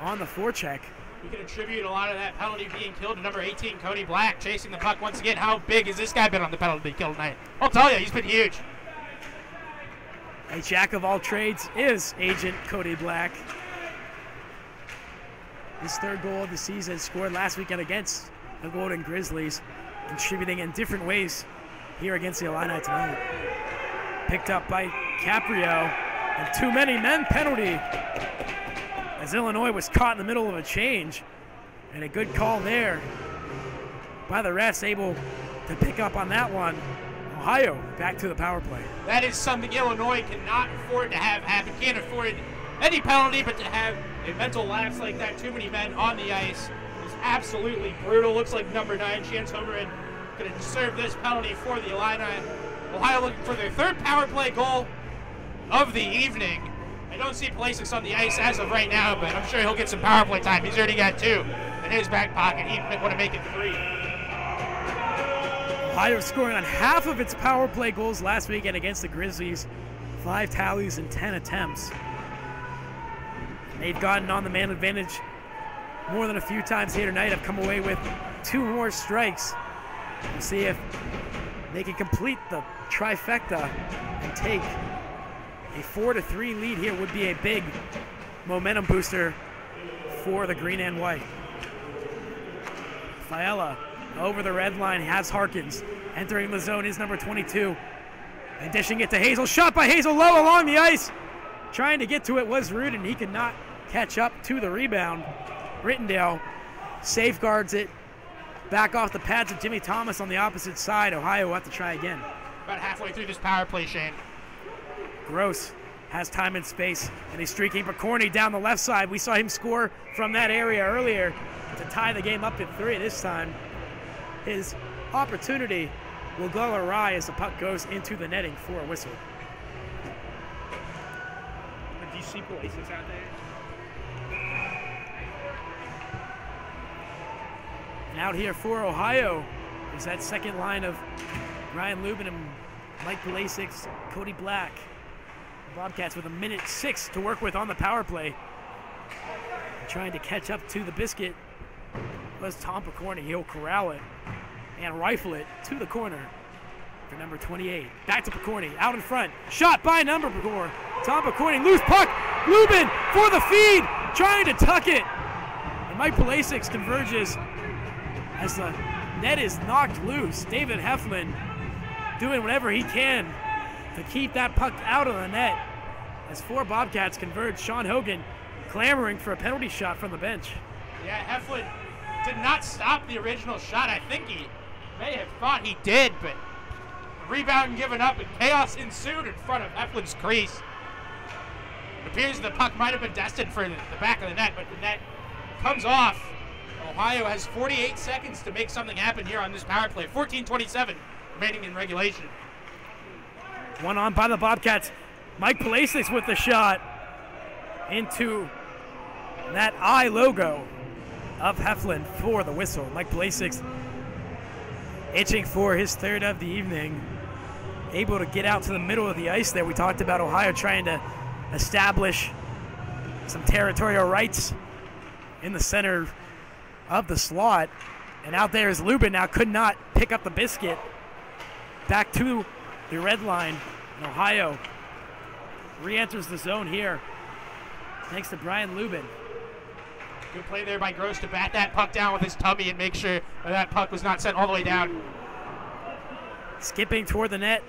on the forecheck. You can attribute a lot of that penalty being killed to number 18, Cody Black, chasing the puck once again. How big has this guy been on the penalty kill tonight? I'll tell you, he's been huge. A jack of all trades is Agent Cody Black. His 3rd goal of the season, scored last weekend against the Golden Grizzlies, contributing in different ways here against the Illini tonight. Picked up by Caprio, and too many men penalty as Illinois was caught in the middle of a change, and a good call there by the refs, able to pick up on that one. Ohio back to the power play. That is something Illinois cannot afford to have happen. Can't afford any penalty, but to have a mental lapse like that, too many men on the ice, is absolutely brutal. Looks like number 9, Chance Homerin, going to serve this penalty for the Illini. Ohio looking for their 3rd power play goal of the evening. I don't see Pulisic on the ice as of right now, but I'm sure he'll get some power play time. He's already got 2 in his back pocket. He might want to make it 3. Ohio scoring on half of its power play goals last weekend against the Grizzlies. 5 tallies and 10 attempts. They've gotten on the man advantage more than a few times here tonight. Have come away with 2 more strikes. We'll see if they can complete the trifecta and take a 4-3 lead here. Would be a big momentum booster for the green and white. Fiala over the red line has Harkins. Entering the zone is number 22. And dishing it to Hazel. Shot by Hazel low along the ice. Trying to get to it was Rude, and he could not catch up to the rebound. Rittendale safeguards it. Back off the pads of Jimmy Thomas on the opposite side. Ohio will have to try again. About halfway through this power play, Shane. Gross has time and space, and he's streaking Picorni down the left side. We saw him score from that area earlier to tie the game up at 3 this time. His opportunity will go awry as the puck goes into the netting for a whistle. Do you see Pulisic out there? And out here for Ohio is that second line of Ryan Lubin and Mike Pulisic, Cody Black. The Bobcats with 1:06 to work with on the power play. Trying to catch up to the biscuit was Tom Picorni. He'll corral it and rifle it to the corner for number 28. Back to Picorni, out in front. Shot by number 4. Tom Picorni, loose puck. Lubin for the feed, trying to tuck it. And Mike Pulisic converges as the net is knocked loose. David Heflin doing whatever he can to keep that puck out of the net. As 4 Bobcats converge, Sean Hogan clamoring for a penalty shot from the bench. Yeah, Heflin did not stop the original shot. I think he may have thought he did, but rebound given up and chaos ensued in front of Heflin's crease. It appears the puck might have been destined for the back of the net, but the net comes off. Ohio has 48 seconds to make something happen here on this power play. 14:27 remaining in regulation. One on by the Bobcats. Mike Pulisic with the shot into that eye logo of Heflin for the whistle. Mike Pulisic itching for his 3rd of the evening. Able to get out to the middle of the ice there. We talked about Ohio trying to establish some territorial rights in the center of the slot. And out there is Lubin, now could not pick up the biscuit. Back to the red line. And Ohio re-enters the zone here thanks to Brian Lubin. Good play there by Gross to bat that puck down with his tummy and make sure that puck was not sent all the way down. Skipping toward the net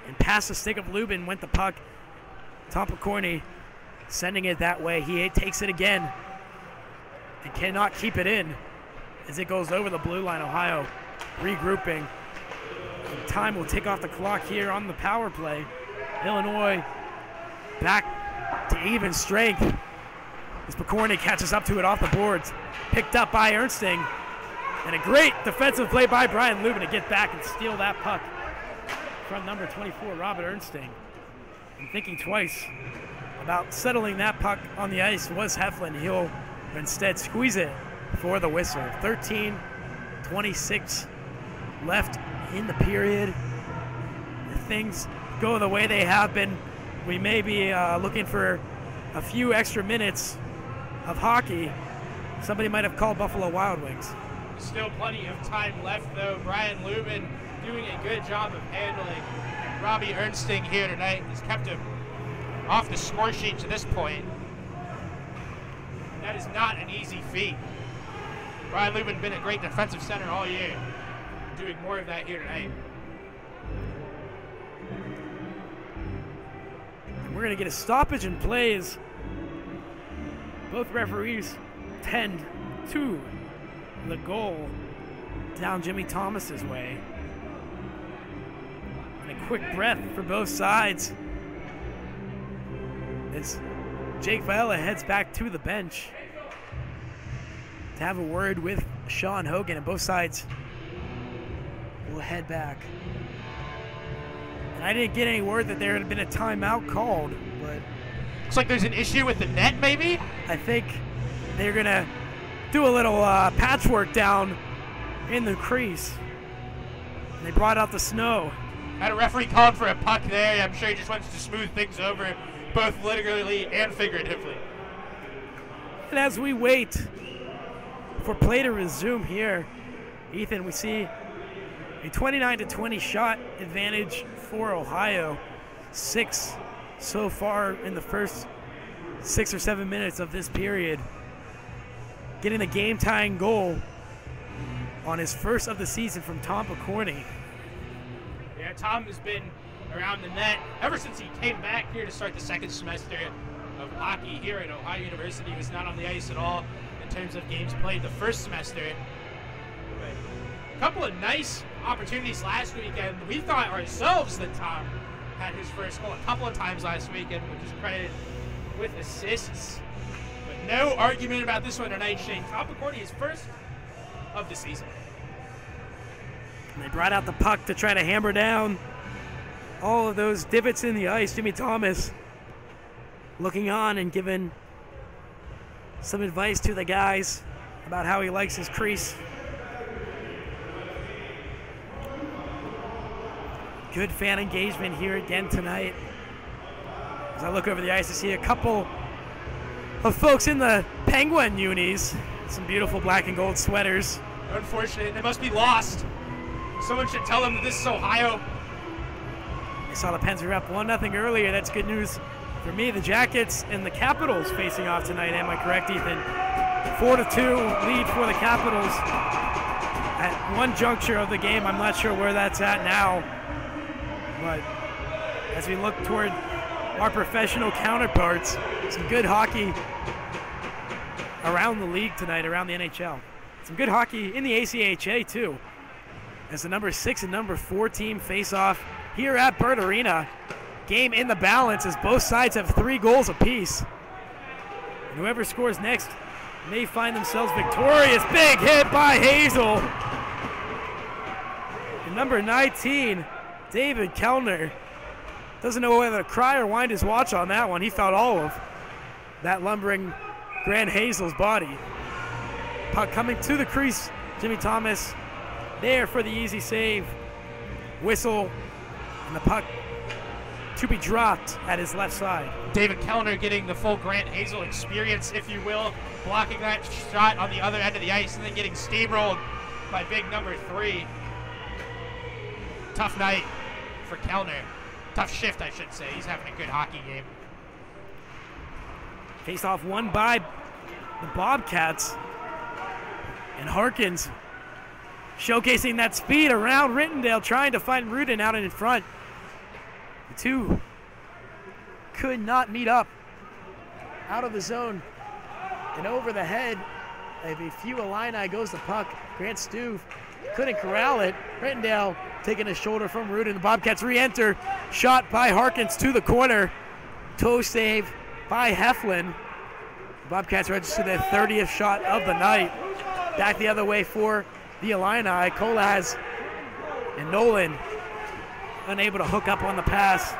and past the stick of Lubin went the puck. Tom Picorni sending it that way. He takes it again and cannot keep it in as it goes over the blue line. Ohio regrouping. And time will tick off the clock here on the power play. Illinois back to even strength as Picorni catches up to it off the boards. Picked up by Ernsting. And a great defensive play by Brian Lubin to get back and steal that puck from number 24, Robert Ernsting. And thinking twice about settling that puck on the ice was Heflin. He'll instead squeeze it for the whistle. 13:26 left in the period. If things go the way they have been, we may be looking for a few extra minutes of hockey. Somebody might have called Buffalo Wild Wings. Still plenty of time left, though. Brian Lubin doing a good job of handling Robbie Ernsting here tonight. Has kept him off the score sheet to this point. That is not an easy feat. Brian Lubin been a great defensive center all year. Doing more of that here tonight. And we're going to get a stoppage in plays. Both referees tend to the goal down Jimmy Thomas's way. And a quick breath for both sides as Jake Fiala heads back to the bench to have a word with Sean Hogan, and both sides will head back. And I didn't get any word that there had been a timeout called, but Looks like there's an issue with the net, maybe? I think they're going to do a little patchwork down in the crease. They brought out the snow. Had a referee calling for a puck there. I'm sure he just wants to smooth things over, both literally and figuratively. And as we wait for play to resume here, Ethan, we see a 29-20 shot advantage for Ohio. 6 so far in the first 6 or 7 minutes of this period. Getting the game-tying goal on his first of the season from Tom Picorni. Yeah, Tom has been around the net ever since he came back here to start the second semester of hockey here at Ohio University. He was not on the ice at all in terms of games played the first semester. But a couple of nice opportunities last weekend. We thought ourselves that Tom had his first goal a couple of times last weekend, which is credited with assists. But no argument about this one tonight, Shane. Tom Picorni is first of the season. And they brought out the puck to try to hammer down all of those divots in the ice. Jimmy Thomas looking on and giving some advice to the guys about how he likes his crease. Good fan engagement here again tonight. As I look over the ice, I see a couple of folks in the Penguin unis. Some beautiful black and gold sweaters. Unfortunate, they must be lost. Someone should tell them that this is Ohio. I saw the Pens were up 1-0 earlier. That's good news for me. The Jackets and the Capitals facing off tonight. Am I correct, Ethan? 4-2 lead for the Capitals. At one juncture of the game, I'm not sure where that's at now. But as we look toward our professional counterparts, some good hockey around the league tonight, around the NHL. Some good hockey in the ACHA too, as the number 6 and number 4 team face off here at Burt Arena. Game in the balance as both sides have 3 goals apiece. And whoever scores next may find themselves victorious. Big hit by Hazel. And number 19, David Kellner, doesn't know whether to cry or wind his watch on that one. He felt all of that lumbering Grant Hazel's body. Puck coming to the crease. Jimmy Thomas there for the easy save. Whistle, and the puck to be dropped at his left side. David Kellner getting the full Grant Hazel experience, if you will, blocking that shot on the other end of the ice and then getting steamrolled by big number 3. Tough night for Kellner. Tough shift, I should say. He's having a good hockey game. Face off won by the Bobcats. And Harkins showcasing that speed around Rittendale, trying to find Rudin out in front. The two could not meet up. Out of the zone and over the head of a few Illini goes the puck. Grant Stuve couldn't corral it. Rittendale taking a shoulder from Rudin. The Bobcats re-enter. Shot by Harkins to the corner. Toe save by Heflin. The Bobcats register their 30th shot of the night. Back the other way for the Illini. Kolaz and Nolan unable to hook up on the pass.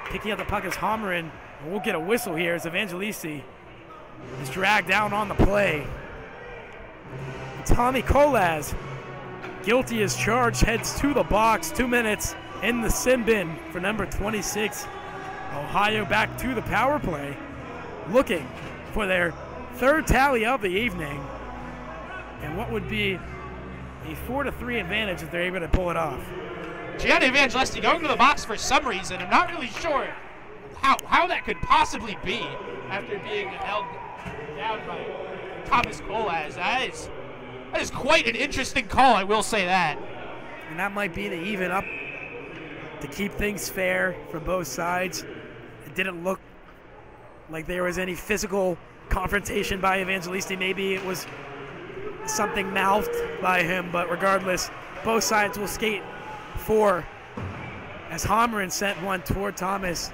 Picking up the puck is Homerin. We'll get a whistle here as Evangelisti is dragged down on the play. Tommy Kolaz, guilty as charged, heads to the box. 2 minutes in the sin bin for number 26. Ohio back to the power play, looking for their 3rd tally of the evening, and what would be a 4-3 advantage if they're able to pull it off. Gianni Evangelisti going to the box for some reason. I'm not really sure how that could possibly be after being held down by Thomas Kolaz. That is quite an interesting call, I will say that. And that might be to even up, to keep things fair for both sides. It didn't look like there was any physical confrontation by Evangelisti. Maybe it was something mouthed by him, but regardless, both sides will skate 4 as Homerin sent one toward Thomas,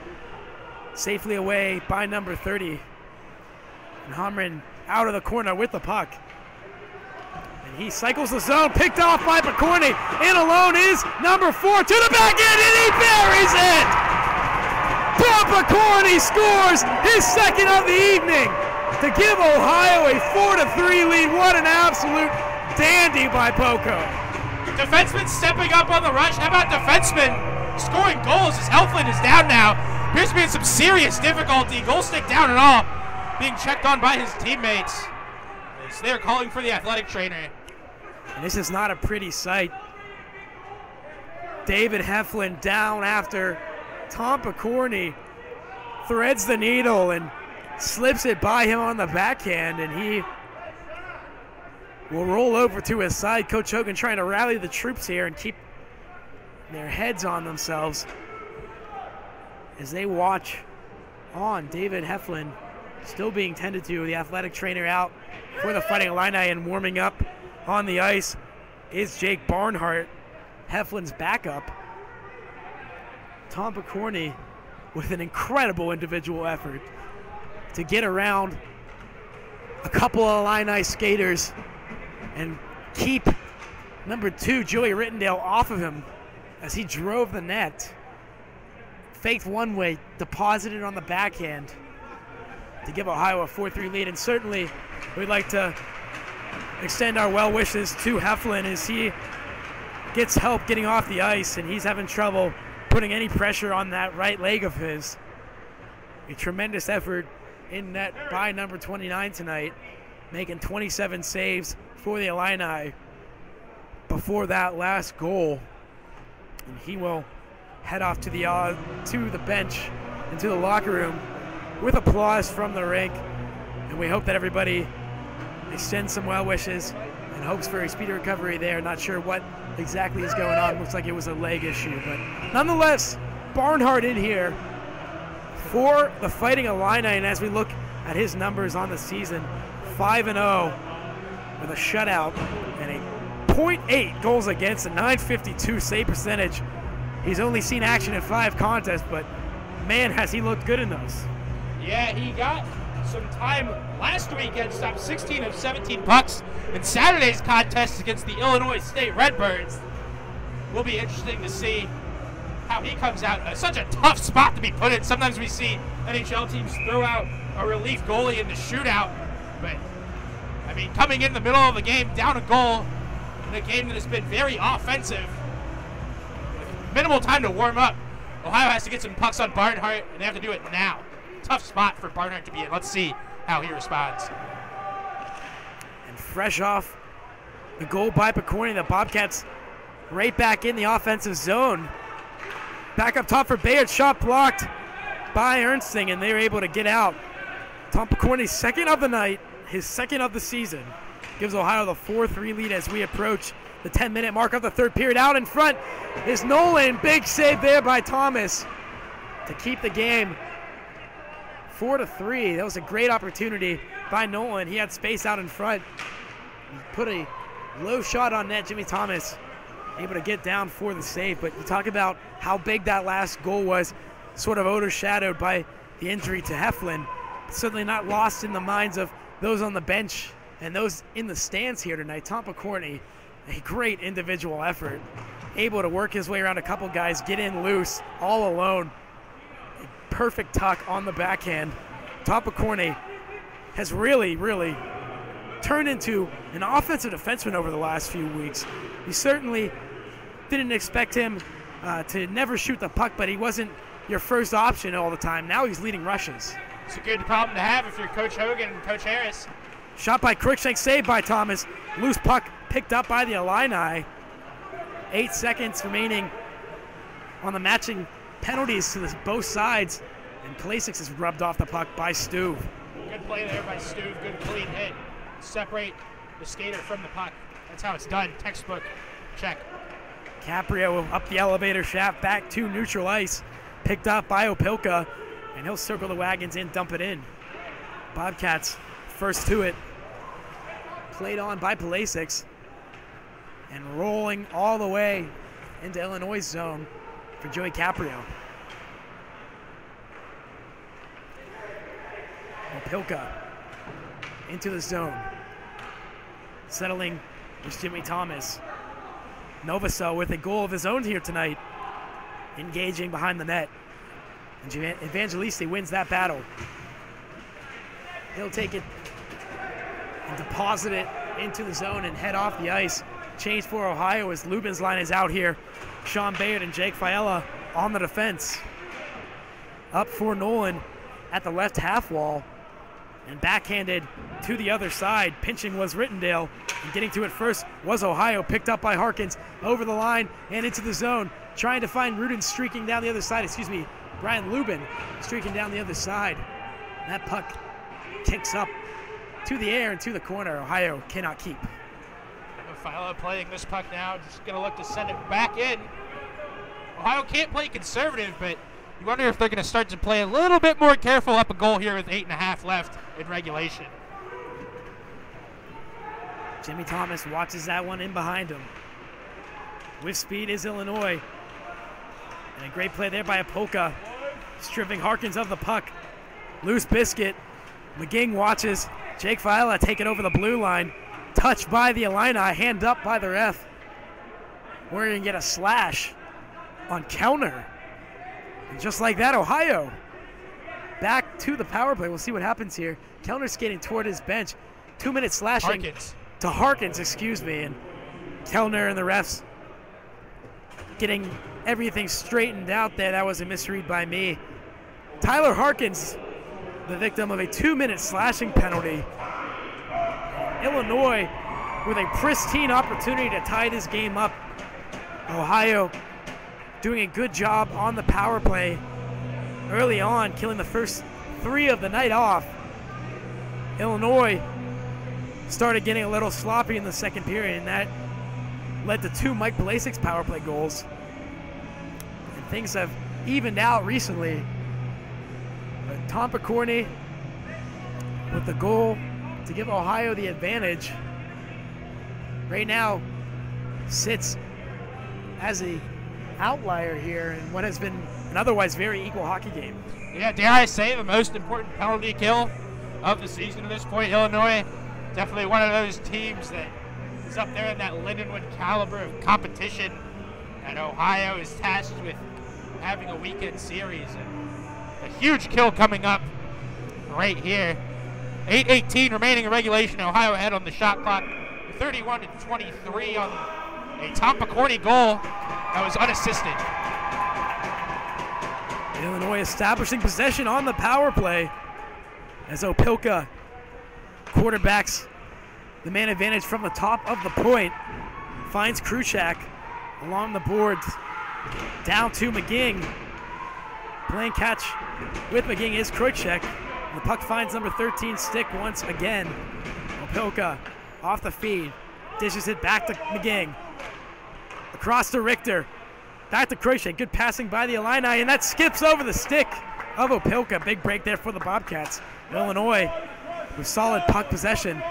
safely away by number 30. And Homerin out of the corner with the puck. And he cycles the zone, picked off by Picorni. In alone is number 4 to the back end, and he buries it! Paul Corney scores his second of the evening to give Ohio a 4-3 lead. What an absolute dandy by Poco. Defenseman stepping up on the rush. How about defenseman scoring goals as Helflin is down now? Appears to be in some serious difficulty. Goal stick down and all. Being checked on by his teammates. As they're calling for the athletic trainer. And this is not a pretty sight. David Heflin down after Tom Picorni threads the needle and slips it by him on the backhand, and he will roll over to his side. Coach Hogan trying to rally the troops here and keep their heads on themselves as they watch on. David Heflin still being tended to. The athletic trainer out for the Fighting Illini, and warming up on the ice is Jake Barnhart, Heflin's backup. Tom Picorni with an incredible individual effort to get around a couple of Illini skaters and keep number 2, Joey Rittendale, off of him as he drove the net. Faked one way, deposited on the backhand to give Ohio a 4-3 lead. And certainly we'd like to extend our well wishes to Heflin as he gets help getting off the ice, and he's having trouble putting any pressure on that right leg of his. A tremendous effort in net by number 29 tonight, making 27 saves for the Illini before that last goal. And he will head off to the bench and to the locker room with applause from the rink. And we hope that everybody extends some well wishes and hopes for a speedy recovery there. Not sure what exactly is going on. Looks like it was a leg issue, but nonetheless, Barnhart in here for the Fighting Illini. And as we look at his numbers on the season, 5-0 with a shutout and a .8 goals against, a .952 save percentage. He's only seen action in 5 contests, but man, has he looked good in those. Yeah, he got some time last weekend, stopped 16 of 17 pucks in Saturday's contest against the Illinois State Redbirds. Will be interesting to see how he comes out. Such a tough spot to be put in. Sometimes we see NHL teams throw out a relief goalie in the shootout, but I mean, coming in the middle of the game, down a goal in a game that has been very offensive, with minimal time to warm up, Ohio has to get some pucks on Barnhart, and they have to do it now. Tough spot for Barnhart to be in. Let's see how he responds. And fresh off the goal by Picorni, the Bobcats right back in the offensive zone. Back up top for Bayard, shot blocked by Ernsting, and they're able to get out. Tom Picorni's second of the night, his second of the season, gives Ohio the 4-3 lead as we approach the 10-minute mark of the third period. Out in front is Nolan. Big save there by Thomas to keep the game 4-3. That was a great opportunity by Nolan. He had space out in front. He put a low shot on net. Jimmy Thomas able to get down for the save. But you talk about how big that last goal was, sort of overshadowed by the injury to Heflin. Certainly not lost in the minds of those on the bench and those in the stands here tonight. Tom Picorni, a great individual effort, able to work his way around a couple guys, get in loose, all alone. A perfect tuck on the backhand. Tom Picorni has really turned into an offensive defenseman over the last few weeks. We certainly didn't expect him to never shoot the puck, but he wasn't your first option all the time. Now he's leading rushes. It's a good problem to have if you're Coach Hogan and Coach Harris. Shot by Cruikshank, saved by Thomas. Loose puck picked up by the Illini. 8 seconds remaining on the matching penalties to both sides. And Pulisic is rubbed off the puck by Stuve. Good play there by Stuve. Good clean hit. Separate the skater from the puck. That's how it's done. Textbook check. Caprio up the elevator shaft back to neutral ice. Picked up by Opilka. And he'll circle the wagons in, dump it in. Bobcats first to it. Played on by Pulisic. And rolling all the way into Illinois' zone for Joey Caprio. Opilka into the zone. Settling is Jimmy Thomas. Novosel with a goal of his own here tonight. Engaging behind the net. And Evangeliste wins that battle. He'll take it and deposit it into the zone and head off the ice. Change for Ohio as Lubin's line is out here. Sean Bayard and Jake Fiala on the defense. Up for Nolan at the left half wall. And backhanded to the other side. Pinching was Rittendale. And getting to it first was Ohio. Picked up by Harkins over the line and into the zone. Trying to find Rudin streaking down the other side. Brian Lubin streaking down the other side. That puck kicks up to the air and to the corner. Ohio cannot keep. Fiala playing this puck now. Just going to look to send it back in. Ohio can't play conservative, but you wonder if they're going to start to play a little bit more careful up a goal here with 8.5 left in regulation. Jimmy Thomas watches that one in behind him. With speed is Illinois. And a great play there by Apolka, stripping Harkins of the puck. Loose biscuit. McGing watches. Jake Fiala take it over the blue line. Touched by the Illini, hand up by the ref. We're going to get a slash on counter. And just like that, Ohio back to the power play. We'll see what happens here. Counter skating toward his bench. 2 minutes slashing to Harkins, and Kellner and the refs getting everything straightened out there. That was a misread by me. Tyler Harkins, the victim of a 2-minute slashing penalty. Illinois with a pristine opportunity to tie this game up. Ohio doing a good job on the power play early on, killing the first 3 of the night off. Illinois started getting a little sloppy in the second period, and that led to 2 Mike Blasic's power play goals. And things have evened out recently. But Tom Picorni with the goal to give Ohio the advantage. Right now sits as a outlier here in what has been an otherwise very equal hockey game. Yeah, dare I say the most important penalty kill of the season at this point. Illinois, definitely one of those teams that is up there in that Lindenwood caliber of competition, and Ohio is tasked with having a weekend series. And a huge kill coming up right here. 8:18 remaining in regulation. Ohio ahead on the shot clock. 31-23 on a Tom Picorni goal that was unassisted. Illinois establishing possession on the power play as Opilka quarterbacks the man advantage from the top of the point. Finds Kruchak along the boards. Down to McGing. Playing catch with McGing is Kruchak. The puck finds number 13 stick once again. Opilka off the feed. Dishes it back to McGing. Across to Richter. Back to Kruchak. Good passing by the Illini, and that skips over the stick of Opilka. Big break there for the Bobcats. Illinois with solid puck possession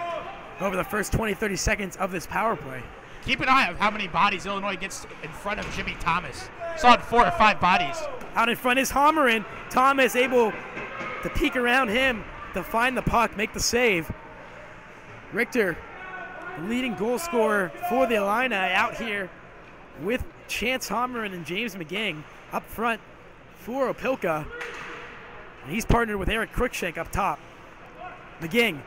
over the first 20-30 seconds of this power play. Keep an eye on how many bodies Illinois gets in front of Jimmy Thomas. Solid 4 or 5 bodies. Out in front is Hommerin. Thomas able to peek around him to find the puck, make the save. Richter, the leading goal scorer for the Illini, out here with Chance Hommerin and James McGing up front for Opilka. And he's partnered with Eric Cruikshank up top. McGing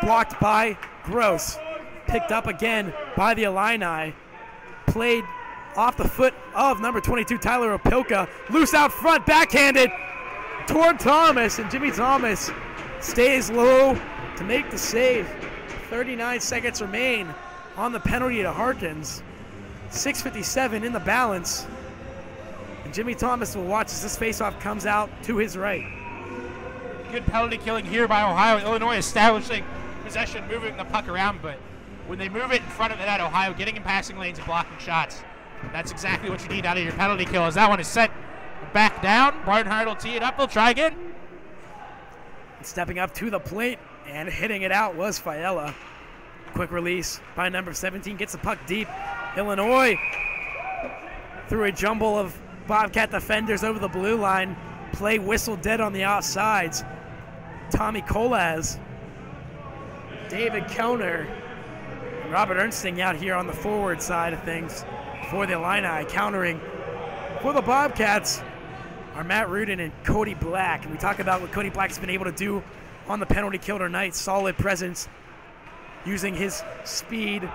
blocked by Gross. Picked up again by the Illini. Played off the foot of number 22, Tyler Opilka. Loose out front, backhanded toward Thomas, and Jimmy Thomas stays low to make the save. 39 seconds remain on the penalty to Harkins. 6:57 in the balance. And Jimmy Thomas will watch as this faceoff comes out to his right. Good penalty killing here by Ohio. Illinois establishing possession, moving the puck around, but when they move it in front of the net, Ohio getting in passing lanes and blocking shots. That's exactly what you need out of your penalty kill, as that one is sent back down. Barnhart will tee it up. He'll try again. Stepping up to the plate and hitting it out was Fiala. Quick release by number 17. Gets the puck deep. Illinois through a jumble of Bobcat defenders over the blue line. Play whistled dead on the offsides. Tommy Kolaz, David Kellner, and Robert Ernsting out here on the forward side of things for the Illini. Countering for the Bobcats are Matt Rudin and Cody Black. And we talk about what Cody Black's been able to do on the penalty kill tonight. Solid presence, using his speed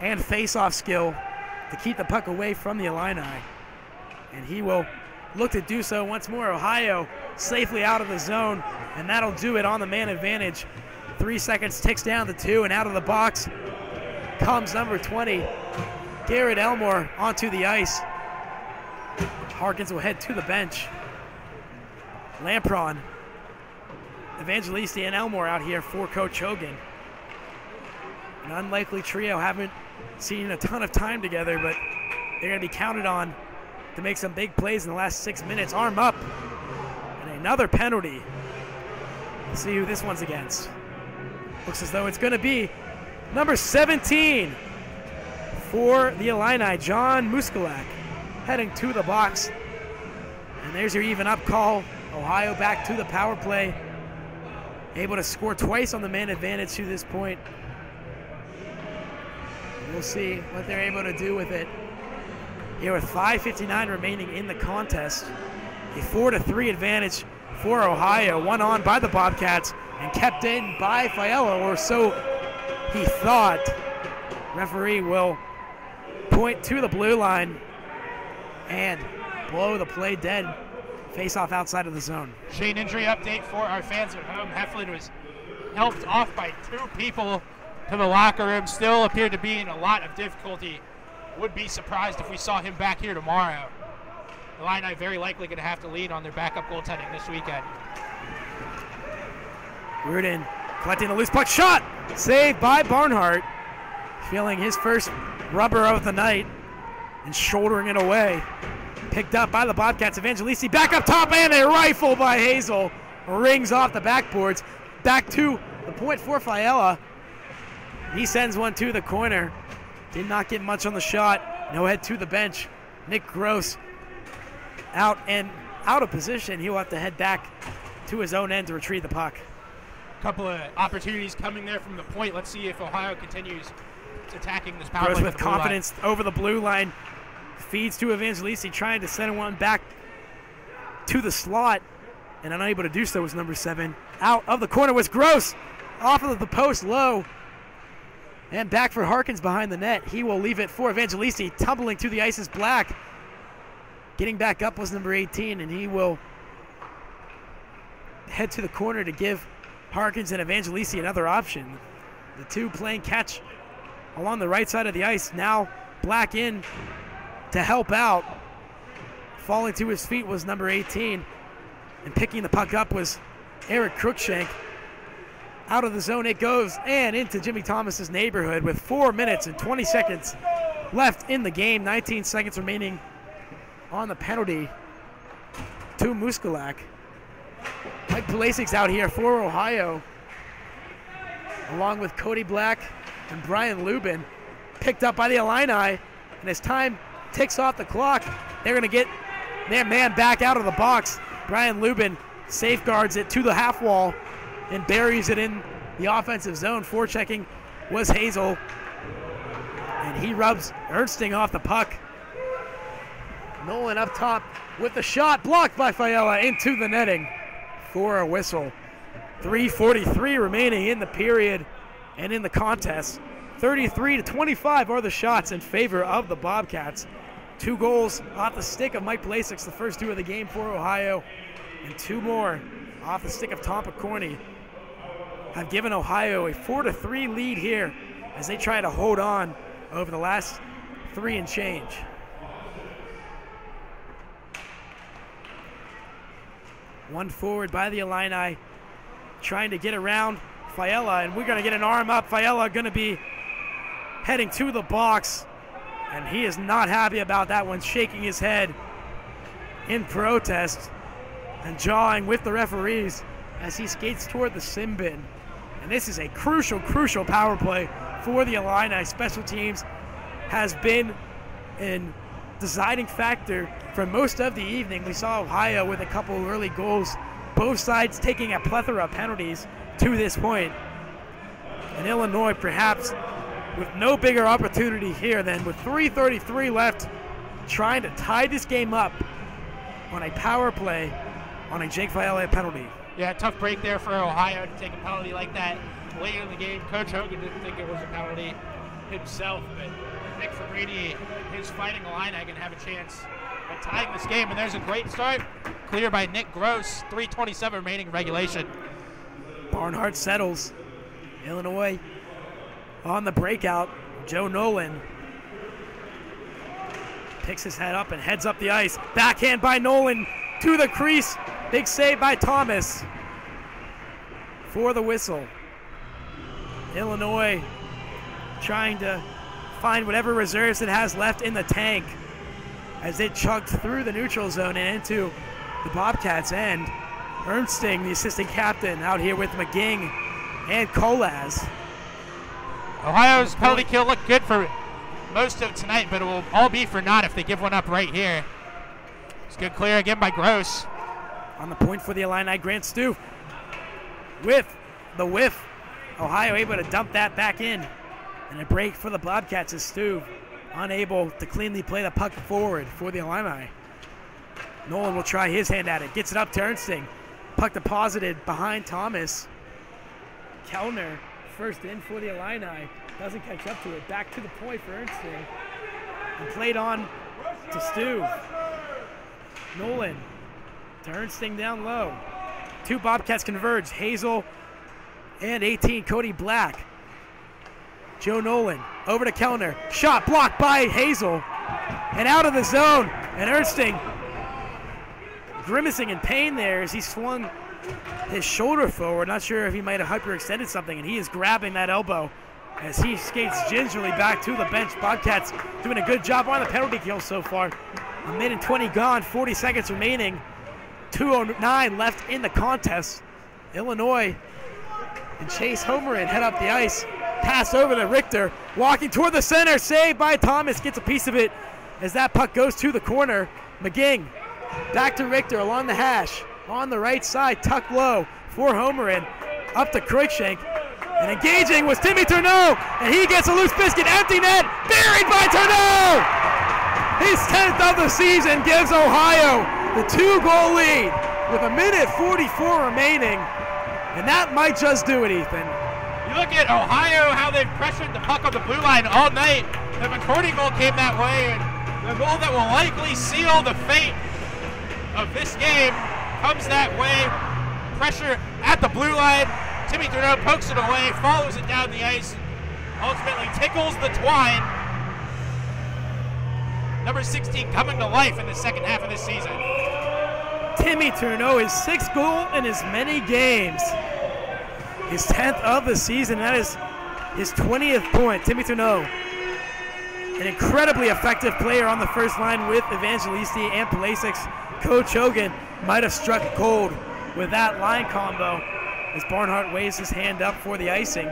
and face-off skill to keep the puck away from the Illini. And he will look to do so once more. Ohio safely out of the zone, and that'll do it on the man advantage. 3 seconds ticks down to 2, and out of the box comes number 20, Garrett Elmore, onto the ice. Harkins will head to the bench. Lampron, Evangelisti, and Elmore out here for Coach Hogan. An unlikely trio, haven't seen a ton of time together, but they're going to be counted on to make some big plays in the last 6 minutes. Arm up, and another penalty. Let's see who this one's against. Looks as though it's going to be number 17 for the Illini, John Muskalak, heading to the box. And there's your even up call. Ohio back to the power play, able to score twice on the man advantage to this point. We'll see what they're able to do with it. Here with 5:59 remaining in the contest. A 4-3 advantage for Ohio. One on by the Bobcats and kept in by Fiala, or so he thought. Referee will point to the blue line and blow the play dead. Face off outside of the zone. Shane, injury update for our fans at home. Heflin was helped off by 2 people to the locker room. Still appeared to be in a lot of difficulty. Would be surprised if we saw him back here tomorrow. The Illini very likely going to have to lean on their backup goaltending this weekend. Rudin collecting the loose puck, shot! Saved by Barnhart. Feeling his first rubber of the night and shouldering it away. Picked up by the Bobcats. Evangelisti back up top, and a rifle by Hazel. Rings off the backboards. Back to the point for Fiala. He sends one to the corner. Did not get much on the shot. No head to the bench. Nick Gross out of position. He'll have to head back to his own end to retrieve the puck. Couple of opportunities coming there from the point. Let's see if Ohio continues attacking this power Gross play with confidence over the blue line. Feeds to Evangelisti, trying to send one back to the slot, and unable to do so was number 7. Out of the corner was Gross, off of the post low, and back for Harkins behind the net. He will leave it for Evangelisti. Tumbling to the ice is Black. Getting back up was number 18, and he will head to the corner to give Harkins and Evangelisti another option. The two playing catch along the right side of the ice. Now Black in to help out. Falling to his feet was number 18, and picking the puck up was Eric Cruikshank. Out of the zone it goes, and into Jimmy Thomas's neighborhood with 4 minutes and 20 seconds left in the game. 19 seconds remaining on the penalty to Muskalak. Mike Pulasic's out here for Ohio, along with Cody Black and Brian Lubin. Picked up by the Illini, and as time ticks off the clock, they're going to get their man back out of the box. Brian Lubin safeguards it to the half wall and buries it in the offensive zone. Forechecking was Hazel, and he rubs Ernsting off the puck. Nolan up top with the shot, blocked by Fiala into the netting for a whistle. 3:43 remaining in the period and in the contest. 33-25 are the shots in favor of the Bobcats. 2 goals off the stick of Mike Blasix, the first 2 of the game for Ohio, and 2 more off the stick of Tom Picorni have given Ohio a 4-3 lead here as they try to hold on over the last 3 and change. One forward by the Illini, trying to get around Fiala, and we're going to get an arm up. Fiala going to be heading to the box, and he is not happy about that one, shaking his head in protest and jawing with the referees as he skates toward the sin bin. And this is a crucial power play for the Illini. Special teams has been a deciding factor for most of the evening. We saw Ohio with a couple of early goals, both sides taking a plethora of penalties to this point. And Illinois perhaps with no bigger opportunity here than with 3:33 left, trying to tie this game up on a power play on a Jake Fiala penalty. Yeah, tough break there for Ohio to take a penalty like that later in the game. Coach Hogan didn't think it was a penalty himself, but Nick Fabrini, his Fighting Illini, can have a chance at tying this game. And there's a great start. Clear by Nick Gross, 3:27 remaining in regulation. Barnhart settles. Illinois on the breakout. Joe Nolan picks his head up and heads up the ice. Backhand by Nolan to the crease. Big save by Thomas for the whistle. Illinois trying to find whatever reserves it has left in the tank as it chugged through the neutral zone and into the Bobcats' end. Ernsting, the assistant captain, out here with McGing and Kolaz. Ohio's penalty kill looked good for most of tonight, but it will all be for naught if they give one up right here. It's good clear again by Gross. On the point for the Illini, Grant Stu with the whiff. Ohio able to dump that back in. And a break for the Bobcats as Stu unable to cleanly play the puck forward for the Illini. Nolan will try his hand at it. Gets it up to Ernsting. Puck deposited behind Thomas. Kellner first in for the Illini. Doesn't catch up to it. Back to the point for Ernsting. And played on to Stu. Nolan to Ernsting down low. Two Bobcats converge. Hazel and 18, Cody Black. Joe Nolan over to Kellner. Shot blocked by Hazel. And out of the zone. And Ernsting grimacing in pain there as he swung his shoulder forward. Not sure if he might have hyperextended something. And he is grabbing that elbow as he skates gingerly back to the bench. Bobcats doing a good job on the penalty kill so far. A minute and 20 gone, 40 seconds remaining. 2:09 left in the contest. Illinois and Chase Homer and head up the ice. Pass over to Richter. Walking toward the center. Saved by Thomas. Gets a piece of it as that puck goes to the corner. McGing back to Richter along the hash. On the right side. Tucked low for Homerin. Up to Cruikshank. And engaging was Timmy Tourneau. And he gets a loose biscuit. Empty net. Buried by Tourneau. His 10th of the season gives Ohio the 2-goal lead with a minute 44 remaining. And that might just do it, Ethan. You look at Ohio, how they've pressured the puck on the blue line all night. The McCourty goal came that way, and the goal that will likely seal the fate of this game comes that way. Pressure at the blue line. Timmy Tourneau pokes it away, follows it down the ice, ultimately tickles the twine. Number 16 coming to life in the second half of this season. Timmy Tourneau, his 6th goal in as many games. His 10th of the season. That is his 20th point. Timmy Tourneau, an incredibly effective player on the first line with Evangelisti and Pulisic. Coach Hogan might have struck gold with that line combo as Barnhart waves his hand up for the icing.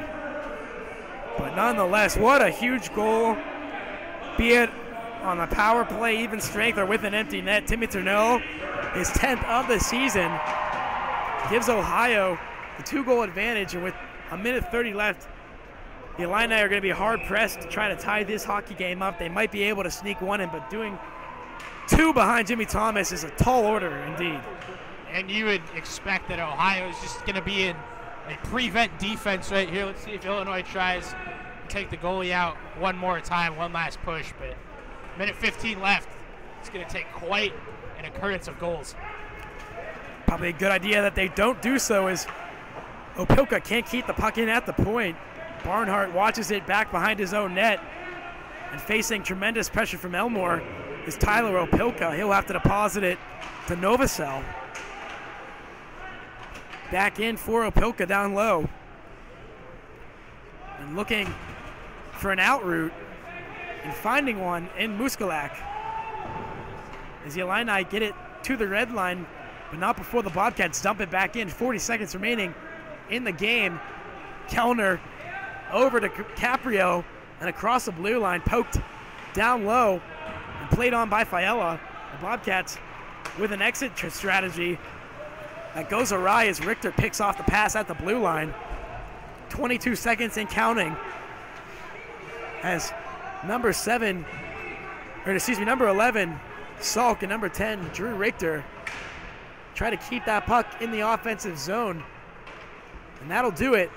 But nonetheless, what a huge goal, be it on a power play, even strength, or with an empty net. Timmy Tourneau, his 10th of the season, gives Ohio the 2-goal advantage, and with a minute 30 left, the Illini are going to be hard-pressed to try to tie this hockey game up. They might be able to sneak one in, but doing 2 behind Jimmy Thomas is a tall order indeed. And you would expect that Ohio is just going to be in a prevent defense right here. Let's see if Illinois tries to take the goalie out one more time, one last push, but minute 15 left. It's going to take quite an occurrence of goals. Probably a good idea that they don't do so, as Opilka can't keep the puck in at the point. Barnhart watches it back behind his own net, and facing tremendous pressure from Elmore is Tyler Opilka. He'll have to deposit it to Novosel. Back in for Opilka down low. And looking for an out route and finding one in Muskalak. As the Illini get it to the red line, but not before the Bobcats dump it back in. 40 seconds remaining in the game. Kellner over to Caprio and across the blue line, poked down low and played on by Fiala. The Bobcats with an exit strategy that goes awry as Richter picks off the pass at the blue line. 22 seconds and counting as number 11, Salk and number 10, Drew Richter, try to keep that puck in the offensive zone. And that'll do it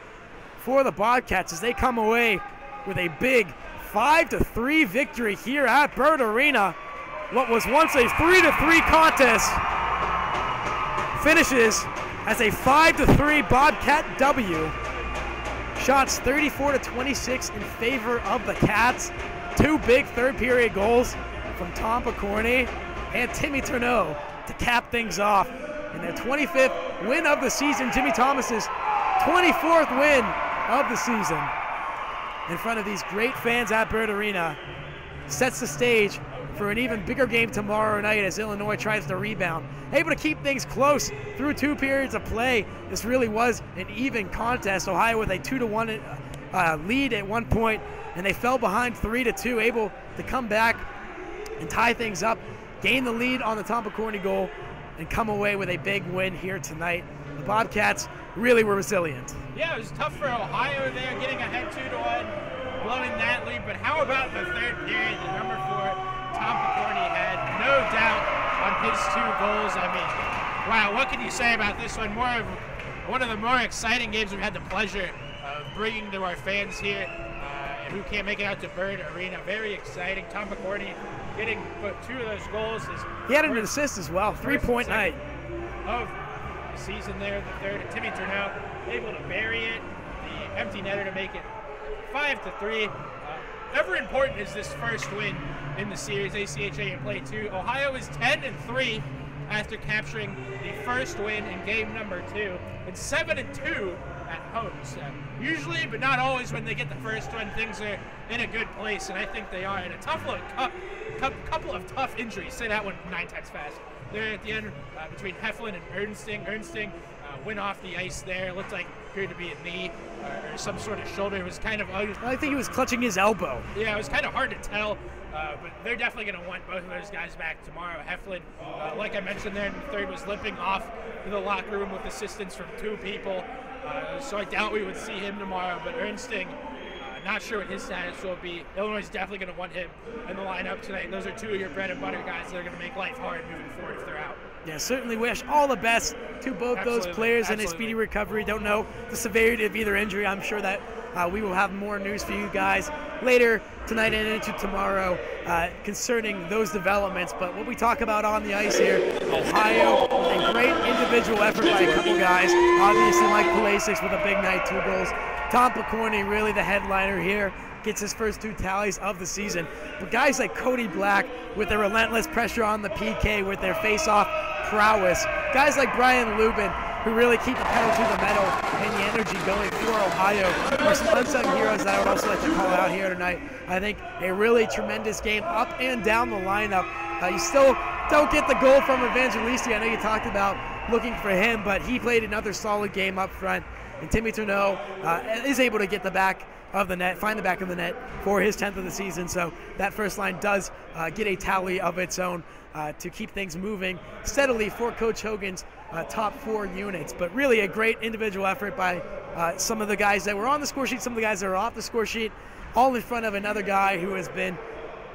for the Bobcats as they come away with a big 5-3 victory here at Bird Arena. What was once a 3-3 contest finishes as a 5-3 Bobcat W. Shots 34-26 in favor of the Cats. Two big third period goals from Tom Picorni and Timmy Turneau to cap things off in their 25th win of the season. Jimmy Thomas's 24th win of the season in front of these great fans at Bird Arena sets the stage for an even bigger game tomorrow night as Illinois tries to rebound. Able to keep things close through 2 periods of play. This really was an even contest. Ohio with a 2-1 lead at one point, and they fell behind 3-2, able to come back and tie things up, gain the lead on the Tom Picorni goal, and come away with a big win here tonight. The Bobcats really were resilient. Yeah, it was tough for Ohio there, getting ahead 2-1, blowing that lead. But how about the third period? The number 4, Tom Picorni, had no doubt on his 2 goals. I mean, wow, what can you say about this one? One of the more exciting games we've had the pleasure of bringing to our fans here who can't make it out to Bird Arena. Very exciting. Tom Picorni getting 2 of those goals. He had an assist as well, 3-point night. Of the season there, the third. Timmy Turneau able to bury it, the empty netter to make it 5-3. Ever important is this first win in the series, ACHA in play 2. Ohio is 10-3 after capturing the first win in game number 2, and 7-2 at home. So usually, but not always, when they get the first one, things are in a good place, and I think they are. And a couple of tough injuries. Say that one 9 times fast. There at the end between Heflin and Ernsting. Ernsting went off the ice there. It looked like appeared to be a knee or some sort of shoulder. It was kind of... I think he was clutching his elbow. Yeah, it was kind of hard to tell. But they're definitely going to want both of those guys back tomorrow. Heflin, like I mentioned there in the third, was limping off to the locker room with assistance from 2 people. So I doubt we would see him tomorrow. But Ernsting, not sure what his status will be. Illinois is definitely going to want him in the lineup tonight. Those are 2 of your bread and butter guys that are going to make life hard moving forward if they're out. Yeah, certainly wish all the best to both those players and a speedy recovery. Don't know the severity of either injury. I'm sure that we will have more news for you guys later tonight and into tomorrow concerning those developments. But what we talk about on the ice here, Ohio, a great individual effort by a couple guys. Obviously, Mike Pulisic with a big night, 2 goals. Tom Picorni, really the headliner here, gets his first 2 tallies of the season. But guys like Cody Black with their relentless pressure on the PK, with their face-off prowess. Guys like Brian Lubin, who really keep the pedal to the metal and the energy going for Ohio, are some unsung heroes that I would also like to call out here tonight. I think a really tremendous game up and down the lineup. You still don't get the goal from Evangelisti. I know you talked about looking for him, but he played another solid game up front. And Timmy Turneau is able to get the back of the net, find the back of the net for his 10th of the season. So that first line does get a tally of its own to keep things moving steadily for Coach Hogan's top 4 units. But really a great individual effort by some of the guys that were on the score sheet, some of the guys that are off the score sheet, all in front of another guy who has been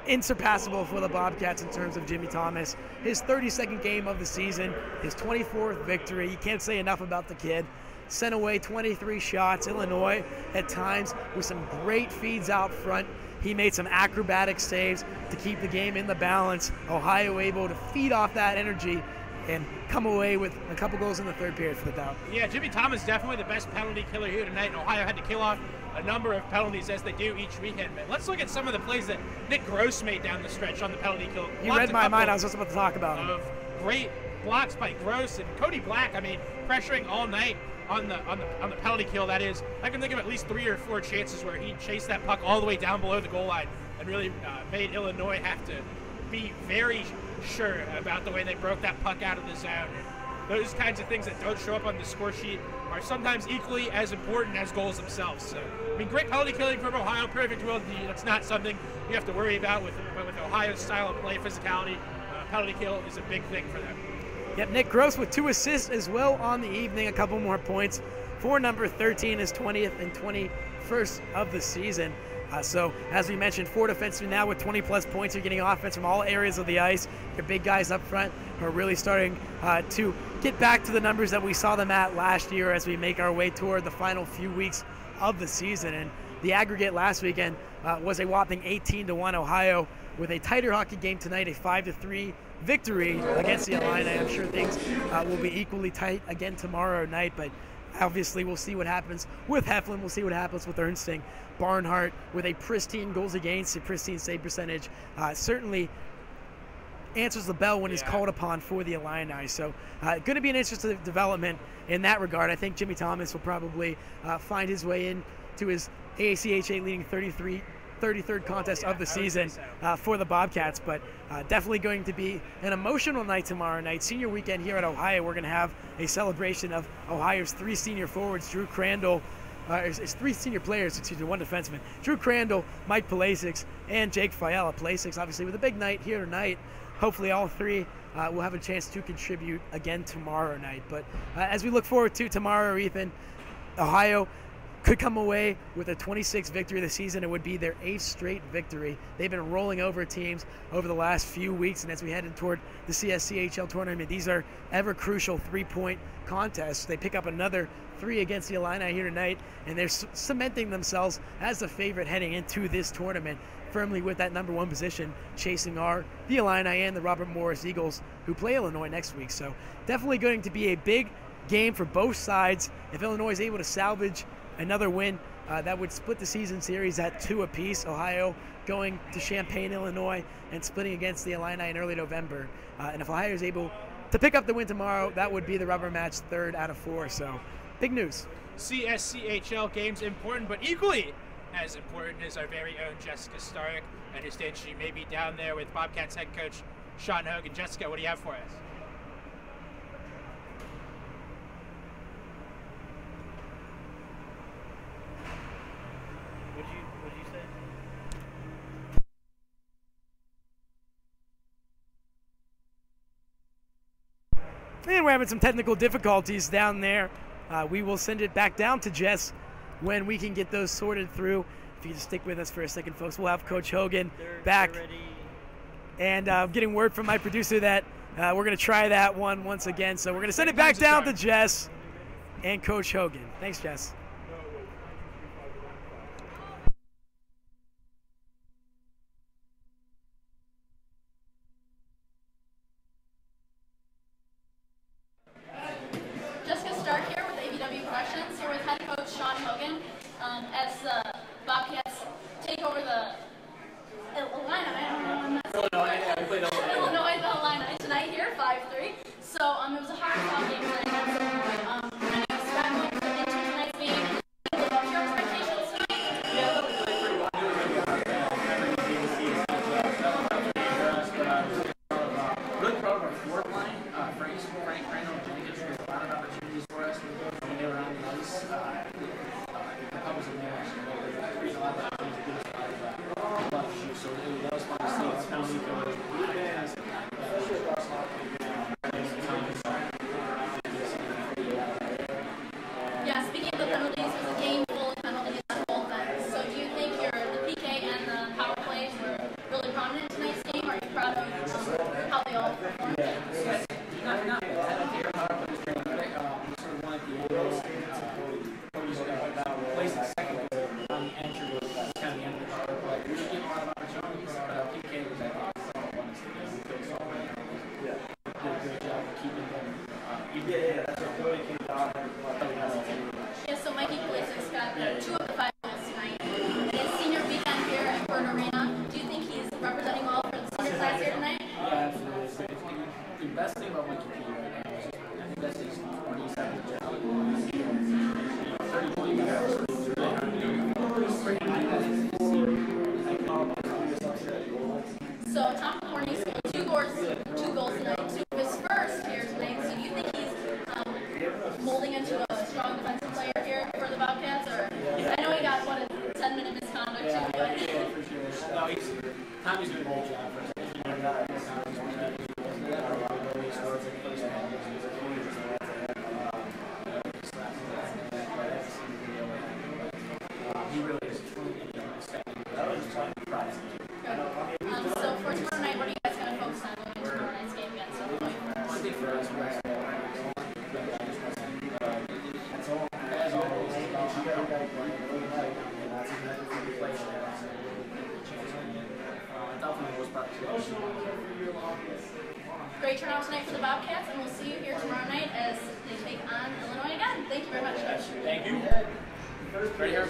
insurpassable for the Bobcats in terms of Jimmy Thomas. His 32nd game of the season, his 24th victory. You can't say enough about the kid. Sent away 23 shots. Illinois at times with some great feeds out front. He made some acrobatic saves to keep the game in the balance. Ohio able to feed off that energy and come away with a couple goals in the third period for the Dow. Yeah, Jimmy Thomas definitely the best penalty killer here tonight, and Ohio had to kill off a number of penalties as they do each weekend. But let's look at some of the plays that Nick Gross made down the stretch on the penalty kill. You read my mind. I was just about to talk about him. Great blocks by Gross and Cody Black. I mean, pressuring all night on the penalty kill. That is, I can think of at least 3 or 4 chances where he chased that puck all the way down below the goal line and really made Illinois have to be very sure about the way they broke that puck out of the zone. Those kinds of things that don't show up on the score sheet are sometimes equally as important as goals themselves. So, I mean, great penalty killing from Ohio. Perfect world. That's not something you have to worry about with Ohio's style of play, physicality. Penalty kill is a big thing for them. Yep, Nick Gross with 2 assists as well on the evening, a couple more points for number 13, his 20th and 21st of the season. So, as we mentioned, 4 defensemen now with 20-plus points. You're getting offense from all areas of the ice. Your big guys up front are really starting to get back to the numbers that we saw them at last year as we make our way toward the final few weeks of the season. And the aggregate last weekend was a whopping 18-1 Ohio, with a tighter hockey game tonight, a 5-3 victory against the Illini. I'm sure things will be equally tight again tomorrow night, but obviously we'll see what happens with Heflin. We'll see what happens with Ernsting. Barnhart, with a pristine goals against, a pristine save percentage, certainly answers the bell when he's called upon for the Illini. So going to be an interesting development in that regard. I think Jimmy Thomas will probably find his way into his AACHA leading 33rd contest of the season for the Bobcats, but definitely going to be an emotional night tomorrow night. Senior weekend here at Ohio. We're going to have a celebration of Ohio's 3 senior forwards, Drew Crandall, it's 3 senior players, 1 defenseman, Drew Crandall, Mike Palasic, and Jake Fiala. Palasic obviously with a big night here tonight. Hopefully all 3 will have a chance to contribute again tomorrow night. But as we look forward to tomorrow, Ethan, Ohio could come away with a 26th victory of the season. It would be their 8th straight victory. They've been rolling over teams over the last few weeks, and as we head toward the CSCHL tournament, these are ever crucial 3-point contests. They pick up another 3 against the Illini here tonight, and they're cementing themselves as the favorite heading into this tournament, firmly with that number 1 position, chasing the Illini and the Robert Morris Eagles, who play Illinois next week. So definitely going to be a big game for both sides. If Illinois is able to salvage another win, that would split the season series at 2 apiece. Ohio going to Champaign, Illinois, and splitting against the Illini in early November. And if Ohio is able to pick up the win tomorrow, that would be the rubber match 3rd out of 4. So big news. CSCHL games important, but equally as important is our very own Jessica Stark. I understand she may be down there with Bobcats head coach Sean Hogan. Jessica, what do you have for us? What'd you say? And we're having some technical difficulties down there. We will send it back down to Jess when we can get those sorted through. If you just stick with us for a second, folks, we'll have Coach Hogan back. And I'm getting word from my producer that we're going to try that one once again. So we're going to send it back down to Jess and Coach Hogan. Thanks, Jess. Jessica Stark here with ABW Questions, here with head coach Sean Hogan. As the Bobcats take over the Illini, Illinois, the Illini tonight here, 5-3. So it was a hard-fought game tonight. I know scrambling into tonight's game. Live up to your expectations tonight? Really proud of our forward line. Frank Crandall and Jenkins created a lot of opportunities for us when they were on the ice. The Cubs in there actually created a lot of opportunities to get us out of left shoe. So that was fun to see. It's penalty killers. Yeah, speaking of the penalties, it was a game full of penalties on both ends. So do you think the PK and the power plays were really prominent in tonight's game? Are you proud of how they all performed? Not bad. I think our power play was pretty good. We sort of wanted the angles. Cody's placed the second on the entry was kind of the end of the power play. We didn't get a lot of opportunities, but PK was, I think, won us the game. We did a good job of keeping them. That's what really came down. Yeah, so Mikey Pulisic got 2 of the 5 goals tonight. His senior weekend here at Bird Arena. Do you think he's representing well for the senior class here tonight? Yeah, absolutely. The best thing about Mikey P right now is I think that's his 27th job. 30 point guys. It's really hard to do. He's bringing that into his team. I can all about So Tom Corney scored 2 goals tonight. 2 of his first here tonight. So do you think he's molding into a strong defensive player here for the Bobcats? Or I know he got a 10-minute misconduct too, but for sure. No, Tommy's doing a great job for us. He really is ball play, really like that's exactly what we play there. Definitely was practice. Great turnout tonight for the Bobcats, and we'll see you here tomorrow night as they take on Illinois again. Thank you very much, Coach. Thank you. Right here.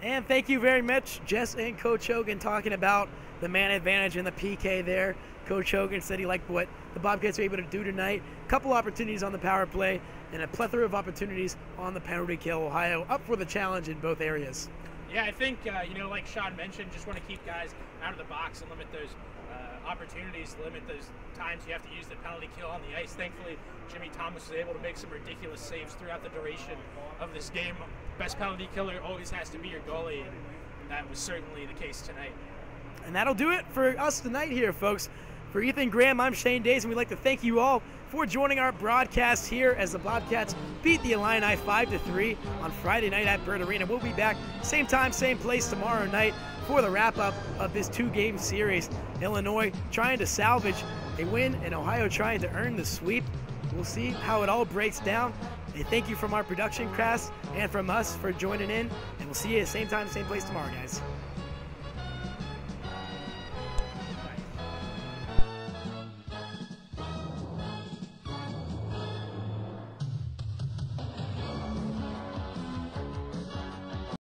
And thank you very much, Jess and Coach Hogan, talking about the man advantage and the PK there. Coach Hogan said he liked what the Bobcats were able to do tonight. A couple opportunities on the power play and a plethora of opportunities on the penalty kill. Ohio up for the challenge in both areas. Yeah, I think, like Sean mentioned, just want to keep guys out of the box and limit those opportunities, limit those times you have to use the penalty kill on the ice. Thankfully, Jimmy Thomas was able to make some ridiculous saves throughout the duration of this game. Best penalty killer always has to be your goalie, and that was certainly the case tonight. And that'll do it for us tonight here, folks. For Ethan Graham, I'm Shane Dazen, and we'd like to thank you all for joining our broadcast here as the Bobcats beat the Illini 5-3 on Friday night at Bird Arena. We'll be back same time, same place tomorrow night for the wrap-up of this two-game series. Illinois trying to salvage a win and Ohio trying to earn the sweep. We'll see how it all breaks down. And thank you from our production cast and from us for joining in. And we'll see you at the same time, same place tomorrow, guys.